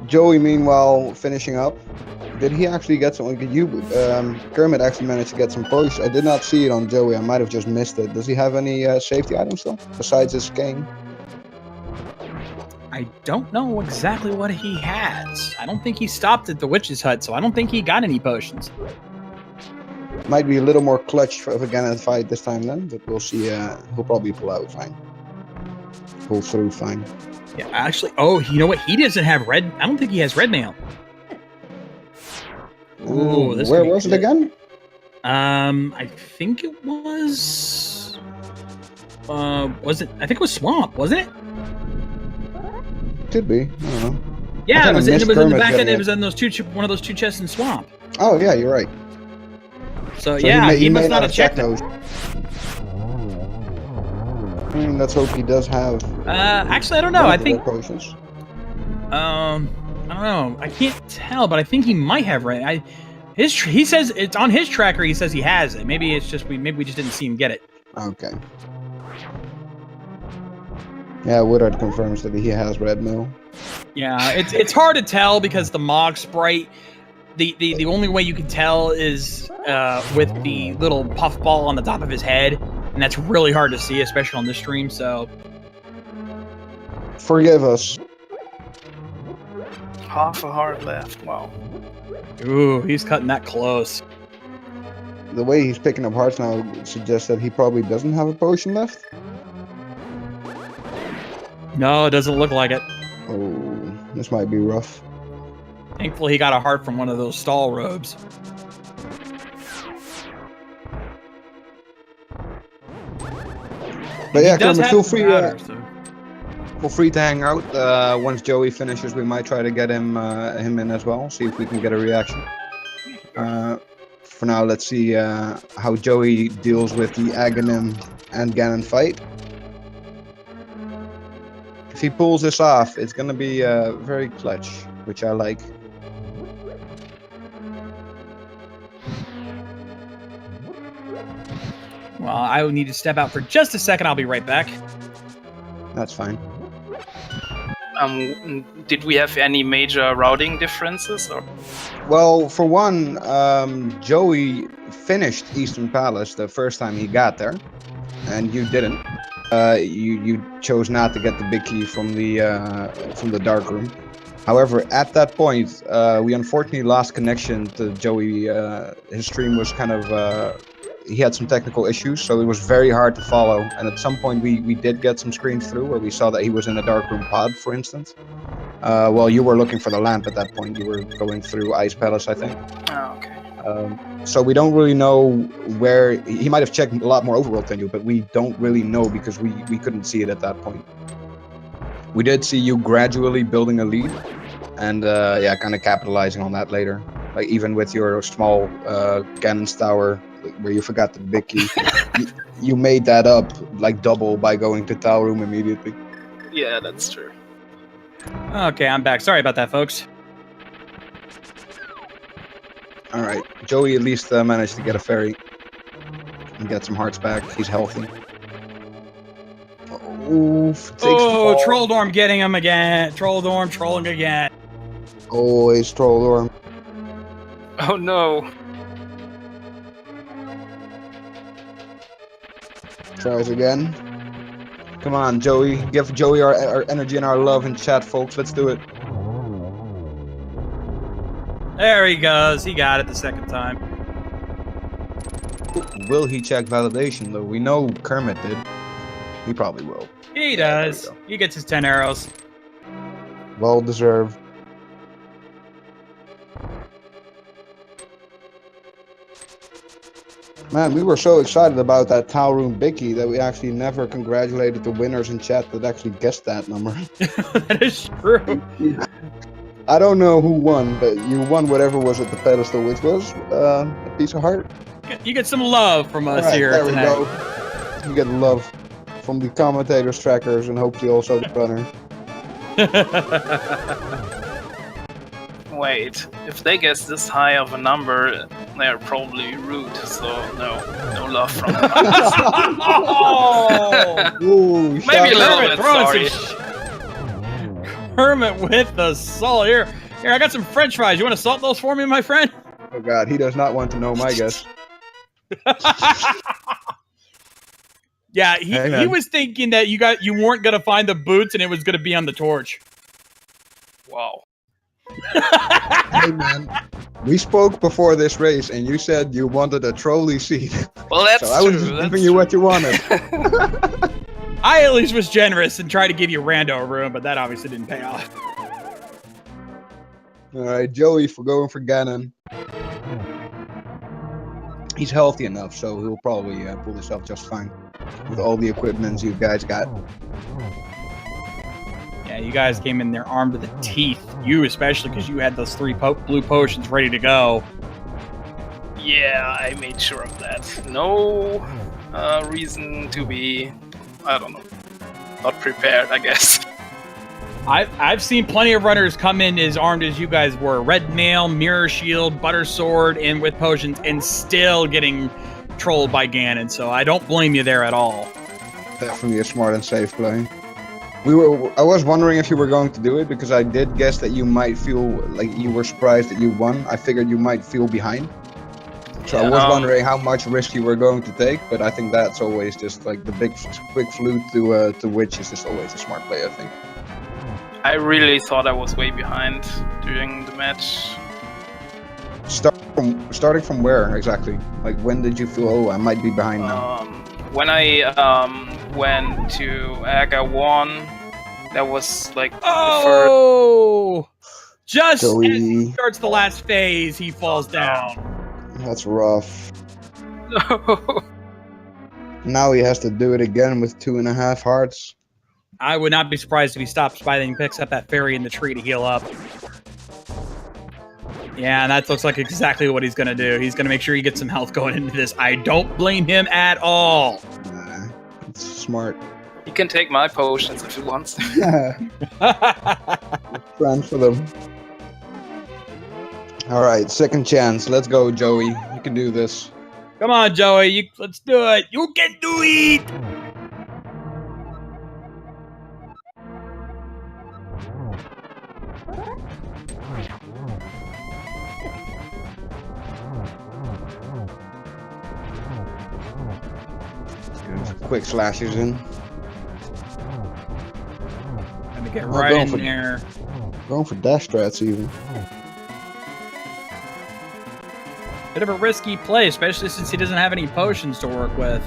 Joey, meanwhile, finishing up. Did he actually get something? Kermit actually managed to get some points. I did not see it on Joey. I might have just missed it. Does he have any safety items though, besides his cane? I don't know exactly what he has. I don't think he stopped at the witch's hut, so I don't think he got any potions. Might be a little more clutch of a Ganon fight this time then, but we'll see. He'll probably pull out fine. Pull through fine. Yeah, actually, you know what? He doesn't have red. I don't think he has red mail. Ooh, where was it again? I think it was. Was it? I think it was Swamp, wasn't it? Could be. I don't know. Yeah, it was in the back end. It was in one of those two chests in Swamp. Oh yeah, you're right. So yeah, he must not have checked those. Let's hope he does have. Actually, I don't know. I think. Potions. I don't know. I can't tell, but I think he might have red. He says it's on his tracker. He says he has it. Maybe it's just we just didn't see him get it. Okay. Yeah, Woodard confirms that he has red mail. Yeah, it's hard to tell because the Mog sprite. The only way you can tell is with the little puffball on the top of his head, and that's really hard to see, especially on this stream. So, forgive us. Half a heart left. Wow. Ooh, he's cutting that close. The way he's picking up hearts now suggests that he probably doesn't have a potion left. No, it doesn't look like it. Oh, this might be rough. Thankfully, he got a heart from one of those stall robes. But yeah, Kermit, feel free to hang out. Once Joey finishes, we might try to get him in as well. See if we can get a reaction. For now, let's see how Joey deals with the Aghanim and Ganon fight. he pulls this off, it's gonna be very clutch, which I like. Well, I will need to step out for just a second. I'll be right back. That's fine. Did we have any major routing differences? Or? Well, for one, Joey finished Eastern Palace the first time he got there, and you didn't. You chose not to get the big key from the dark room. However, at that point, we unfortunately lost connection to Joey. His stream was kind of he had some technical issues, so it was very hard to follow. And at some point, we did get some screens through where we saw that he was in a dark room pod, for instance. Well, you were looking for the lamp at that point. You were going through Ice Palace, I think. Oh, okay. So we don't really know where he might have checked a lot more overworld than you, but we don't really know because we couldn't see it at that point. We did see you gradually building a lead, and yeah, kind of capitalizing on that later. Like even with your small Ganon's Tower, where you forgot the big key, you made that up like double by going to Tower Room immediately. Yeah, that's true. Okay, I'm back. Sorry about that, folks. All right, Joey at least managed to get a fairy and get some hearts back. He's healthy. Oof, Oh, Trolldorm getting him again. Trolldorm trolling again. Always Trolldorm. Oh no. Tries again. Come on, Joey. Give Joey our energy and our love in chat, folks. Let's do it. There he goes. He got it the second time. Will he check validation, though? We know Kermit did. He probably will. He does. He gets his 10 arrows. Well deserved. Man, we were so excited about that Tower Room Biggie that we actually never congratulated the winners in chat that actually guessed that number. That is true. I don't know who won, but you won whatever was at the pedestal, which was a piece of heart. You get some love from us Right, here there we tonight. go. You get love from the commentators, trackers, and hopefully also the runner. Wait, if they guess this high of a number, they're probably rude, so no love from them. Oh! Ooh, Maybe a little bit, throwing sorry. Kermit with the salt. Here, I got some French fries. You want to salt those for me, my friend? Oh god, he does not want to know my guess. Yeah, he was thinking that you weren't gonna find the boots and it was gonna be on the torch. Wow. Hey man, we spoke before this race and you said you wanted a trolley seat. Well, that's so I was just giving you what you wanted. I at least was generous and tried to give you Rando a room, but that obviously didn't pay off. Alright, Joey for going for Ganon. He's healthy enough, so he'll probably pull this off just fine. With all the equipments you guys got. Yeah, you guys came in there armed to the teeth. You especially, because you had those 3 blue potions ready to go. Yeah, I made sure of that. No reason to be, I don't know, not prepared, I guess. I've seen plenty of runners come in as armed as you guys were. Red Nail, Mirror Shield, Butter Sword, and with potions, and still getting trolled by Ganon, so I don't blame you there at all. Definitely a smart and safe play. I was wondering if you were going to do it, because I did guess that you might feel like you were surprised that you won. I figured you might feel behind. So I was wondering how much risk you were going to take, but I think that's always just like the big quick flute to Witch is just always a smart play, I think. I really thought I was way behind during the match. Starting from where exactly? Like when did you feel, oh, I might be behind now? When I went to Aga 1, that was like Oh! Just Joey. as he starts the last phase, he falls down. That's rough. No. Now he has to do it again with 2.5 hearts. I would not be surprised if he stops by and picks up that fairy in the tree to heal up. Yeah, and that looks like exactly what he's going to do. He's going to make sure he gets some health going into this. I don't blame him at all. Nah, it's smart. He can take my potions if he wants. Transfer them. All right, second chance. Let's go, Joey. You can do this. Come on, Joey. Let's do it. You can do it. Quick slashes in. Gonna get right in there. Going for dash strats even. Bit of a risky play, especially since he doesn't have any potions to work with.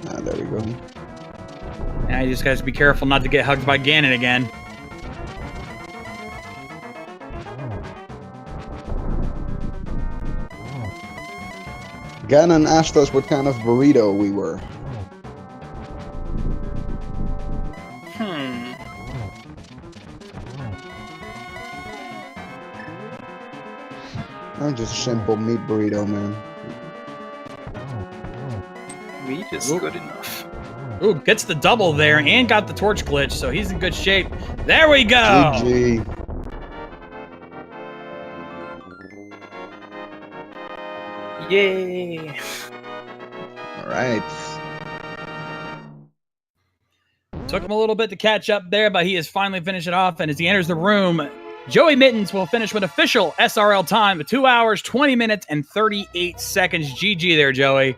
Ah, there we go. Now you just guys be careful not to get hugged by Ganon again. Ganon asked us what kind of burrito we were. I'm just a simple meat burrito, man. Meat is good enough. Ooh, gets the double there and got the torch glitch, so he's in good shape. There we go! GG. Yay! Alright. Took him a little bit to catch up there, but he has finally finished it off, and as he enters the room, Joeymittens will finish with official SRL time of 2 hours, 20 minutes, and 38 seconds. GG there, Joey.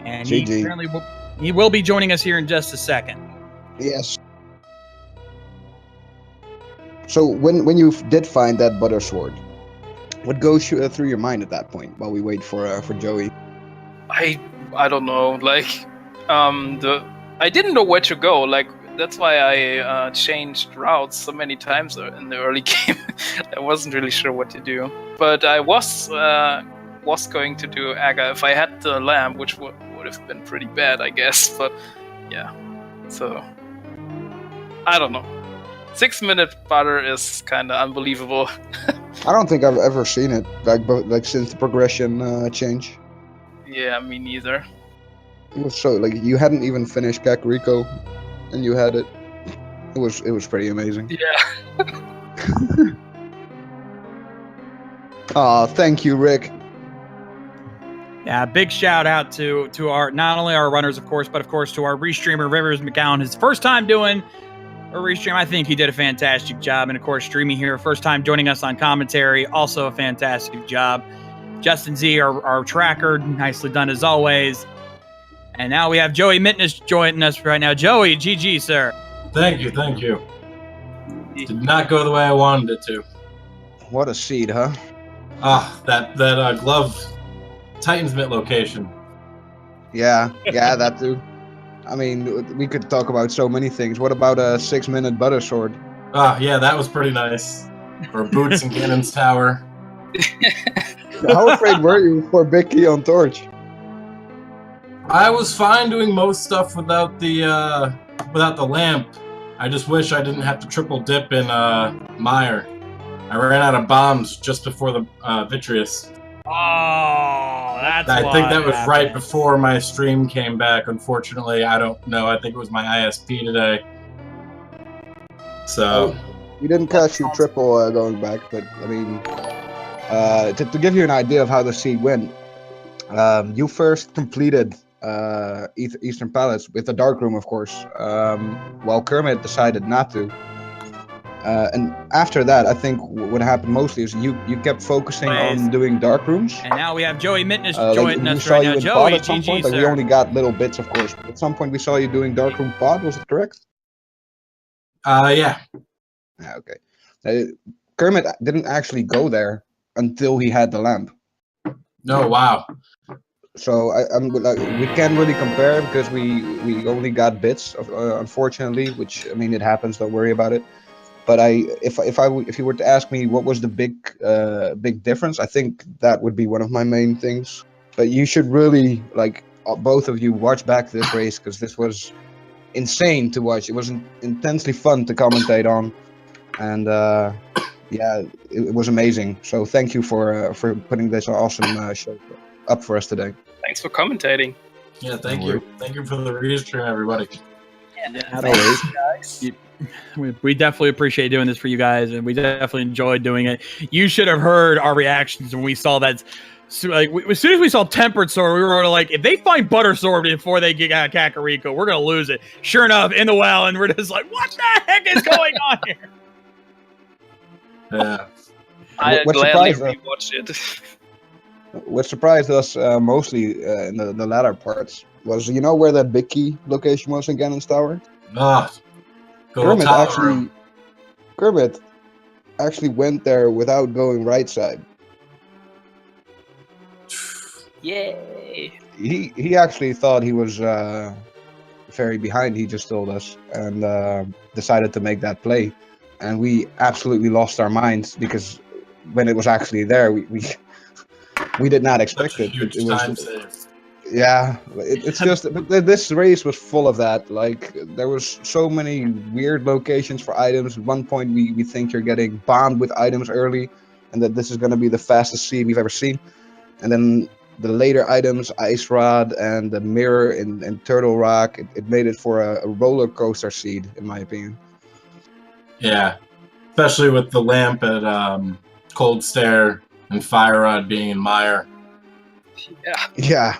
And GG. He will be joining us here in just a second. Yes. So when you did find that butter sword, what goes through your mind at that point while we wait for Joey? I don't know. Like, I didn't know where to go. Like, that's why I changed routes so many times in the early game. I wasn't really sure what to do, but I was going to do Aga if I had the lamp, which would have been pretty bad, I guess. But yeah, so I don't know. 6-minute butter is kind of unbelievable. I don't think I've ever seen it like since the progression change. Yeah, me neither. It was so like you hadn't even finished Kakariko, and you had it. It was pretty amazing. Yeah. Aw, thank you, Rick. Yeah, big shout out to our not only our runners, of course, but of course to our restreamer Rivers McGowan. His first time doing a restream. I think he did a fantastic job, and of course streaming here, first time joining us on commentary, also a fantastic job. Justin Z, our tracker, nicely done as always. And now we have Joeymittens joining us right now. Joey, GG, sir. Thank you. Did not go the way I wanted it to. What a seed, huh? Ah, that glove, Titan's Mitt location. Yeah, that too. I mean, we could talk about so many things. What about a 6-minute butter sword? Ah, yeah, that was pretty nice. Or boots in Ganon's tower. How afraid were you for Big Key on Torch? I was fine doing most stuff without the lamp. I just wish I didn't have to triple dip in Mire. I ran out of bombs just before the Vitreous. Oh, that's I think that was happened. right before my stream came back. Unfortunately, I don't know. I think it was my ISP today. So We didn't catch you triple going back, but I mean, to give you an idea of how the seed went, you first completed Eastern Palace with the Dark Room, of course, while Kermit decided not to. And after that, I think what happened mostly is you kept focusing on doing dark rooms. And now we have Joeymittens Like joining we us saw right you now. in Joey, pod at some GG, point. Like we sir. only got little bits, of course. But at some point, we saw you doing dark room pod. Was it correct? yeah. Yeah, okay. Kermit didn't actually go there until he had the lamp. No, wow. So I'm like, we can't really compare because we only got bits, unfortunately. Which I mean, it happens. Don't worry about it. But if you were to ask me what was the big difference, I think that would be one of my main things. But you should really, like, both of you, watch back this race because this was insane to watch. It was intensely fun to commentate on, and yeah, it was amazing. So thank you for putting this awesome show up for us today. Thanks for commentating. Yeah, thank No you. Thank you for the restream, everybody. Yeah, guys. We definitely appreciate doing this for you guys, and we definitely enjoyed doing it. You should have heard our reactions when we saw that. So, like, as soon as we saw Tempered Sword, we were like, if they find Butter Sword before they get out of Kakariko, we're gonna lose it. Sure enough, in the well, and we're just like, what the heck is going on here? Yeah. I What gladly surprised us? rewatch it. What surprised us mostly in the latter parts was, you know, where that big key location was in Ganon's Tower? Ah, go Kermit Tower. actually went there without going right side. Yay! He actually thought he was very behind. He just told us and decided to make that play, and we absolutely lost our minds because when it was actually there, we did not expect Such a it. huge It was time save. yeah. It's just but this race was full of that. Like there was so many weird locations for items. At one point, we think you're getting bombed with items early, and that this is going to be the fastest sea we've ever seen, and then the later items, Ice Rod and the mirror in Turtle Rock, it made it for a roller coaster seed, in my opinion. Yeah. Especially with the lamp at Cold Stare and Fire Rod being in Mire. Yeah. Yeah.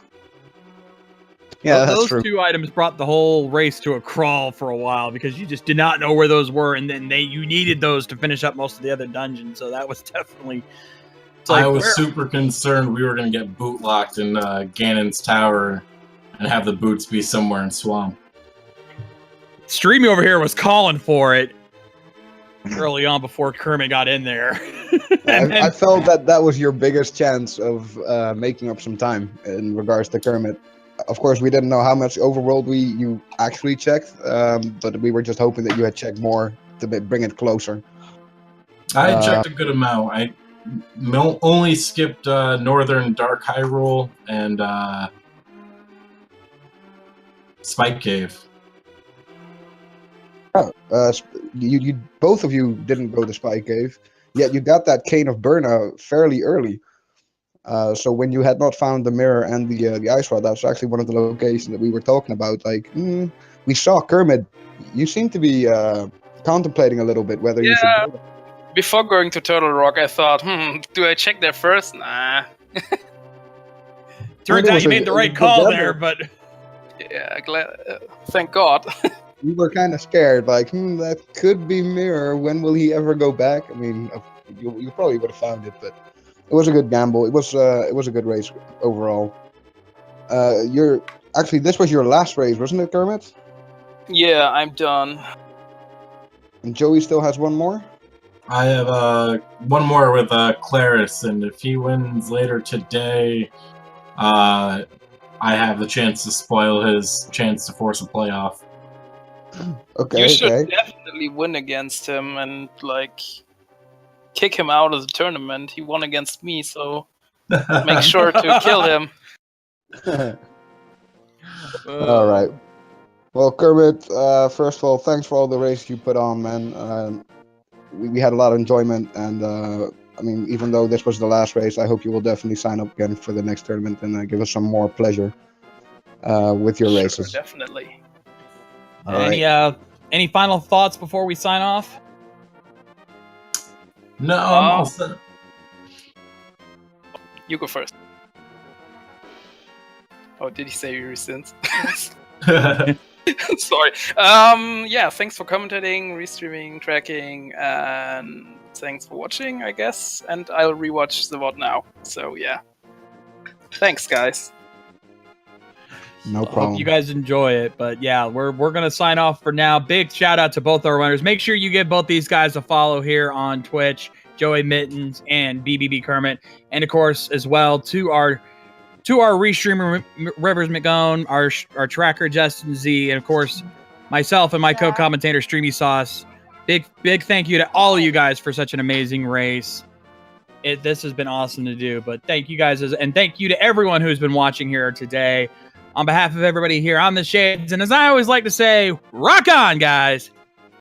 Yeah, that's Those true. two items brought the whole race to a crawl for a while because you just did not know where those were, and then you needed those to finish up most of the other dungeons. So that was definitely. It's like, I was super concerned we were going to get boot locked in Ganon's Tower and have the boots be somewhere in Swamp. Streamy over here was calling for it early on before Kermit got in there. I felt that was your biggest chance of making up some time in regards to Kermit. Of course, we didn't know how much overworld you actually checked, but we were just hoping that you had checked more to bring it closer. I checked a good amount. I only skipped Northern Dark Hyrule and Spike Cave. You both of you didn't go to Spy Cave, yet you got that Cane of Burna fairly early. So when you had not found the mirror and the ice rod, that's actually one of the locations that we were talking about. Like, we saw Kermit. You seem to be contemplating a little bit whether you should go there. Before going to Turtle Rock, I thought, do I check there first? Nah. Turns out you made the right call there, but Yeah, thank God. You were kind of scared, like, that could be mirror. When will he ever go back? I mean, you probably would have found it, but it was a good gamble. It was a good race overall. This was your last race, wasn't it, Kermit? Yeah, I'm done. And Joey still has one more. I have one more with Claris, and if he wins later today, I have the chance to spoil his chance to force a playoff. Okay. You should definitely win against him and kick him out of the tournament. He won against me, so make sure to kill him. All right. Well, Kermit, first of all, thanks for all the races you put on, man. We had a lot of enjoyment, and I mean, even though this was the last race, I hope you will definitely sign up again for the next tournament and give us some more pleasure with your races. Definitely. All right. Any final thoughts before we sign off? No, I'm all set. You go first. Oh, did he say resistance? Sorry. Yeah, thanks for commentating, restreaming, tracking, and thanks for watching, I guess. And I'll rewatch the VOD now. So, yeah. Thanks, guys. No problem. Hope you guys enjoy it, but yeah, we're gonna sign off for now. Big shout out to both our runners. Make sure you give both these guys a follow here on Twitch, Joeymittens and BBB Kermit, and of course as well to our restreamer Rivers McGowan, our tracker Justin Z, and of course myself and my co-commentator Streamy Sauce. Big thank you to all of you guys for such an amazing race. This has been awesome to do, but thank you guys, and thank you to everyone who's been watching here today. On behalf of everybody here on the Shades, and as I always like to say, rock on, guys!